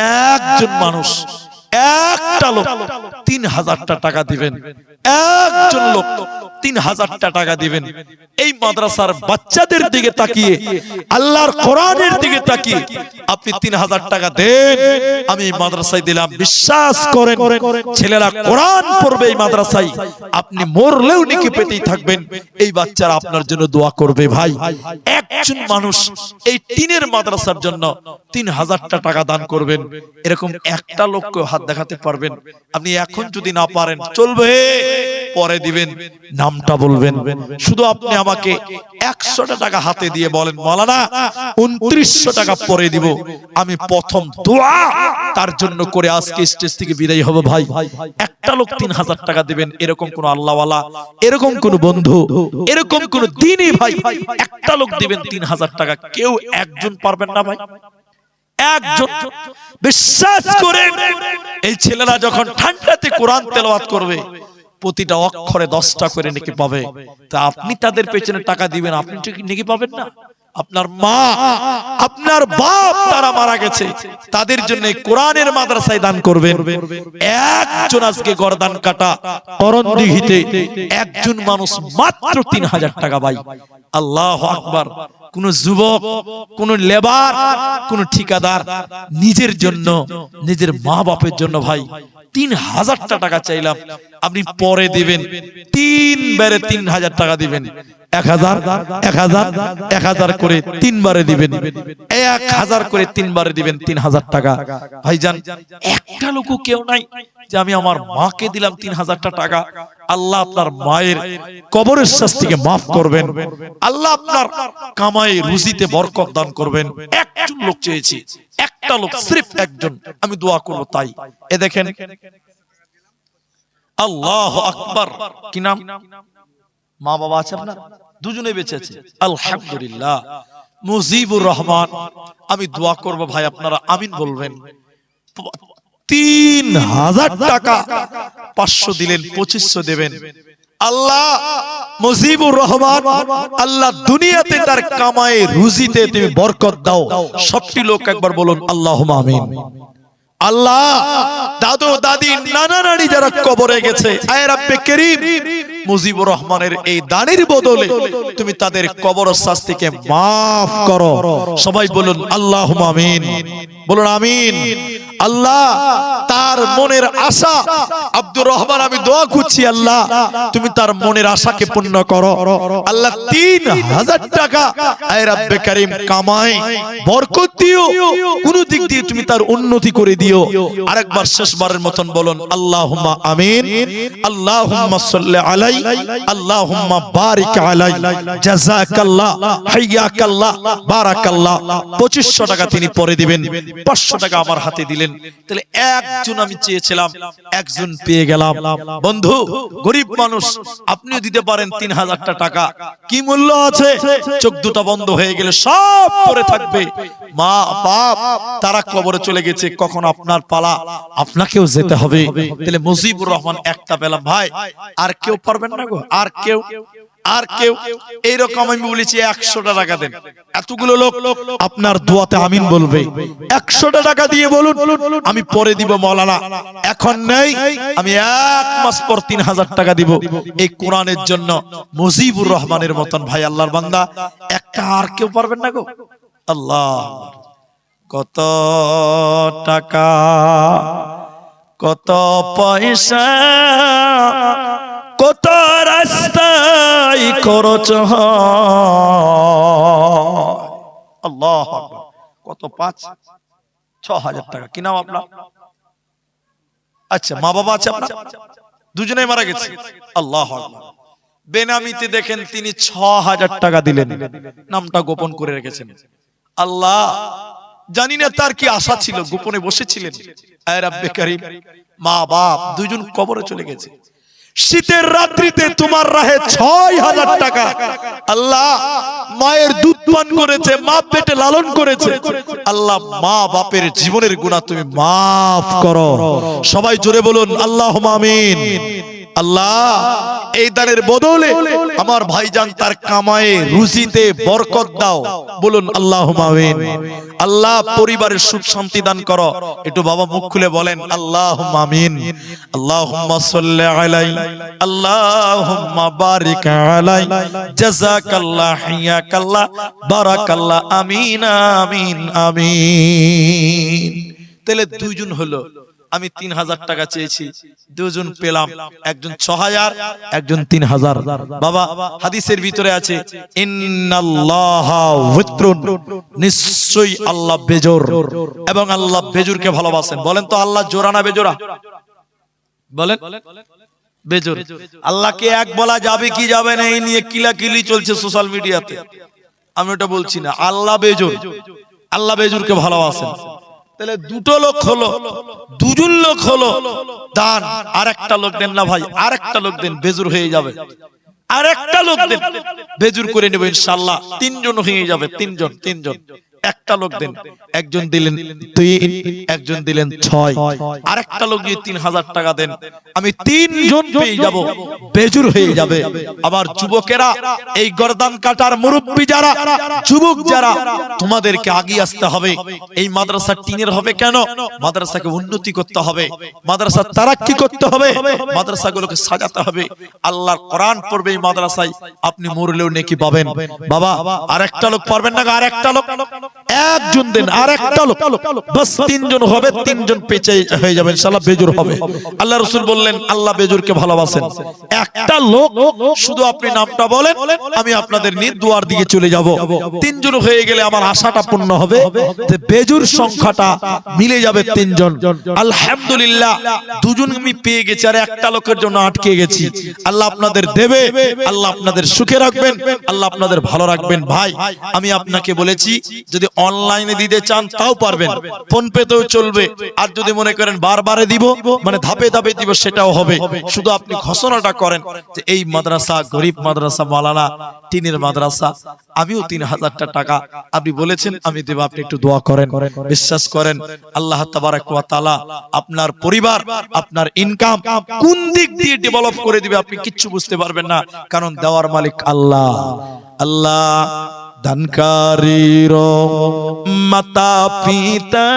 একজন মানুষ, একটা লোক 3000 টাকা দিবেন, একজন লোক 3000 টাকা দিবেন। এই মাদ্রাসার বাচ্চাদের দিকে তাকিয়ে, আল্লাহর কোরআনের দিকে তাকিয়ে আপনি 3000 টাকা দেন, আমি এই মাদ্রাসায় দিলাম, বিশ্বাস করেন ছেলেরা কোরআন পড়বে এই মাদ্রাসায়, আপনি মরলেও নেকি পেতেই থাকবেন। এই বাচ্চারা আপনার জন্য দোয়া করবে। ভাই, একজন মানুষ এই টিনের মাদ্রাসার জন্য 3000 টাকা দান করবেন, এরকম একটা লোককে হাত দেখাতে পারবেন? আপনি এখন যদি না পারেন চলবে, পরে দিবেন, নামটা বলবেন। শুধু আপনি আমাকে 100 টাকা হাতে দিয়ে বলেন, মাওলানা 2900 টাকা পরে দিব, আমি প্রথম দোয়া তার জন্য করে আজকে স্টেজ থেকে বিদায় হব। ভাই, একটা লোক 3000 টাকা দিবেন, এরকম কোন আল্লাহওয়ালা, এরকম কোন বন্ধু, এরকম কোন দিনই ভাই, একটা লোক দিবেন 3000 টাকা, কেউ একজন পারবেন না ভাই? একজন? বিশ্বাস করেন, এই ছেলেরা যখন ঠান্ডাতে কোরআন তেলাওয়াত করবে, প্রতিটা অক্ষরে 10টা করে নেকি পাবে। তা আপনি তাদের পেছনে টাকা দিবেন, আপনি নেকি পাবেন না? আপনার মা, আপনার বাপ তারা মারা গেছে, তাদের জন্য কোরআনের মাদ্রাসায় দান করবেন। একজন আজকে গর্দান কাটা করণদিঘিতে একজন মানুষ মাত্র 3000 টাকা। ভাই, আল্লাহু আকবার। কোন যুবক, কোন লেবার, কোন ঠিকাদার নিজের জন্য, নিজের মা বাপের জন্য ভাই 3000 টাকা চাইলাম, আপনি পরে দিবেন, 3 বারে 3000 টাকা দিবেন, 1000 1000 1000 করে 3 বারে দিবেন, 1000 করে 3 বারে দিবেন, 3000 টাকা। ভাইজান, একটা লোকও কেউ নাই যে আমি আমার মাকে দিলাম 3000 টাকা। আল্লাহ আপনার মায়ের কবরের শাস্তিকে মাফ করবেন, আল্লাহ আপনার কামাই রুজিতে বরকত দান করবেন। একজন লোক চেয়েছি, একটা লোক, সির্ফ একজন, আমি দোয়া করব তাই। এ দেখেন, আল্লাহু আকবার। কি নাম? মা বাবা আছে আপনার? দুজনে বেঁচে আছে, আলহামদুলিল্লাহ। মুজিবুর রহমান, আমি দোয়া করব ভাই, আপনারা আমিন বলবেন। 3000 টাকা, 500 দিলেন, 2500 দেবেন। আল্লাহ মুজিবুর রহমান, আল্লাহ দুনিয়াতে তার কামায়ে রুজিতে তুমি বরকত দাও। সবটি লোক একবার বলুন আল্লাহুম্মা আমিন। আল্লাহ দাদু দাদি নানা নানি যারা কবরে গেছে, আয় রাব্বে করিম মুজিবুর রহমানের এই দানের বদলে তুমি তাদের কবর শাস্তিকে মাফ করো। সবাই বলুন আল্লাহুম্মা আমিন, বলুন আমিন। আল্লাহ তার মনের আশা আব্দুর রহমান, আমি দোয়া করছি আল্লাহ তুমি তার মনের আশাকে পূর্ণ করো। আল্লাহ 3000 টাকা আয় রাব্বে করিম কামাই বরকত দিও, কোন দিক দিয়ে তুমি তার উন্নতি করে দিও। আরেকবার শেষবারের মতন বলুন আল্লাহুম্মা আমিন। আল্লাহুম্মা সাল্লি আলাই, আল্লাহুম্মা বারিক আলাই, জাযাকাল্লাহ, হাইয়াকাল্লাহ, বারাকাল্লাহ। 2500 টাকা তিনি পরে দিবেন, 500 টাকা আমার হাতে দিলেন। তাহলে একজন আমি চেয়েছিলাম, একজন পেয়ে গেলাম। বন্ধু গরিব মানুষ, আপনিও দিতে পারেন 3000 টাকা। কি মূল্য আছে? চোখ দুটো বন্ধ হয়ে গেলে সব পড়ে থাকবে। মা বাপ তারা কবরে চলে গেছে, কখন আপনার পালা, আপনাকেও যেতে হবে। তাহলে মুজিবুর রহমান একটা পেলাম। ভাই আর কেউ পারবেন না গো? আর কেউ? আর কেউ? এইরকম আমি বলেছি 100 টাকা দেন, এতগুলো লোক আপনার দোয়াতে আমিন বলবে। 100 টাকা দিয়ে বলুন আমি পরে দিব মাওলানা, এখন নেই, আমি 1 মাস পর 3000 টাকা দিব এই কোরআনের জন্য। মুজিবুর রহমানের মতন ভাই আল্লাহর বান্দা একটা। আর কেউ পারবেন না গো? আল্লাহ, কত টাকা কত পয়সা কত রাস্তায় খরচ হয়। আল্লাহ আকবার। কত? 5-6 হাজার টাকা। কি নাম আপনার? আচ্ছা, মা বাবা আছে আপনার? দুজনেই মারা গেছে। আল্লাহ আকবার। বেনামিতে দেখেন তিনি 6000 টাকা দিলেন, নামটা গোপন করে রেখেছেন। আল্লাহ জানি না তার কি আশা ছিল, গোপনে বসেছিলেন। আয় রাব্বে করিম, মা বাপ দুজন কবরে চলে গেছে। শীতের রাত্রিতে তোমার রাহে 6000 টাকা। আল্লাহ মায়ের দুধ পান করেছে, মা পেটে লালন করেছে। আল্লাহ মা বাপের জীবনের গুনাহ তুমি মাফ করো। সবাই জোরে বলুন আল্লাহুম্মা আমিন। আল্লাহ এই দানের বদলে আমার ভাইজান তার কামায়ে রুজিতে বরকত দাও, বলুন আল্লাহুম্মা আমিন। আল্লাহ পরিবারের সুখ শান্তি দান করো। একটু বাবা মুখ খুলে বলেন আল্লাহুম্মা আমিন। আল্লাহুম্মা সাল্লি আলাই, আল্লাহুম্মা বারিক আলাই, জাযাকাল্লাহ, হাইয়াকাল্লাহ, বারাকাল্লাহ, আমিন আমিন আমিন। তাহলে দুইজন হলো। আমি 3000 টাকা চেয়েছি, দুজন পেলাম, একজন 6000, একজন 3000। বাবা হাদিসের ভিতরে আছে ইন্নাল্লাহা ওয়াত্রুন, নিশ্চয়ই আল্লাহ বেজোর, এবং আল্লাহ বেজুরকে ভালোবাসেন। বলেন তো আল্লাহ জোড়া না বেজোড়া? বলেন বেজোর। আল্লাহকে এক বলা যাবে কি যাবে না, এই নিয়ে কিলাকিলি চলছে সোশ্যাল মিডিয়াতে। আমি ওটা বলছি না, আল্লাহ বেজোর, আল্লাহ বেজুরকে ভালোবাসেন। তাহলে দুটো লোক হলো, দুজন লোক হলো দান। আর একটা লোক দেন না ভাই, আর একটা লোক দেন, বেজুর হয়ে যাবে। আর একটা লোক দেন, বেজুর করে নেব ইনশাআল্লাহ। 3 জন হয়ে যাবে, 3 জন। একটা লোক দেন, একজন দিলেন 3, একজন দিলেন 6, আর একটা লোক দিয়ে 3000 টাকা দেন, আমি 3 জন পেয়ে যাব, বেজুর হয়ে যাবে। আবার যুবকেরা, এই গর্দান কাটার মুরব্বি যারা, যুবক যারা, তোমাদেরকে আগিয়ে আসতে হবে। এই মাদ্রাসা টিনের হবে কেন? মাদ্রাসাকে উন্নতি করতে হবে, মাদ্রাসা তারাক্কি করতে হবে, মাদ্রাসাগুলোকে সাজাতে হবে। আল্লাহর কোরআন পড়বে এই মাদ্রাসায়, আপনি মরলেও নেকি পাবেন। বাবা আর একটা লোক পারবেন না? আর একটা লোক, একজন দেন, আর একটা লোক, বাস 3 জন হবে, 3 জন পেঁচে হয়ে যাবে ইনশাআল্লাহ, বেজুর হবে। আল্লাহ রাসূল বললেন আল্লাহ বেজুরকে ভালোবাসেন। একটা লোক শুধু আপনি নামটা বলেন, আমি আপনাদের নিয়ে দুয়ার দিকে চলে যাব। 3 জন হয়ে গেলে আমার আশাটা পূর্ণ হবে যে বেজুর সংখ্যাটা মিলে যাবে 3 জন। আলহামদুলিল্লাহ 2 জন আমি পেয়ে গেছি, আর একটা লোকের জন্য আটকে গেছি। আল্লাহ আপনাদের দেবে, আল্লাহ আপনাদের সুখে রাখবেন, আল্লাহ আপনাদের ভালো রাখবেন। ভাই আমি আপনাকে বলেছি, যদি অনলাইনে দিতে চান তাও পারবেন, ফোন পেতেও চলবে। আর যদি মনে করেন বারবারে দিব, মানে ধাপে ধাপে দিব, সেটাও হবে। শুধু আপনি ঘোষণাটা করেন যে এই মাদ্রাসা গরিব মাদ্রাসা, মাওলানা টিনের মাদ্রাসা, আমিও 3000 টাকা আপনি বলেছেন আমি দেব। আপনি একটু দোয়া করেন, বিশ্বাস করেন আল্লাহ তাবারাক ওয়া তাআলা আপনার পরিবার, আপনার ইনকাম কোন দিক দিয়ে ডেভেলপ করে দিবে আপনি কিচ্ছু বুঝতে পারবেন না, কারণ দেওয়ার মালিক আল্লাহ। আল্লাহ দানকারীর মাতা পিতা,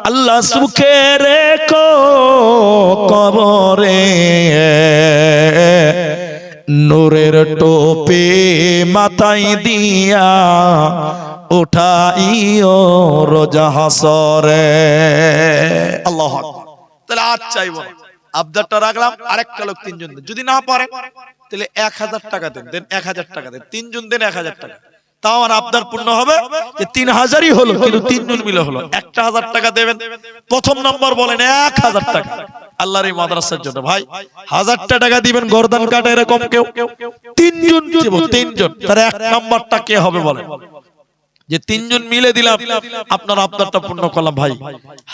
আল্লাহ আল্লাহ সুখে রেখো কবরে, নূরের টোপে মাথায় দিয়া উঠাইও রোজা হাসরে। আল্লাহু আকবার। তাহলে আজ চাইবো না, আবদারটা রাখলাম, আরেকটা লোক তিনজন দেন, যদি না পারে তাহলে 1000 টাকা দেন, 1000 টাকা দেন, তিনজন দেন 1000 টাকা, তাও আমার আবদার পূর্ণ হবে যে 3000ই হলো, কিন্তু তিনজন মিলে হলো। 1000 টাকা দেবেন, প্রথম নম্বর বলেন 1000 টাকা আল্লাহর এই মাদ্রাসার জন্য। ভাই 1000 টাকা দিবেন, গর্দান কাটা এরকম কেউ তিনজন দেব, তিনজন, তার এক নাম্বারটা কে হবে বলেন? যে তিনজন মিলে দিলাম, আপনার আবদারটা পূর্ণ করলাম। ভাই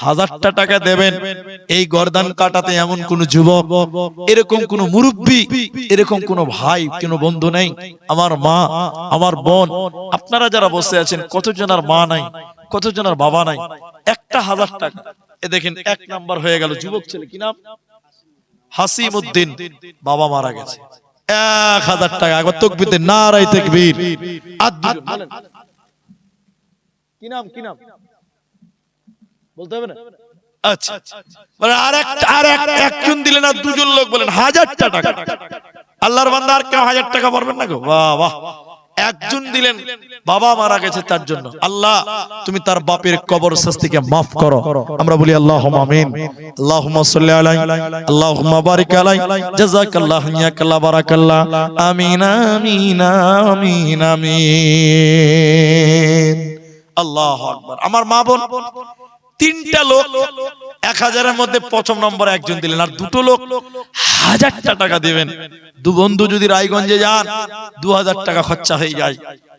1000 টাকা দেবেন, এই গর্দান কাটাতে এমন কোন যুবক, এরকম কোন মুরব্বী, এরকম কোন ভাই, কোন বন্ধু নেই? আমার মা, আমার বোন, আপনারা যারা বসে আছেন, কতজনের মা নাই, কতজনের বাবা নাই? একটা 1000 টাকা, এ দেখেন এক নাম্বার হয়ে গেল। যুবক ছেলে, কি নাম? হাসিমউদ্দিন, বাবা মারা গেছে। 1000 টাকা, একবার তাকবীর দেন, নারায়ে তাকবীর। আর দুজন বলেন, কি নাম, কি নাম বলতে হবে না? আচ্ছা, মানে একজন দিলেন, আর দুজন লোক বলেন 1000 টাকা। আল্লাহর বান্দা, আর কেউ 1000 টাকা পারবেন না গো? বাহ বাহ। একজন দিলেন, বাবা মারা গেছে তার জন্য, আল্লাহ তুমি তার বাপের কবর শাস্তিকে maaf করো। আমরা বলি আল্লাহুম্মা আমিন। আল্লাহুম্মা সাল্লি আলাইহি, আল্লাহুম্মা বারিক আলাইহি, জাযাকাল্লাহু ইয়াকাল্লাহ বারাকাল্লাহ। আমিন আমিন আমিন আমিন। আল্লাহু আকবার। আমার মা বোন, তিনটা লোক 1000-এর মধ্যে প্রথম নম্বরে একজন দিলেন, আর দুটো লোক 1000 টাকা দিবেন। দু বন্ধু যদি রায়গঞ্জে যান, 2000 টাকা খরচা হয়ে যায়,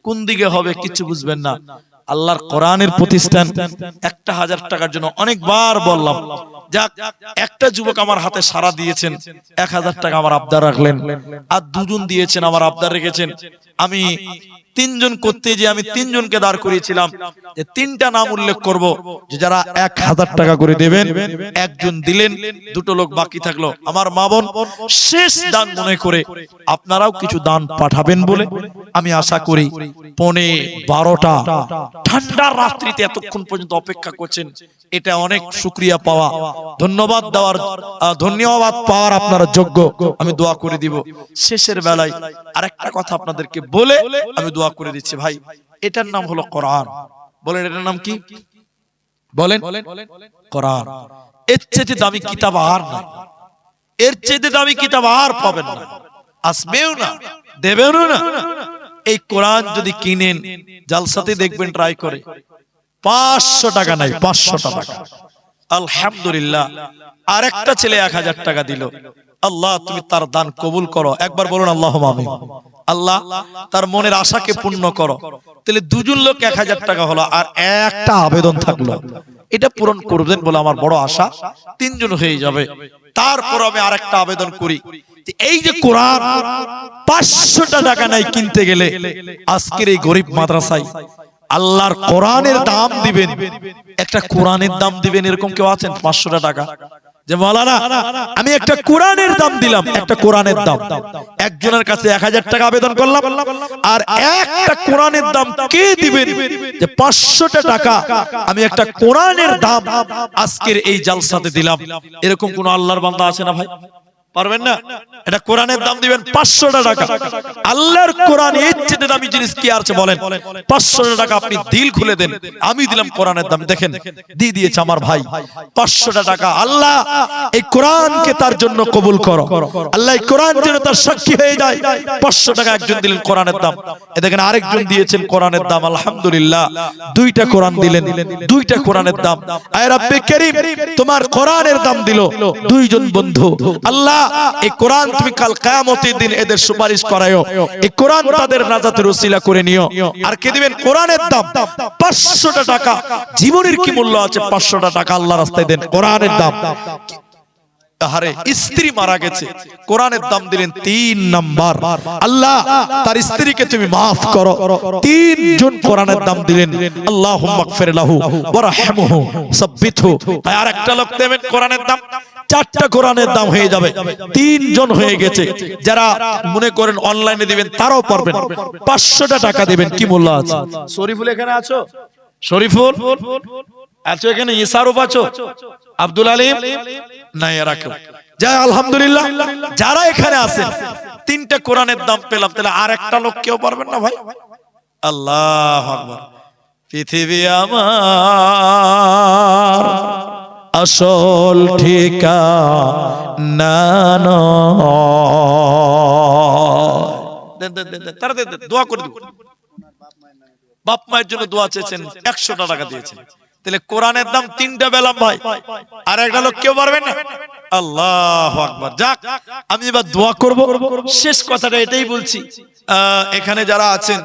কোন দিকে হবে কিছু বুঝবেন না। আল্লাহর কোরআনের প্রতিষ্ঠান, একটা 1000 টাকার জন্য অনেকবার বললাম, যাক একটা যুবক আমার হাতে সাড়া দিয়েছেন, 1000 টাকা আমার আবদার রাখলেন, আর দুজন দিয়েছেন আমার আবদার রেখেছেন। আমি তিনজন করতে যে আমি তিনজনকে দাঁড় করিয়েছিলাম যে তিনটা নাম উল্লেখ করব, যে যারা 1000 টাকা করে দেবেন। একজন দিলেন, দুটো লোক বাকি থাকলো। আমার মা বোন, শেষ দান মনে করে আপনারাও কিছু দান পাঠাবেন বলে আমি আশা করি। 12:30 ঠান্ডা রাত্রিতে এতক্ষণ পর্যন্ত অপেক্ষা করছেন, এটা অনেক শুকরিয়া পাওয়া, ধন্যবাদ দেওয়ার, ধন্যবাদ পাওয়ার আপনারা যোগ্য। আমি দোয়া করে দিব। শেষের বেলায় আরেকটা কথা আপনাদেরকে বলে আমি দোয়া করে দিচ্ছি। ভাই এটার নাম হলো কোরআন। বলেন এটার নাম কি? বলেন কোরআন। এর চেয়ে দামি কিতাব আর নাই, এর চেয়ে দামি কিতাব আর পাবেন না, আসবেও না, দেবেনও না। এই কোরআন যদি কিনেন, জালসাতে দেখবেন ট্রাই করে, 500 টাকা নাই, 500 টাকা। আলহামদুলিল্লাহ। আরেকটা ছেলে 1000 টাকা দিল, আল্লাহ তুমি তার দান কবুল করো। একবার বলুন আল্লাহুম্মা আমিন। আল্লাহ তার মনের আশাকে পূর্ণ করো। তাহলে দুজন লোক 1000 টাকা হলো, আর একটা আবেদন থাকলো, এটা পূরণ করবেন বলে আমার বড় আশা, তিনজন হয়ে যাবে। তারপর আমি আরেকটা আবেদন করি, এই যে কোরআন 500 টাকা নাই কিনতে গেলে, আজকের এই গরিব মাদ্রাসায় আল্লাহর কোরআনের দাম দিবেন, একটা কোরআনের দাম দিবেন, এরকম কেউ আছেন? 500 টাকা যে মাওলানা আমি একটা কোরআনের দাম দিলাম, একটা কোরআনের দাম। একজনের কাছে 1000 টাকা আবেদন করলাম, আর একটা কোরআনের দাম কে দিবেন যে 500 টাকা আমি একটা কোরআনের দাম আজকের এই জালসাতে দিলাম? এরকম কোন আল্লাহর বান্দা আছে না ভাই? পারবেন না? এটা কোরআনের দাম দিবেন 500 টাকা। আল্লাহর কোরআন এর চেয়ে দামি জিনিস কি আছে বলেন? 500 টাকা আপনি দিল খুলে দেন, আমি দিলাম কোরআনের দাম। দেখেন দিয়ে দিয়েছে আমার ভাই 500 টাকা। আল্লাহ এই কোরআনকে তার জন্য কবুল করো, আল্লাহ এই কোরআন যেন তার সাক্ষী হয়ে যায়। 500 টাকা একজন দিলেন কোরআনের দাম। এ দেখেন আরেকজন দিয়েছেন কোরআনের দাম, আলহামদুলিল্লাহ। দুইটা কোরআন দিলেন, দুইটা কোরআনের দাম। আয় রব্বে কারীম, তোমার কোরআনের দাম দিল দুইজন বন্ধু। আল্লাহ এই কোরআন তুমি কাল কিয়ামতের দিন এদের সুপারিশ করায়ো, এই কোরআন তাদের নাজাতের ওসিলা করে নিও। আর কে দিবেন? কোরআনের দাম 500 টাকা। জীবনের কি মূল্য আছে? 500 টাকা আল্লাহর রাস্তায় দেন, কোরআনের দাম। আরে স্ত্রী মারা গেছে, কোরআনের দাম দিলেন 3 নাম্বার। আল্লাহ তার স্ত্রীকে তুমি maaf করো, 3 জন কোরআনের দাম দিলেন। আল্লাহুম্মা গফির লাহু ওয়া রাহমহু সাব্বিতহু। আর একটা লোক দেবেন কোরআনের দাম, 4টা কোরআনের দাম হয়ে যাবে, 3 জন হয়ে গেছে। যারা মনে করেন অনলাইনে দিবেন তারাও পারবেন, 500 টাকা দিবেন। কি মূল্য আছে? শরীফুল এখানে আছো? শরীফুল আছো এখানে ইসারুফ আছো, আব্দুল আলিম নাই রাখো যাই আলহামদুলিল্লাহ। যারা এখানে আছেন তিনটা কোরআনের দাম পেলাম, তাহলে আর একটা লোক কেউ পারবেন না ভাই? আল্লাহু আকবার। পৃথিবী আমার আসল ঠিকানা নয়। তারা দোয়া করে দিন, বাপ মায়ের জন্য দোয়া চেয়েছেন, 100 টাকা দিয়েছেন, তাহলে কোরআনের দাম তিনটা পেলাম ভাই, আর একটা লোক কেউ পারবেন না? আল্লাহু আকবার। যাক, আমি এবার দোয়া করব। শেষ কথাটা এটাই বলছি, এখানে যারা আছেন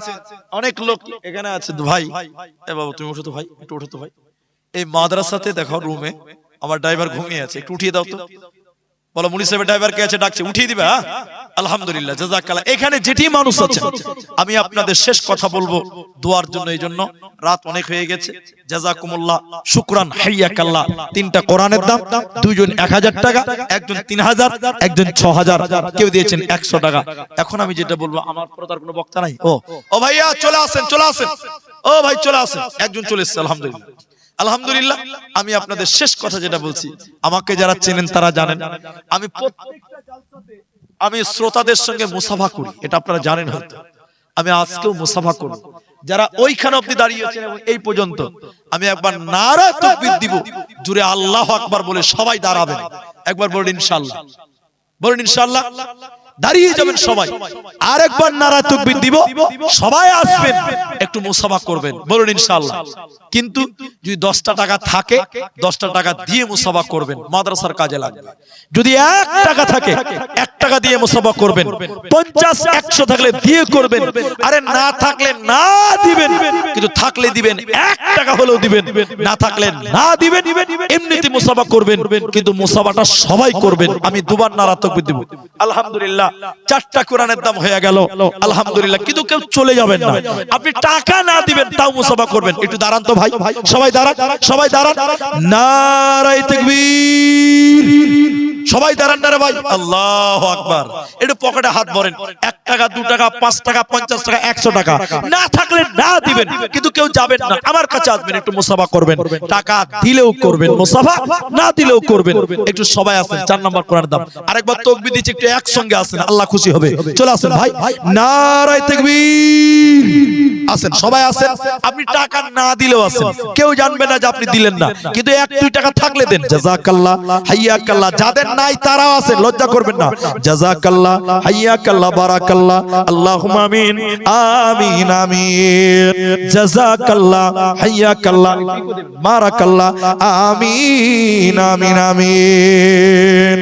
অনেক লোক এখানে আছে ভাই, এ বাবা তুমি ওঠো তো ভাই, একটু ওঠো তো ভাই। এই মাদ্রাসাতে দেখো রুমে আমার ড্রাইভার ঘুমিয়ে আছে, একটু উঠিয়ে দাও তো। বলো মুনি সাহেবের ড্রাইভার কে আছে, ডাকছে, উঠিয়ে দিবে। হ্যাঁ আলহামদুলিল্লাহ, জাযাকাল্লাহ। এখানে যেটি মানুষ আছে, আমি আপনাদের শেষ কথা বলবো দোয়ার জন্য, এই জন্য রাত অনেক হয়ে গেছে। জাযাকুমুল্লাহ, শুকরান, হাইয়াকাল্লাহ। তিনটা কোরআনের দাম, দুইজন 1000 টাকা, একজন 3000, একজন 6000, কেউ দিয়েছেন 100 টাকা। এখন আমি যেটা বলবো, আমার পরদার কোনো বক্তা নাই। ও ভাইয়া চলে আসেন, চলে আসেন, ও ভাই চলে আসেন। একজন চলে এসেছে, আলহামদুলিল্লাহ আলহামদুলিল্লাহ। আমি আপনাদের শেষ কথা যেটা বলছি, আমাকে যারা চেনেন তারা জানেন, আমি প্রত্যেকটা জালসাতে আমি শ্রোতাদের সঙ্গে মুসাফা করি, এটা আপনারা জানেন হয়তো। আমি আজকেও মুসাফা করব। যারা ওইখানে অবধি দাঁড়িয়েছেন এবং এই পর্যন্ত, আমি একবার নারা তাকবীর দিব, জুড়ে আল্লাহু আকবার বলে সবাই দাঁড়াবেন। একবার বলুন ইনশাআল্লাহ, বলুন ইনশাআল্লাহ। দাঁড়িয়ে যাবেন সবাই, আর একবার নারা তাকবীর দিব, সবাই আসবেন, একটু মুসাফা করবেন, বলুন ইনশাআল্লাহ। কিন্তু যদি 10টা টাকা থাকে, 10টা টাকা দিয়ে মুসাফা করবেন, মাদ্রাসার কাজে লাগবে। যদি 1 টাকা থাকে, 1 টাকা দিয়ে মুসাফা করবেন। 50 100 থাকলে দিয়ে করবেন, আরে না থাকলে না দিবেন, কিন্তু থাকলে দিবেন, 1 টাকা হলেও দিবেন, না থাকলে না দিবেন, এমনিতে মুসাফা করবেন, কিন্তু মুসাফাটা সবাই করবেন। আমি দুবার নারা তাকবীর দিব। আলহামদুলিল্লাহ, 4টা কোরআনের দাম হয়ে গেল, আলহামদুলিল্লাহ। কিন্তু কেউ চলে যাবেন না, আপনি টাকা না দিবেন তাও মুসাফা করবেন। একটু দাঁড়ান তো ভাই, সবাই দাঁড়ান, সবাই দাঁড়ান, নারায়ে তাকবীর, সবাই দাঁড়ান না রে ভাই। আল্লাহু আকবার। একটু পকেটে হাত ভরেন, 1 টাকা 2 টাকা 5 টাকা 50 টাকা 100 টাকা, না থাকলে না দিবেন, কিন্তু কেউ যাবেন না, আমার কাছে আসবেন, একটু মুসাফা করবেন। টাকা দিলেও করবেন মুসাফা, না দিলেও করবেন। একটু সবাই আসেন, 4 নম্বর কোরআন দাম। আরেকবার তাকবীর দিচ্ছি, একটু একসঙ্গে আসেন, আল্লাহ খুশি হবে। চলে আসেন ভাই, নারায়ে তাকবীর। আসেন, সবাই আসেন। আপনি টাকা না দিলেও আসেন, কেউ জানবে না যে আপনি দিলেন না, কিন্তু 1-2 টাকা থাকলে দেন। জাযাকাল্লাহ, হাইয়াকাল্লাহ। যাদের নাই তারাও আসেন, লজ্জা করবেন না। জাযাকাল্লাহ, হাইয়াকাল্লাহ, বারাকাল্লাহ, আল্লাহুম্মা আমিন, আমিন, আমিন। জাযাকাল্লাহ, হাইয়াকাল্লাহ, বারাকাল্লাহ, আমিন, আমিন, আমিন।